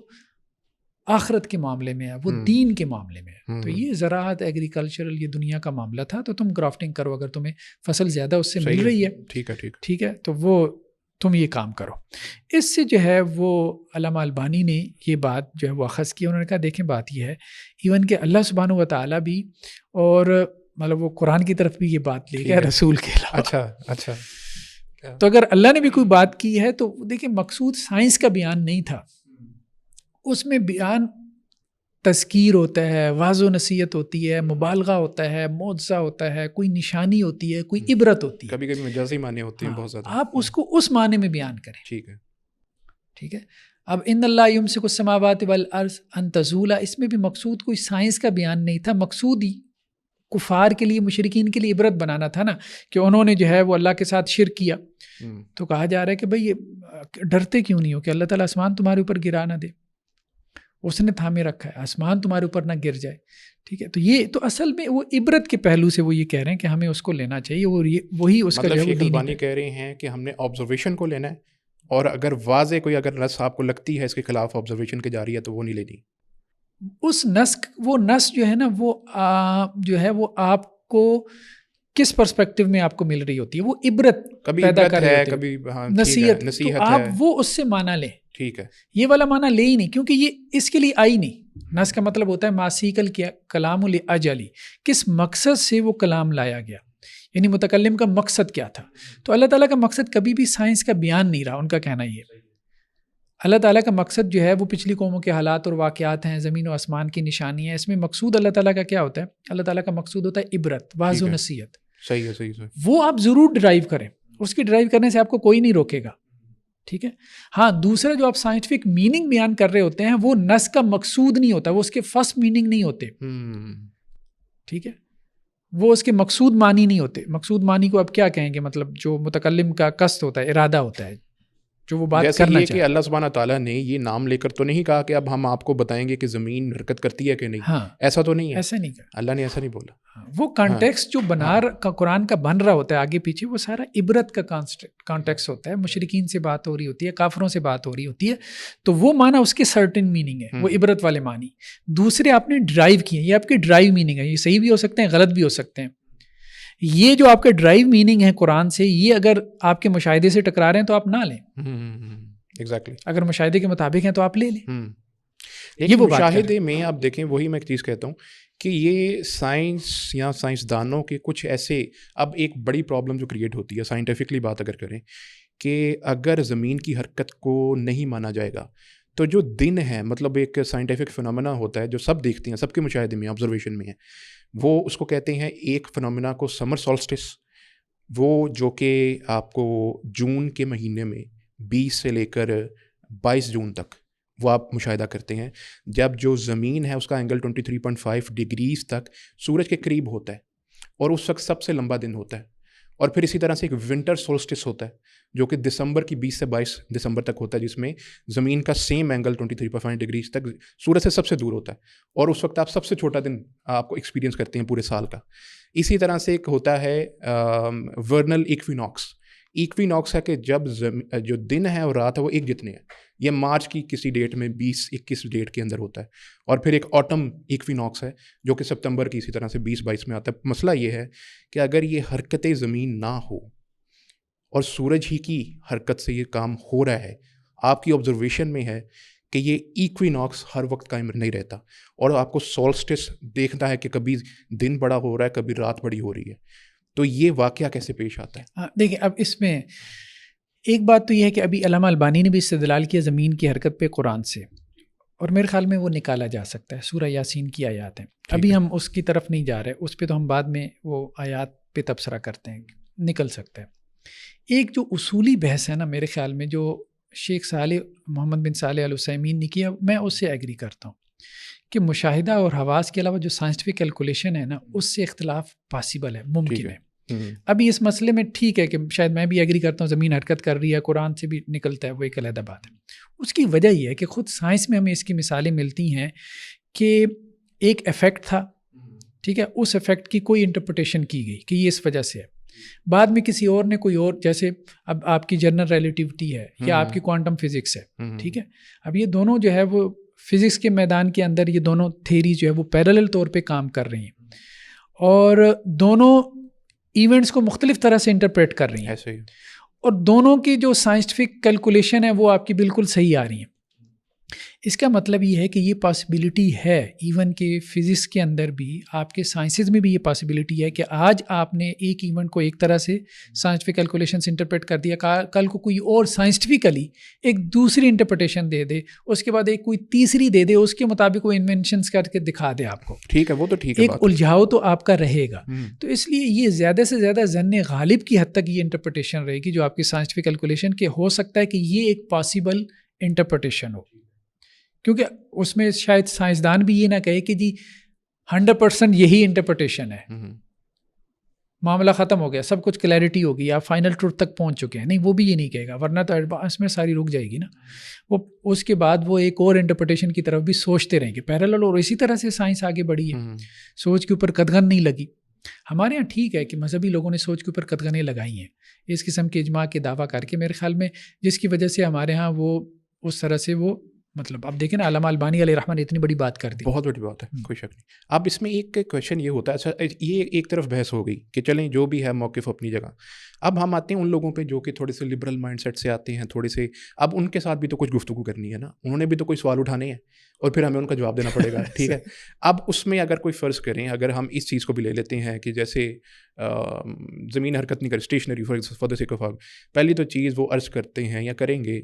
آخرت کے معاملے میں ہے، وہ دین کے معاملے میں ہے. تو یہ زراعت، ایگریکلچرل، یہ دنیا کا معاملہ تھا. تو تم گرافٹنگ کرو اگر تمہیں فصل زیادہ اس سے مل رہی ہے. ٹھیک ہے، تو وہ تم یہ کام کرو. اس سے جو ہے وہ علامہ البانی نے یہ بات جو ہے وہ اخذ کی. انہوں نے کہا دیکھیں بات یہ ہے ایون کہ اللہ سبحانہ و تعالیٰ بھی، اور مطلب وہ قرآن کی طرف بھی یہ بات لے گیا رسول کے علاوہ. اچھا تو اگر اللہ نے بھی کوئی بات کی ہے تو دیکھیں مقصود سائنس کا بیان نہیں تھا، اس میں بیان تذکیر ہوتا ہے، واضح و نصیحت ہوتی ہے، مبالغہ ہوتا ہے، معجزہ ہوتا ہے، کوئی نشانی ہوتی ہے، کوئی عبرت ہوتی ہے. کبھی کبھی مجازی معنی ہوتے ہیں بہت زیادہ. آپ اس کو اس معنی میں بیان کریں. ٹھیک ہے. اب ان اللہ یمسک السماوات والارض ان تزولا، اس میں بھی مقصود کوئی سائنس کا بیان نہیں تھا. مقصود ہی کفار کے لیے، مشرکین کے لیے عبرت بنانا تھا نا، کہ انہوں نے جو ہے وہ اللہ کے ساتھ شرک کیا. تو کہا جا رہا ہے کہ بھئی ڈرتے کیوں نہیں ہو کہ اللہ تعالیٰ آسمان تمہارے اوپر گرا نہ دے، اس نے تھامے رکھا ہے، آسمان تمہارے اوپر نہ گر جائے. ٹھیک ہے. تو یہ تو اصل میں وہ عبرت کے پہلو سے وہ یہ کہہ رہے ہیں کہ ہمیں اس کو لینا چاہیے، اور وہی اس کا جو ہے شیخ البانی کہہ رہے ہیں کہ ہم نے آبزرویشن کو لینا ہے، اور اگر واضح کوئی اگر نص آپ کو لگتی ہے اس کے خلاف آبزرویشن کے جاری ہے تو وہ نہیں لینی. اس وہ نص جو ہے نا وہ جو ہے وہ آپ کو کس پرسپیکٹو میں آپ کو مل رہی ہوتی ہے، وہ عبرت پیدا کر رہی ہوتی ہے، کبھی نصیحت. تو آپ وہ اس سے معنی لیں. ٹھیک ہے. یہ والا معنی لے ہی نہیں، کیونکہ یہ اس کے لیے آئی نہیں. نص کا مطلب ہوتا ہے ماسیکل کلام لاجلی، کس مقصد سے وہ کلام لایا گیا، یعنی متکلم کا مقصد کیا تھا. تو اللہ تعالیٰ کا مقصد کبھی بھی سائنس کا بیان نہیں رہا. ان کا کہنا یہ، اللہ تعالیٰ کا مقصد جو ہے وہ پچھلی قوموں کے حالات اور واقعات ہیں، زمین و آسمان کی نشانی ہے. اس میں مقصود اللہ تعالیٰ کا کیا ہوتا ہے؟ اللہ تعالیٰ کا مقصود ہوتا ہے عبرت، واضح و نصیحت. صحیح ہے. وہ آپ ضرور ڈرائیو کریں، اس کی ڈرائیو کرنے سے آپ کو کوئی نہیں روکے گا. ٹھیک ہے. ہاں دوسرا جو آپ سائنٹیفک میننگ بیان کر رہے ہوتے ہیں وہ نص کا مقصود نہیں ہوتا، وہ اس کے فرسٹ میننگ نہیں ہوتے. ٹھیک ہے. وہ اس کے مقصود معنی نہیں ہوتے. مقصود معنی کو آپ کیا کہیں گے؟ مطلب جو متکلم کا قصد ہوتا ہے، ارادہ ہوتا ہے، جو وہ بات کرنا چاہتے ہیں. کہ اللہ سبحانہ تعالیٰ نے یہ نام لے کر تو نہیں کہا کہ اب ہم آپ کو بتائیں گے کہ زمین حرکت کرتی ہے کہ نہیں. ہاں ایسا تو نہیں ہے، ایسا نہیں کہا اللہ نے، ایسا نہیں بولا. وہ کانٹیکسٹ جو قرآن کا بن رہا ہوتا ہے آگے پیچھے، وہ سارا عبرت کا کانٹیکسٹ ہوتا ہے. مشرکین سے بات ہو رہی ہوتی ہے، کافروں سے بات ہو رہی ہوتی ہے، تو وہ معنی اس کے سرٹن میننگ ہے، وہ عبرت والے معنی. دوسرے آپ نے ڈرائیو کیے، یہ آپ کے ڈرائیو میننگ ہے. یہ صحیح بھی ہو سکتے ہیں، غلط بھی ہو سکتے ہیں. یہ جو آپ کے ڈرائیو میننگ ہے قرآن سے، یہ اگر آپ کے مشاہدے سے ٹکرا رہے ہیں تو آپ نہ لیں. ایگزیکٹلی. اگر مشاہدے کے مطابق ہیں تو آپ لے لیں. یہ وہ مشاہدے میں آپ دیکھیں، وہی میں ایک چیز کہتا ہوں کہ یہ سائنس یا سائنسدانوں کے کچھ ایسے، اب ایک بڑی پرابلم جو کریٹ ہوتی ہے سائنٹیفکلی بات اگر کریں، کہ اگر زمین کی حرکت کو نہیں مانا جائے گا تو جو دن ہے، مطلب ایک سائنٹیفک فنامنا ہوتا ہے جو سب دیکھتے ہیں، سب کے مشاہدے میں، آبزرویشن میں ہے، وہ اس کو کہتے ہیں ایک فنامنا کو سمر سولسٹس، وہ جو کہ آپ کو جون کے مہینے میں 20 سے لے کر 22 جون تک وہ آپ مشاہدہ کرتے ہیں، جب جو زمین ہے اس کا اینگل 23.5 ڈگریز تک سورج کے قریب ہوتا ہے، اور اس وقت سب سے لمبا دن ہوتا ہے. اور پھر اسی طرح سے ایک ونٹر سولسٹس ہوتا ہے جو کہ دسمبر کی 20 سے 22 دسمبر تک ہوتا ہے، جس میں زمین کا سیم اینگل 23.5 ڈگریز تک سورج سے سب سے دور ہوتا ہے، اور اس وقت آپ سب سے چھوٹا دن آپ کو ایکسپیرینس کرتے ہیں پورے سال کا. اسی طرح سے ایک ہوتا ہے ورنل ایکویناکس، ایکویناکس ہے کہ جب جو دن ہے اور رات ہے وہ ایک جتنے ہیں. یہ مارچ کی کسی ڈیٹ میں 20-21 ڈیٹ کے اندر ہوتا ہے. اور پھر ایک آٹم ایکویناکس ہے جو کہ ستمبر کی اسی طرح سے 20-22 میں آتا ہے. مسئلہ یہ ہے کہ اگر یہ حرکت زمین نہ ہو اور سورج ہی کی حرکت سے یہ کام ہو رہا ہے, آپ کی آبزرویشن میں ہے کہ یہ ایکویناکس ہر وقت قائم نہیں رہتا, اور آپ کو سولسٹس دیکھتا ہے کہ کبھی دن بڑا ہو رہا ہے, کبھی رات بڑی ہو رہی ہے, تو یہ واقعہ کیسے پیش آتا ہے؟ دیکھیں, اب اس میں ایک بات تو یہ ہے کہ ابھی علامہ البانی نے بھی استدلال کیا زمین کی حرکت پہ قرآن سے, اور میرے خیال میں وہ نکالا جا سکتا ہے, سورہ یاسین کی آیات ہیں. ابھی ہم اس کی طرف نہیں جا رہے, اس پہ تو ہم بعد میں وہ آیات پہ تبصرہ کرتے ہیں, نکل سکتا ہے. ایک جو اصولی بحث ہے نا میرے خیال میں, جو شیخ محمد بن صالح العثیمین نے کیا, میں اس سے ایگری کرتا ہوں کہ مشاہدہ اور حواس کے علاوہ جو سائنٹیفک کیلکولیشن ہے نا, اس سے اختلاف پاسبل ہے, ممکن ہے. ابھی اس مسئلے میں ٹھیک ہے کہ شاید میں بھی ایگری کرتا ہوں, زمین حرکت کر رہی ہے, قرآن سے بھی نکلتا ہے, وہ ایک علیحدہ بات ہے. اس کی وجہ یہ ہے کہ خود سائنس میں ہمیں اس کی مثالیں ملتی ہیں کہ ایک ایفیکٹ تھا, ٹھیک ہے, اس ایفیکٹ کی کوئی انٹرپریٹیشن کی گئی کہ یہ اس وجہ سے ہے, بعد میں کسی اور نے کوئی اور, جیسے اب آپ کی جنرل ریلیٹیوٹی ہے یا آپ کی کوانٹم فزکس ہے, ٹھیک ہے, اب یہ دونوں جو ہے وہ فزکس کے میدان کے اندر یہ دونوں تھیری جو ہے وہ پیرالل طور پہ کام کر رہی ہیں, اور دونوں ایونٹس کو مختلف طرح سے انٹرپریٹ کر رہی ہیں, اور دونوں کی جو سائنٹیفک کیلکولیشن ہے وہ آپ کی بالکل صحیح آ رہی ہیں. اس کا مطلب یہ ہے کہ یہ پاسبلٹی ہے, ایون کہ فزکس کے اندر بھی, آپ کے سائنسز میں بھی یہ پاسبلٹی ہے کہ آج آپ نے ایک ایونٹ کو ایک طرح سے سائنٹیفک کیلکولیشن سے انٹرپریٹ کر دیا, کل کو کوئی اور سائنٹیفکلی ایک دوسری انٹرپریٹیشن دے دے, اس کے بعد ایک کوئی تیسری دے دے, اس کے مطابق وہ انوینشنز کر کے دکھا دے آپ کو. ٹھیک ہے, وہ تو ٹھیک ہے, ایک الجھاؤ تو آپ کا رہے گا. تو اس لیے یہ زیادہ سے زیادہ ظن غالب کی حد تک یہ انٹرپریٹیشن رہے گی جو آپ کی سائنٹیفک کیلکولیشن کے, ہو سکتا ہے کہ یہ ایک پاسبل انٹرپریٹیشن ہو, کیونکہ اس میں شاید سائنسدان بھی یہ نہ کہے کہ جی 100% یہی انٹرپریٹیشن ہے, معاملہ ختم ہو گیا, سب کچھ کلیئرٹی ہو گئی, آپ فائنل ٹروتھ تک پہنچ چکے ہیں. نہیں, وہ بھی یہ نہیں کہے گا, ورنہ تو ایڈوانس میں ساری رک جائے گی نا. وہ اس کے بعد وہ ایک اور انٹرپریٹیشن کی طرف بھی سوچتے رہیں گے پیرالل, اور اسی طرح سے سائنس آگے بڑھی ہے, سوچ کے اوپر قدغن نہیں لگی. ہمارے یہاں ٹھیک ہے کہ مذہبی لوگوں نے سوچ کے اوپر قدغنیں لگائی ہیں اس قسم کے اجماع کے دعویٰ کر کے, میرے خیال میں جس کی وجہ سے ہمارے ہاں وہ اس طرح سے وہ مطلب اب دیکھیں نا علامہ البانی علیہ رحمہ نے اتنی بڑی بات کر دی, بہت بڑی بات ہے, کوئی شک نہیں. اب اس میں ایک کویشچن یہ ہوتا ہے, اچھا یہ ایک طرف بحث ہو گئی کہ چلیں جو بھی ہے موقف اپنی جگہ. اب ہم آتے ہیں ان لوگوں پہ جو کہ تھوڑے سے لبرل مائنڈ سیٹ سے آتے ہیں, تھوڑے سے, اب ان کے ساتھ بھی تو کچھ گفتگو کرنی ہے نا, انہوں نے بھی تو کوئی سوال اٹھانے ہیں اور پھر ہمیں ان کا جواب دینا پڑے گا, ٹھیک ہے. اب اس میں اگر کوئی فرض کریں, اگر ہم اس چیز کو بھی لے لیتے ہیں کہ جیسے زمین حرکت نہیں کر, stationery for the sake of, پہلی تو چیز وہ عرض کرتے ہیں یا کریں گے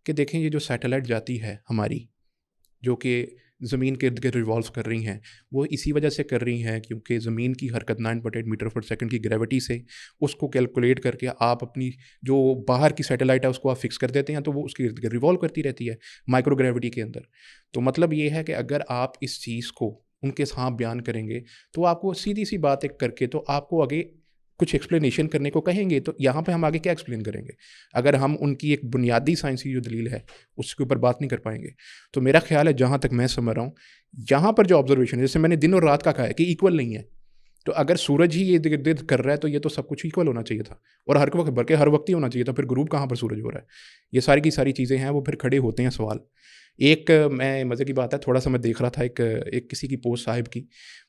کہ دیکھیں یہ جو سیٹلائٹ جاتی ہے ہماری, جو کہ زمین کے ارد گرد ریوالو کر رہی ہیں, وہ اسی وجہ سے کر رہی ہیں کیونکہ زمین کی حرکت 9.8 میٹر پر سیکنڈ کی گریوٹی سے اس کو کیلکولیٹ کر کے آپ اپنی جو باہر کی سیٹلائٹ ہے اس کو آپ فکس کر دیتے ہیں, تو وہ اس کے ارد گرد ریوالو کرتی رہتی ہے مائکرو گریوٹی کے اندر. تو مطلب یہ ہے کہ اگر آپ اس چیز کو ان کے سامنے بیان کریں گے تو آپ کو سیدھی سی بات ایک کر کے تو آپ کو آگے کچھ ایکسپلینیشن کرنے کو کہیں گے, تو یہاں پہ ہم آگے کیا ایکسپلین کریں گے اگر ہم ان کی ایک بنیادی سائنسی جو دلیل ہے اس کے اوپر بات نہیں کر پائیں گے. تو میرا خیال ہے جہاں تک میں سمجھ رہا ہوں, یہاں پر جو آبزرویشن ہے, جیسے میں نے دن اور رات کا کہا ہے کہ ایکول نہیں ہے, تو اگر سورج ہی یہ ارد کر رہا ہے تو یہ تو سب کچھ ایکول ہونا چاہیے تھا, اور ہر وقت بلکہ ہر وقت ہی ہونا چاہیے تھا, پھر غروب کہاں پر سورج ہو رہا ہے. یہ ساری کی ساری چیزیں ہیں, وہ پھر کھڑے ہوتے ہیں سوال. ایک میں مزے کی بات ہے, تھوڑا سا میں دیکھ رہا تھا ایک کسی کی پوسٹ صاحب کی,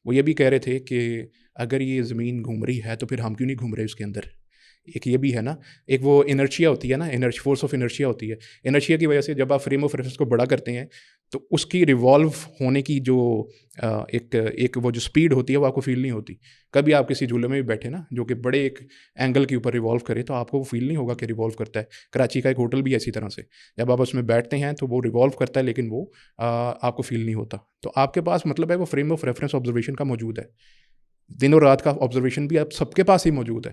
وہ یہ بھی کہہ رہے تھے کہ اگر یہ زمین گھوم رہی ہے تو پھر ہم کیوں نہیں گھوم رہے اس کے اندر. ایک یہ بھی ہے نا, ایک وہ انرشیا ہوتی ہے نا, فورس آف انرشیا ہوتی ہے. انرشیا کی وجہ سے جب آپ فریم آف ریفرنس کو بڑا کرتے ہیں تو اس کی ریوالو ہونے کی جو ایک وہ جو سپیڈ ہوتی ہے وہ آپ کو فیل نہیں ہوتی. کبھی آپ کسی جھولے میں بھی بیٹھے نا جو کہ بڑے ایک اینگل کے اوپر ریوالو کرے تو آپ کو وہ فیل نہیں ہوگا کہ ریوالو کرتا ہے. کراچی کا ایک ہوٹل بھی اسی طرح سے, جب آپ اس میں بیٹھتے ہیں تو وہ ریوالو کرتا ہے لیکن وہ آپ کو فیل نہیں ہوتا. تو آپ کے پاس مطلب ہے وہ فریم آف ریفرنس آبزرویشن کا موجود ہے, دن اور رات کا آبزرویشن بھی آپ سب کے پاس ہی موجود ہے.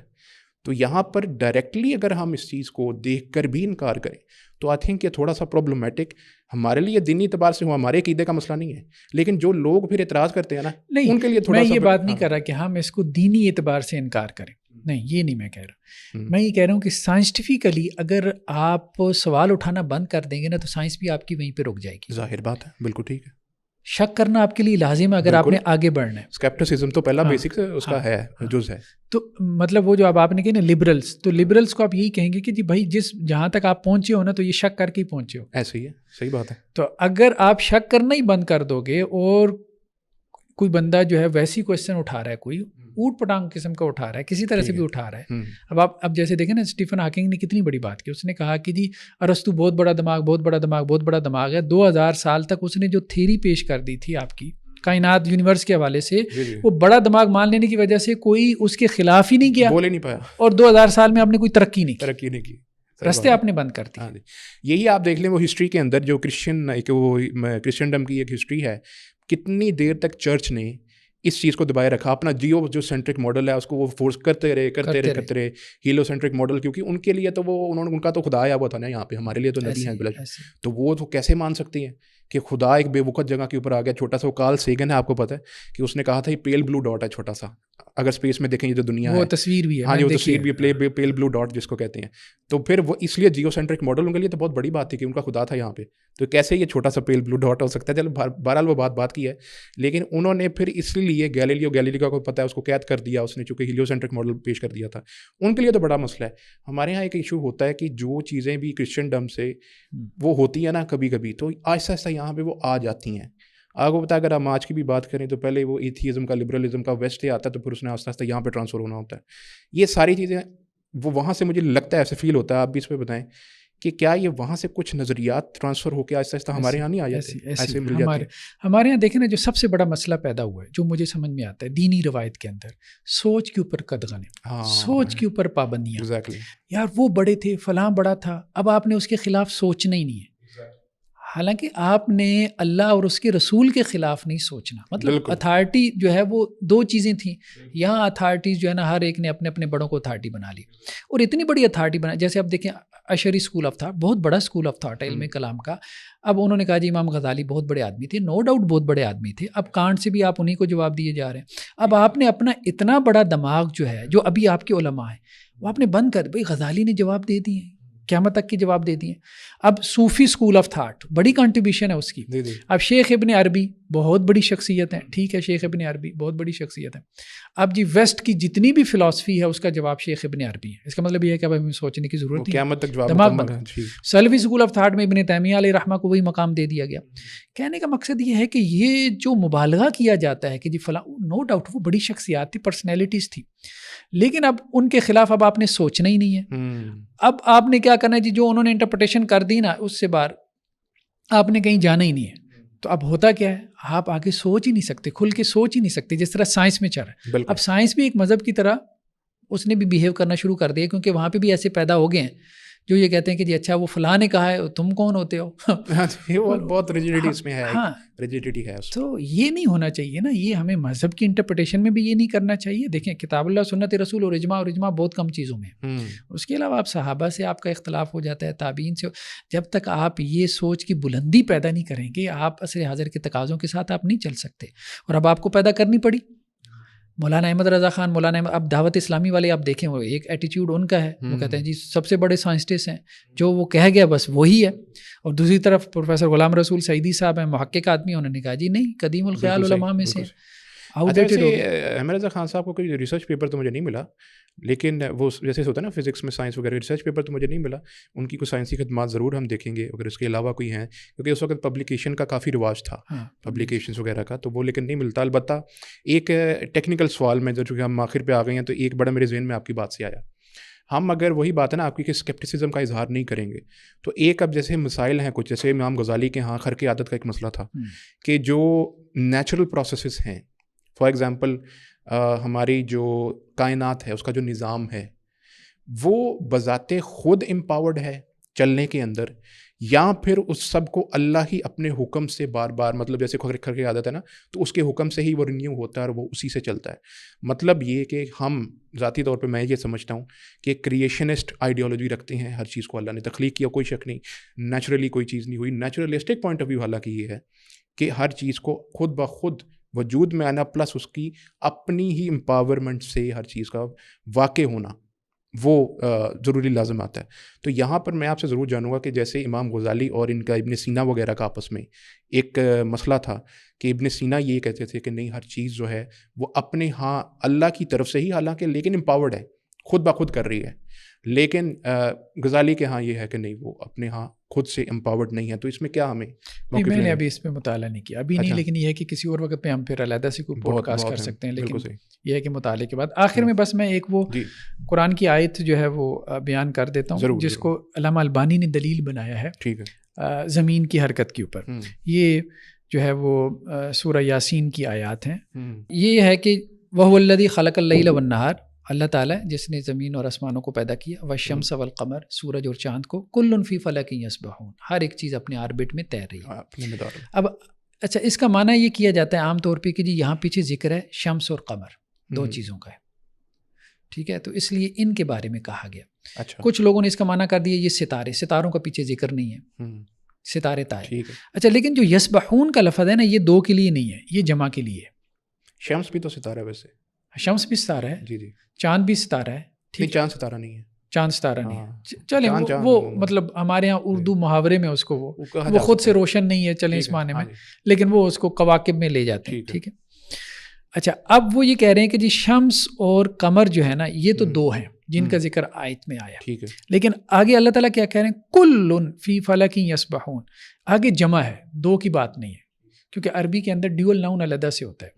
تو یہاں پر ڈائریکٹلی اگر ہم اس چیز کو دیکھ کر بھی انکار کریں تو آئی تھنک یہ تھوڑا سا پرابلمیٹک ہمارے لیے دینی اعتبار سے ہو, ہمارے عقیدے کا مسئلہ نہیں ہے, لیکن جو لوگ پھر اعتراض کرتے ہیں نا ان کے لیے تھوڑا سا. میں یہ بات نہیں کر رہا کہ ہم اس کو دینی اعتبار سے انکار کریں, نہیں یہ نہیں میں کہہ رہا. میں یہ کہہ رہا ہوں کہ سائنٹیفکلی اگر آپ سوال اٹھانا بند کر دیں گے نا تو سائنس بھی آپ کی وہیں پہ رک جائے گی. ظاہر بات ہے, بالکل ٹھیک ہے. شک کرنا آپ کے لیے لازم ہے اگر آپ نے آگے بڑھنا ہے. اسکیپٹسزم تو پہلا بیسک اس کا ہے، جز ہے. تو مطلب وہ جو اب آپ نے کہا نا لبرلس، تو لبرلس کو آپ یہی کہیں گے کہ جی بھائی جہاں تک آپ پہنچے ہو نا تو یہ شک کر کے ہی پہنچے ہو. ایسے ہی ہے، صحیح بات ہے. تو اگر آپ شک کرنا ہی بند کر دو گے اور کوئی بندہ جو ہے ویسی کوشچن اٹھا رہا ہے، کوئی اوٹ پٹانگ قسم کا اٹھا رہا ہے، کسی طرح سے بھی اٹھا رہا ہے. اب جیسے دیکھیں نا اسٹیفن ہاکنگ نے کتنی بڑی بات کی. اس نے کہا کہ جی ارسطو بہت بڑا دماغ، بہت بڑا دماغ، بہت بڑا دماغ ہے. 2000 سال تک اس نے جو تھیوری پیش کر دی تھی آپ کی کائنات یونیورس کے حوالے سے، وہ بڑا دماغ مان لینے کی وجہ سے کوئی اس کے خلاف ہی نہیں کیا، بول ہی نہیں پایا، اور 2000 سال میں آپ نے کوئی ترقی نہیں کی. رستے آپ نے بند کر دی. یہی آپ دیکھ لیں وہ ہسٹری کے اندر جو کرسچنڈم کی ایک ہسٹری ہے، کتنی دیر تک چرچ نے اس چیز کو دبائے رکھا. اپنا جیو جو سینٹرک ماڈل ہے اس کو وہ فورس کرتے رہے ہیلو سینٹرک ماڈل، کیونکہ ان کے لیے تو وہ ان کا تو خدا آیا ہوا تھا نا یہاں پہ، ہمارے لیے تو ندی ہے بلج. تو وہ تو کیسے مان سکتے ہیں کہ خدا ایک بے وقت جگہ کے اوپر آ گیا. چھوٹا سا وہ کارل سیگن ہے، آپ کو پتہ ہے کہ اس نے کہا تھا یہ پیل بلو ڈاٹ ہے چھوٹا سا، اگر اسپیس میں دیکھیں یہ جو دنیا ہے، وہ تصویر بھی ہے. ہاں جی، وہ تصویر بھی ہے، پیل بلو ڈاٹ جس کو کہتے ہیں. تو پھر وہ اس لیے جیو سینٹرک ماڈل ان کے لیے تو بہت بڑی بات تھی کہ ان کا خدا تھا یہاں پہ. تو کیسے یہ چھوٹا سا پیل بلو ڈاٹ ہو سکتا ہے؟ چلو بہرحال وہ بات کی ہے، لیکن انہوں نے پھر اس لیے گیلیلی کا کوئی پتہ ہے اس کو قید کر دیا اس نے، چونکہ ہیلیو سینٹرک ماڈل پیش کر دیا تھا. ان کے لیے تو بڑا مسئلہ ہے. ہمارے یہاں ایک ایشو ہوتا ہے کہ جو چیزیں بھی کرسچنڈم سے وہ ہوتی ہیں نا کبھی کبھی، تو آہستہ آہستہ یہاں پہ وہ آ جاتی ہیں. آپ کو پتا اگر ہم آج کی بھی بات کریں تو پہلے وہ ایتھیزم کا، لبرلزم کا ویسٹ سے آتا ہے، تو پھر اس نے آہستہ آہستہ یہاں پہ ٹرانسفر ہونا ہوتا ہے. یہ ساری چیزیں وہ وہاں سے مجھے لگتا ہے ایسے فیل ہوتا ہے. آپ بھی اس پہ بتائیں کہ کیا یہ وہاں سے کچھ نظریات ٹرانسفر ہو کے آہستہ آہستہ ہمارے یہاں نہیں آ جاتے، ایسے مل جاتے ہیں؟ ہمارے یہاں دیکھیں نا جو سب سے بڑا مسئلہ پیدا ہوا ہے، جو مجھے سمجھ میں آتا ہے دینی روایت کے اندر، سوچ کے اوپر قدغن، سوچ کے اوپر پابندیاں. یار وہ بڑے تھے، فلاں بڑا تھا، اب آپ نے اس کے خلاف سوچنا ہی نہیں ہے. حالانکہ آپ نے اللہ اور اس کے رسول کے خلاف نہیں سوچنا. مطلب اتھارٹی جو ہے وہ دو چیزیں تھیں. یہاں اتھارٹیز جو ہے نا ہر ایک نے اپنے اپنے بڑوں کو اتھارٹی بنا لی، اور اتنی بڑی اتھارٹی بنا. جیسے اب دیکھیں اشری اسکول آف تھاٹ، بہت بڑا اسکول آف تھاٹ ہے علم کلام کا. اب انہوں نے کہا جی امام غزالی بہت بڑے آدمی تھے، نو ڈاؤٹ بہت بڑے آدمی تھے. اب کانٹ سے بھی آپ انہیں کو جواب دیے جا رہے ہیں. اب آپ نے اپنا اتنا بڑا دماغ جو ہے، جو ابھی آپ کے علماء ہیں، وہ آپ نے بند کر. بھائی غزالی نے جواب دے دیے، قیامت تک کی جواب دے دیے. اب صوفی اسکول آف تھاٹ بڑی کنٹریبیوشن ہے اس کی. اب شیخ ابن عربی بہت بڑی شخصیت ہے، ٹھیک ہے، شیخ ابن عربی بہت بڑی شخصیت ہے. اب جی ویسٹ کی جتنی بھی فلاسفی ہے اس کا جواب شیخ ابن عربی ہے. اس کا مطلب یہ ہے کہ اب ہمیں سوچنے کی ضرورت نہیں، دماغ بند. سلفی اسکول آف تھاٹ میں ابن تیمیہ علیہ رحمہ کو وہی مقام دے دیا گیا. کہنے کا مقصد یہ ہے کہ یہ جو مبالغہ کیا جاتا ہے کہ جی فلاں، نو ڈاؤٹ وہ بڑی شخصیات تھی، پرسنالٹیز تھی، لیکن اب ان کے خلاف اب آپ نے سوچنا ہی نہیں ہے. اب آپ نے کیا کرنا ہے جی، جو انہوں نے انٹرپریٹیشن کر دی نا اس سے باہر آپ نے کہیں جانا ہی نہیں ہے. تو اب ہوتا کیا ہے، آپ آگے سوچ ہی نہیں سکتے، کھل کے سوچ ہی نہیں سکتے، جس طرح سائنس میں چل رہا ہے. اب سائنس بھی ایک مذہب کی طرح اس نے بھی بیہیو کرنا شروع کر دیا، کیونکہ وہاں پہ بھی ایسے پیدا ہو گئے ہیں جو یہ کہتے ہیں کہ جی اچھا وہ فلاں نے کہا ہے، تم کون ہوتے ہو. بہت ریجیڈیٹی اس میں ہے. ہاں ریجیڈیٹی ہے. تو یہ نہیں ہونا چاہیے نا، یہ ہمیں مذہب کی انٹرپریٹیشن میں بھی یہ نہیں کرنا چاہیے. دیکھیں کتاب اللہ، سنت رسول اور اجماع بہت کم چیزوں میں. اس کے علاوہ آپ صحابہ سے آپ کا اختلاف ہو جاتا ہے، تابعین سے. جب تک آپ یہ سوچ کی بلندی پیدا نہیں کریں گے، آپ عصر حاضر کے تقاضوں کے ساتھ آپ نہیں چل سکتے. اور اب آپ کو پیدا کرنی پڑی. مولانا احمد رضا خان، مولانا اب دعوت اسلامی والے آپ دیکھیں، وہ ایک ایٹیٹیوڈ ان کا ہے، وہ کہتے ہیں جی سب سے بڑے سائنسٹسٹ ہیں، جو وہ کہہ گیا بس وہی ہے. اور دوسری طرف پروفیسر غلام رسول سعیدی صاحب ہیں، محقق آدمی، انہوں نے کہا جی نہیں، قدیم الخیال علماء میں سے آؤٹ ڈیٹڈ ہو گئے. احمد رضا خان صاحب کو کوئی ریسرچ پیپر تو مجھے نہیں ملا، لیکن وہ جیسے ہوتا ہے نا فزکس میں، سائنس وغیرہ، ریسرچ پیپر تو مجھے نہیں ملا. ان کی کوئی سائنسی خدمات ضرور ہم دیکھیں گے اگر اس کے علاوہ کوئی ہیں، کیونکہ اس وقت پبلیکیشن کا کافی رواج تھا، پبلیکیشنس وغیرہ کا، تو وہ لیکن نہیں ملتا. البتہ ایک ٹیکنیکل سوال میں جو کہ ہم آخر پہ آ گئے ہیں، تو ایک بڑا میرے ذہن میں آپ کی بات سے آیا. ہم اگر وہی بات ہے نا آپ کی کہ اسکیپٹسزم کا اظہار نہیں کریں گے، تو ایک اب جیسے مسائل ہیں کچھ، جیسے امام غزالی کے ہاں خرق عادت کا ایک مسئلہ تھا کہ جو نیچرل پروسیسز ہیں، فار ایگزامپل ہماری جو کائنات ہے اس کا جو نظام ہے وہ بذات خود امپاورڈ ہے چلنے کے اندر، یا پھر اس سب کو اللہ ہی اپنے حکم سے بار بار، مطلب جیسے خرق عادت ہے نا، تو اس کے حکم سے ہی وہ رینیو ہوتا ہے اور وہ اسی سے چلتا ہے. مطلب یہ کہ ہم ذاتی طور پہ میں یہ سمجھتا ہوں کہ کریشنسٹ آئیڈیالوجی رکھتے ہیں، ہر چیز کو اللہ نے تخلیق کیا، کوئی شک نہیں، نیچرلی کوئی چیز نہیں ہوئی. نیچرلسٹک پوائنٹ آف ویو حالانکہ یہ ہے کہ ہر چیز کو خود بخود وجود میں آنا، پلس اس کی اپنی ہی امپاورمنٹ سے ہر چیز کا واقع ہونا. وہ ضروری لازم آتا ہے. تو یہاں پر میں آپ سے ضرور جانوں گا کہ جیسے امام غزالی اور ان کا ابن سینا وغیرہ کا آپس میں ایک مسئلہ تھا کہ ابن سینا یہ کہتے تھے کہ نہیں ہر چیز جو ہے وہ اپنے ہاں اللہ کی طرف سے ہی حالانکہ لیکن امپاورڈ ہے, خود بخود کر رہی ہے, لیکن غزالی کے ہاں یہ ہے کہ نہیں وہ اپنے ہاں خود سے امپاورڈ نہیں ہے. تو اس میں کیا ہمیں میں نے ابھی اس پہ مطالعہ نہیں کیا ابھی نہیں, لیکن یہ ہے کہ کسی اور وقت پہ ہم پھر علیحدہ سے کوئی پوڈ کاسٹ کر سکتے ہیں, لیکن یہ ہے کہ مطالعے کے بعد آخر میں بس میں ایک وہ قرآن کی آیت جو ہے وہ بیان کر دیتا ہوں جس کو علامہ البانی نے دلیل بنایا ہے زمین کی حرکت کے اوپر. یہ جو ہے وہ سورہ یاسین کی آیات ہیں. یہ ہے کہ وَهُوَ الَّذِي خَلَقَ اللَّيْلَ وَالنَّهَارَ, اللہ تعالیٰ جس نے زمین اور آسمانوں کو پیدا کیا, والشمس والقمر, سورج اور چاند کو, کل فی فلک یسبحون, ہر ایک چیز اپنے آربٹ میں تیر رہی ہے. اب اچھا اس کا معنی یہ کیا جاتا ہے عام طور پہ کہ جی یہاں پیچھے ذکر ہے شمس اور قمر دو چیزوں کا ہے, ٹھیک ہے, تو اس لیے ان کے بارے میں کہا گیا. کچھ لوگوں نے اس کا معنی کر دیا یہ ستارے, ستاروں کا پیچھے ذکر نہیں ہے, ستارے تارے. اچھا لیکن جو یسبحون کا لفظ ہے نا یہ دو کے لیے نہیں ہے, یہ جمع کے لیے ہے. شمس بھی تو ستارہ ہے, ویسے شمس بھی ستارہ ہے, جی جی, چاند بھی ستارہ ہے, ٹھیک, چاند ستارہ نہیں ہے, چاند ستارہ نہیں ہے. چلیں وہ مطلب ہمارے ہاں اردو محاورے میں اس کو وہ خود سے روشن نہیں ہے, چلیں اس معنی میں, لیکن وہ اس کو کواکب میں لے جاتے ہیں, ٹھیک ہے. اچھا اب وہ یہ کہہ رہے ہیں کہ جی شمس اور قمر جو ہے نا یہ تو دو ہیں جن کا ذکر آیت میں آیا, ٹھیک ہے, لیکن آگے اللہ تعالیٰ کیا کہہ رہے ہیں, کل فی فلک یسبحون, آگے جمع ہے, دو کی بات نہیں ہے, کیونکہ عربی کے اندر ڈیول ناؤن علیحدہ سے ہوتا ہے,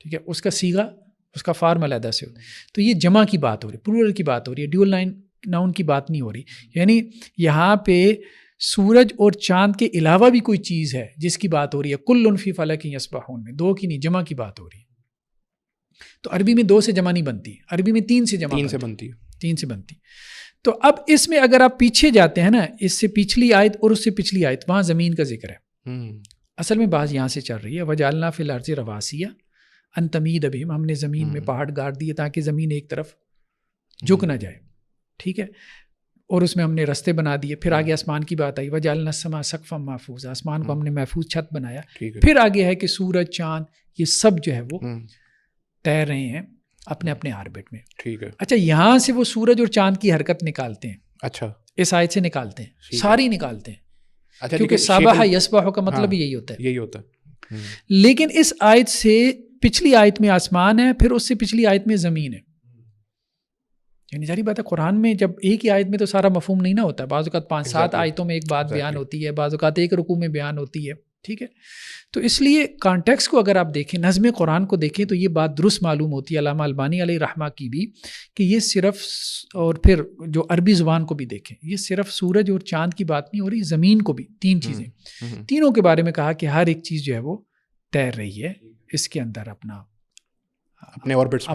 ٹھیک ہے, اس کا صیغہ اس کا فارم علیحدہ سے ہوتا ہے. تو یہ جمع کی بات ہو رہی ہے, پلورل کی بات ہو رہی ہے, ڈیول ناؤن کی بات نہیں ہو رہی. یعنی یہاں پہ سورج اور چاند کے علاوہ بھی کوئی چیز ہے جس کی بات ہو رہی ہے, کل فی فلک یسبحون میں, دو کی نہیں جمع کی بات ہو رہی ہے. تو عربی میں دو سے جمع نہیں بنتی, عربی میں تین سے جمع بنتی ہے, تین سے بنتی. تو اب اس میں اگر آپ پیچھے جاتے ہیں نا, اس سے پچھلی آیت اور اس سے پچھلی آیت, وہاں زمین کا ذکر ہے. اصل میں بات یہاں سے چل رہی ہے, وجعلنا فی الارض رواسیہ ان تمید بہم, ہم نے زمین میں پہاڑ گاڑ دیے تاکہ زمین ایک طرف جھک نہ جائے, ٹھیک ہے, اور اس میں ہم نے رستے بنا دیے. پھر آگے آسمان کی بات آئی, وجعلنا السماء سقفا محفوظا, آسمان کو ہم نے محفوظ چھت بنایا. پھر آگے ہے کہ سورج چاند یہ سب جو ہے وہ تیر رہے ہیں اپنے اپنے آربٹ میں, ٹھیک ہے. اچھا یہاں سے وہ سورج اور چاند کی حرکت نکالتے ہیں, اچھا اس آیت سے نکالتے ہیں, ساری نکالتے ہیں, کیونکہ سابح یسبح کا مطلب یہی ہوتا ہے, یہی ہوتا ہے. لیکن اس آیت سے پچھلی آیت میں آسمان ہے, پھر اس سے پچھلی آیت میں زمین ہے. یعنی ظاہری بات ہے قرآن میں جب ایک ہی آیت میں تو سارا مفہوم نہیں نہ ہوتا ہے, بعض اوقات 5-7 آیتوں میں ایک بات بیان ہوتی ہے, بعض اوقات ایک رکوع میں بیان ہوتی ہے, ٹھیک ہے. تو اس لیے کانٹیکس کو اگر آپ دیکھیں, نظم قرآن کو دیکھیں تو یہ بات درست معلوم ہوتی ہے علامہ البانی علیہ رحمہ کی بھی, کہ یہ صرف, اور پھر جو عربی زبان کو بھی دیکھیں, یہ صرف سورج اور چاند کی بات نہیں ہو رہی, زمین کو بھی, تین چیزیں, تینوں کے بارے میں کہا کہ ہر ایک چیز جو ہے وہ تیر رہی ہے اس کے اندر اپنے آربٹس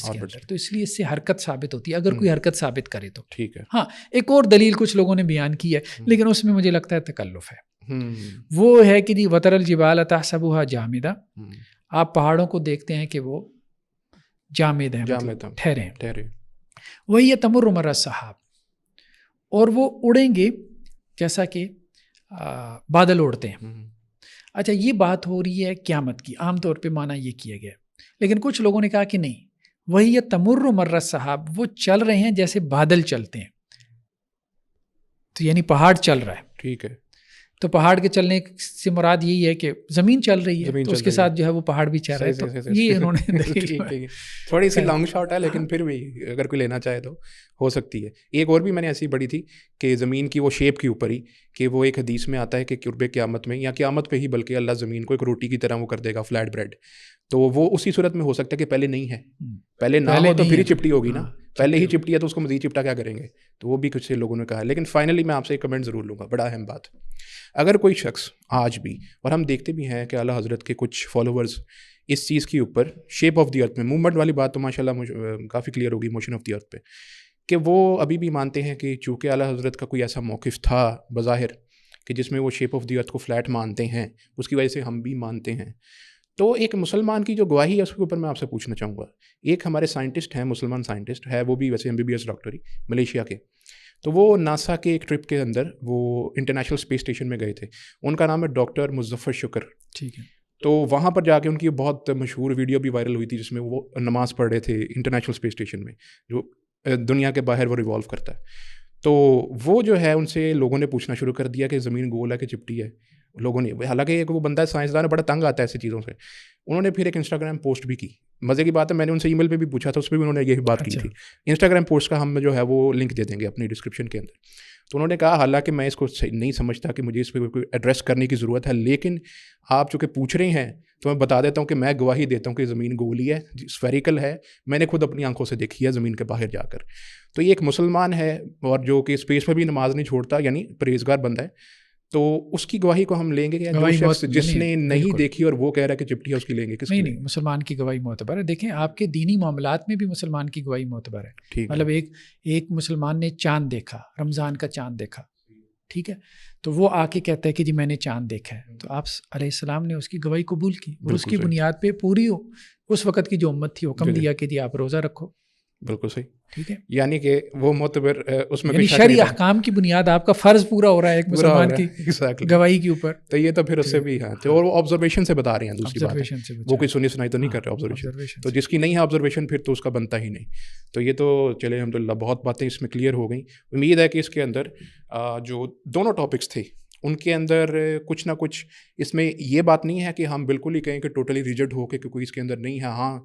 کے اندر. تو اس لیے اس سے حرکت ثابت ہوتی ہے اگر کوئی حرکت ثابت کرے تو, ٹھیک ہے. ہاں ایک اور دلیل کچھ لوگوں نے بیان کی ہے, لیکن اس میں مجھے لگتا ہے تکلف ہے. وہ ہے کہ جی وتر الجبال تحسبها جامدہ, آپ پہاڑوں کو دیکھتے ہیں کہ وہ جامد ہیں, مطلب ٹھہرے ہیں, وہی تمر مر السحاب, اور وہ اڑیں گے جیسا کہ بادل اڑتے ہیں. اچھا یہ بات ہو رہی ہے قیامت کی, عام طور پہ معنی یہ کیا گیا, لیکن کچھ لوگوں نے کہا کہ نہیں, وہی تمر مر السحاب, وہ چل رہے ہیں جیسے بادل چلتے ہیں, تو یعنی پہاڑ چل رہا ہے, ٹھیک ہے. تو پہاڑ کے چلنے سے مراد یہی ہے کہ زمین چل رہی ہے, تو اس کے ساتھ جو ہے وہ پہاڑ بھی چل رہا ہے. تو یہ انہوں نے تھوڑی سی لانگ شاٹ ہے, لیکن پھر بھی اگر کوئی لینا چاہے تو ہو سکتی ہے. ایک اور بھی میں نے ایسی پڑھی تھی کہ زمین کی وہ شیپ کے اوپر ہی, کہ وہ ایک حدیث میں آتا ہے کہ قرب قیامت میں, یا قیامت پہ ہی بلکہ اللہ زمین کو ایک روٹی کی طرح وہ کر دے گا, فلیٹ بریڈ. تو وہ اسی صورت میں ہو سکتا ہے کہ پہلے نہیں ہے, پہلے نہ ہو تو پھر ہی چپٹی ہوگی نا, پہلے ہی چپٹی ہے تو اس کو مزید چپٹا کیا کریں گے. تو وہ بھی کچھ سے لوگوں نے کہا. لیکن فائنلی میں آپ سے ایک کمنٹ ضرور لوں گا, بڑا اہم بات, اگر کوئی شخص آج بھی, اور ہم دیکھتے بھی ہیں کہ اعلیٰ حضرت کے کچھ فالوورز اس چیز کے اوپر شیپ آف دی ارتھ میں, موومنٹ والی بات تو ماشاء اللہ کافی کلیئر ہوگی موشن آف دی ارتھ پہ, کہ وہ ابھی بھی مانتے ہیں کہ چونکہ اعلیٰ حضرت کا کوئی ایسا موقف تھا بظاہر کہ جس میں وہ شیپ آف دی ارتھ کو فلیٹ مانتے ہیں, اس کی وجہ سے ہم بھی مانتے ہیں. تو ایک مسلمان کی جو گواہی ہے اس کے اوپر میں آپ سے پوچھنا چاہوں گا. ایک ہمارے سائنٹسٹ ہیں, مسلمان سائنٹسٹ ہے, وہ بھی ویسے MBBS ڈاکٹر ہی, ملیشیا کے. تو وہ ناسا کے ایک ٹرپ کے اندر وہ انٹرنیشنل اسپیس اسٹیشن میں گئے تھے. ان کا نام ہے ڈاکٹر مظفر شکر, ٹھیک ہے. تو وہاں پر جا کے ان کی بہت مشہور ویڈیو بھی وائرل ہوئی تھی جس میں وہ نماز پڑھ رہے تھے انٹرنیشنل اسپیس اسٹیشن میں, جو دنیا کے باہر وہ ریوالو کرتا ہے. تو وہ جو ہے ان سے لوگوں نے پوچھنا شروع کر دیا کہ زمین گول ہے کہ چپٹی ہے. لوگوں نے, حالانکہ ایک وہ بندہ سائنسدان بڑا تنگ آتا ہے ایسی چیزوں سے. انہوں نے پھر ایک انسٹاگرام پوسٹ بھی کی. مزے کی بات ہے, میں نے ان سے ای میل پہ بھی پوچھا تھا, اس پہ بھی انہوں نے یہی بات کی تھی. انسٹاگرام پوسٹ کا ہم جو ہے وہ لنک دے دیں گے اپنی ڈسکرپشن کے اندر. تو انہوں نے کہا حالانکہ میں اس کو نہیں سمجھتا کہ مجھے اس پہ کوئی ایڈریس کرنے کی ضرورت ہے, لیکن آپ چونکہ پوچھ رہے ہیں تو میں بتا دیتا ہوں کہ میں گواہی دیتا ہوں کہ زمین گولی ہے, اسفیریکل ہے. میں نے خود اپنی آنکھوں سے دیکھی ہے زمین کے باہر جا کر. تو یہ ایک مسلمان ہے اور جو کہ اسپیس میں بھی نماز نہیں چھوڑتا, یعنی پرہیزگار بندہ ہے. تو اس کی گواہی کو ہم لیں گے کہ جو شخص جس نے نہیں دیکھی اور وہ کہہ رہا ہے کہ چپٹی ہے, اس کی لیں گے؟ نہیں, مسلمان کی گواہی معتبر ہے. دیکھیں آپ کے دینی معاملات میں بھی مسلمان کی گواہی معتبر ہے. مطلب ایک مسلمان نے چاند دیکھا, رمضان کا چاند دیکھا, ٹھیک ہے, تو وہ آ کے کہتا ہے کہ جی میں نے چاند دیکھا ہے, تو آپ علیہ السلام نے اس کی گواہی قبول کی اور اس کی بنیاد پہ پوری اس وقت کی جو امت تھی حکم دیا کہ جی آپ روزہ رکھو. بالکل صحیح, ٹھیک ہے, یعنی کہ وہ معتبر اس میں یعنی شرعی احکام کی بنیاد آپ کا فرض پورا ہو رہا ہے ایک مسلمان کی گواہی کے اوپر. تو یہ تو پھر اس سے بھی ہے, اور وہ آبزرویشن سے بتا رہے ہیں. دوسری بات ہے وہ کوئی سنی سنائی تو نہیں کر رہے آبزرویشن, تو جس کی نہیں ہے آبزرویشن پھر تو اس کا بنتا ہی نہیں. تو یہ تو چلے الحمدللہ بہت باتیں اس میں کلیئر ہو گئیں. امید ہے کہ اس کے اندر جو دونوں ٹاپکس تھے ان کے اندر کچھ نہ کچھ, اس میں یہ بات نہیں ہے کہ ہم بالکل ہی کہیں کہ ٹوٹلی ریجڈ ہو کے کوئی اس کے اندر نہیں ہے. ہاں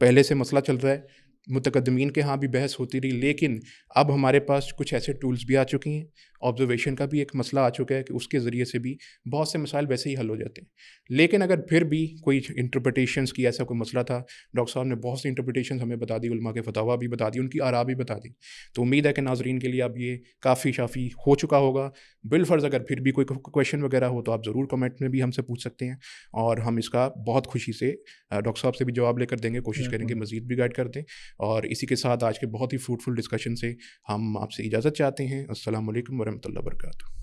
پہلے سے مسئلہ چل رہا ہے, متقدمین کے ہاں بھی بحث ہوتی رہی, لیکن اب ہمارے پاس کچھ ایسے ٹولز بھی آ چکی ہیں. آبزرویشن کا بھی ایک مسئلہ آ چکا ہے کہ اس کے ذریعے سے بھی بہت سے مسائل ویسے ہی حل ہو جاتے ہیں. لیکن اگر پھر بھی کوئی انٹرپریٹیشنس کی ایسا کوئی مسئلہ تھا, ڈاکٹر صاحب نے بہت سی انٹرپریٹیشنز ہمیں بتا دی, علماء کے فتاویٰ بھی بتا دی, ان کی آراء بھی بتا دی. تو امید ہے کہ ناظرین کے لیے اب یہ کافی شافی ہو چکا ہوگا. بالفرض اگر پھر بھی کوئی کویشچن وغیرہ ہو تو آپ ضرور کمنٹ میں بھی ہم سے پوچھ سکتے ہیں, اور ہم اس کا بہت خوشی سے ڈاکٹر صاحب سے بھی جواب لے کر دیں گے, کوشش کریں گے مزید بھی گائیڈ کر دیں. اور اسی کے ساتھ آج کے بہت ہی فروٹفل ڈسکشن سے ہم آپ سے اجازت چاہتے ہیں. السلام علیکم ورحمۃ اللہ وبرکاتہ.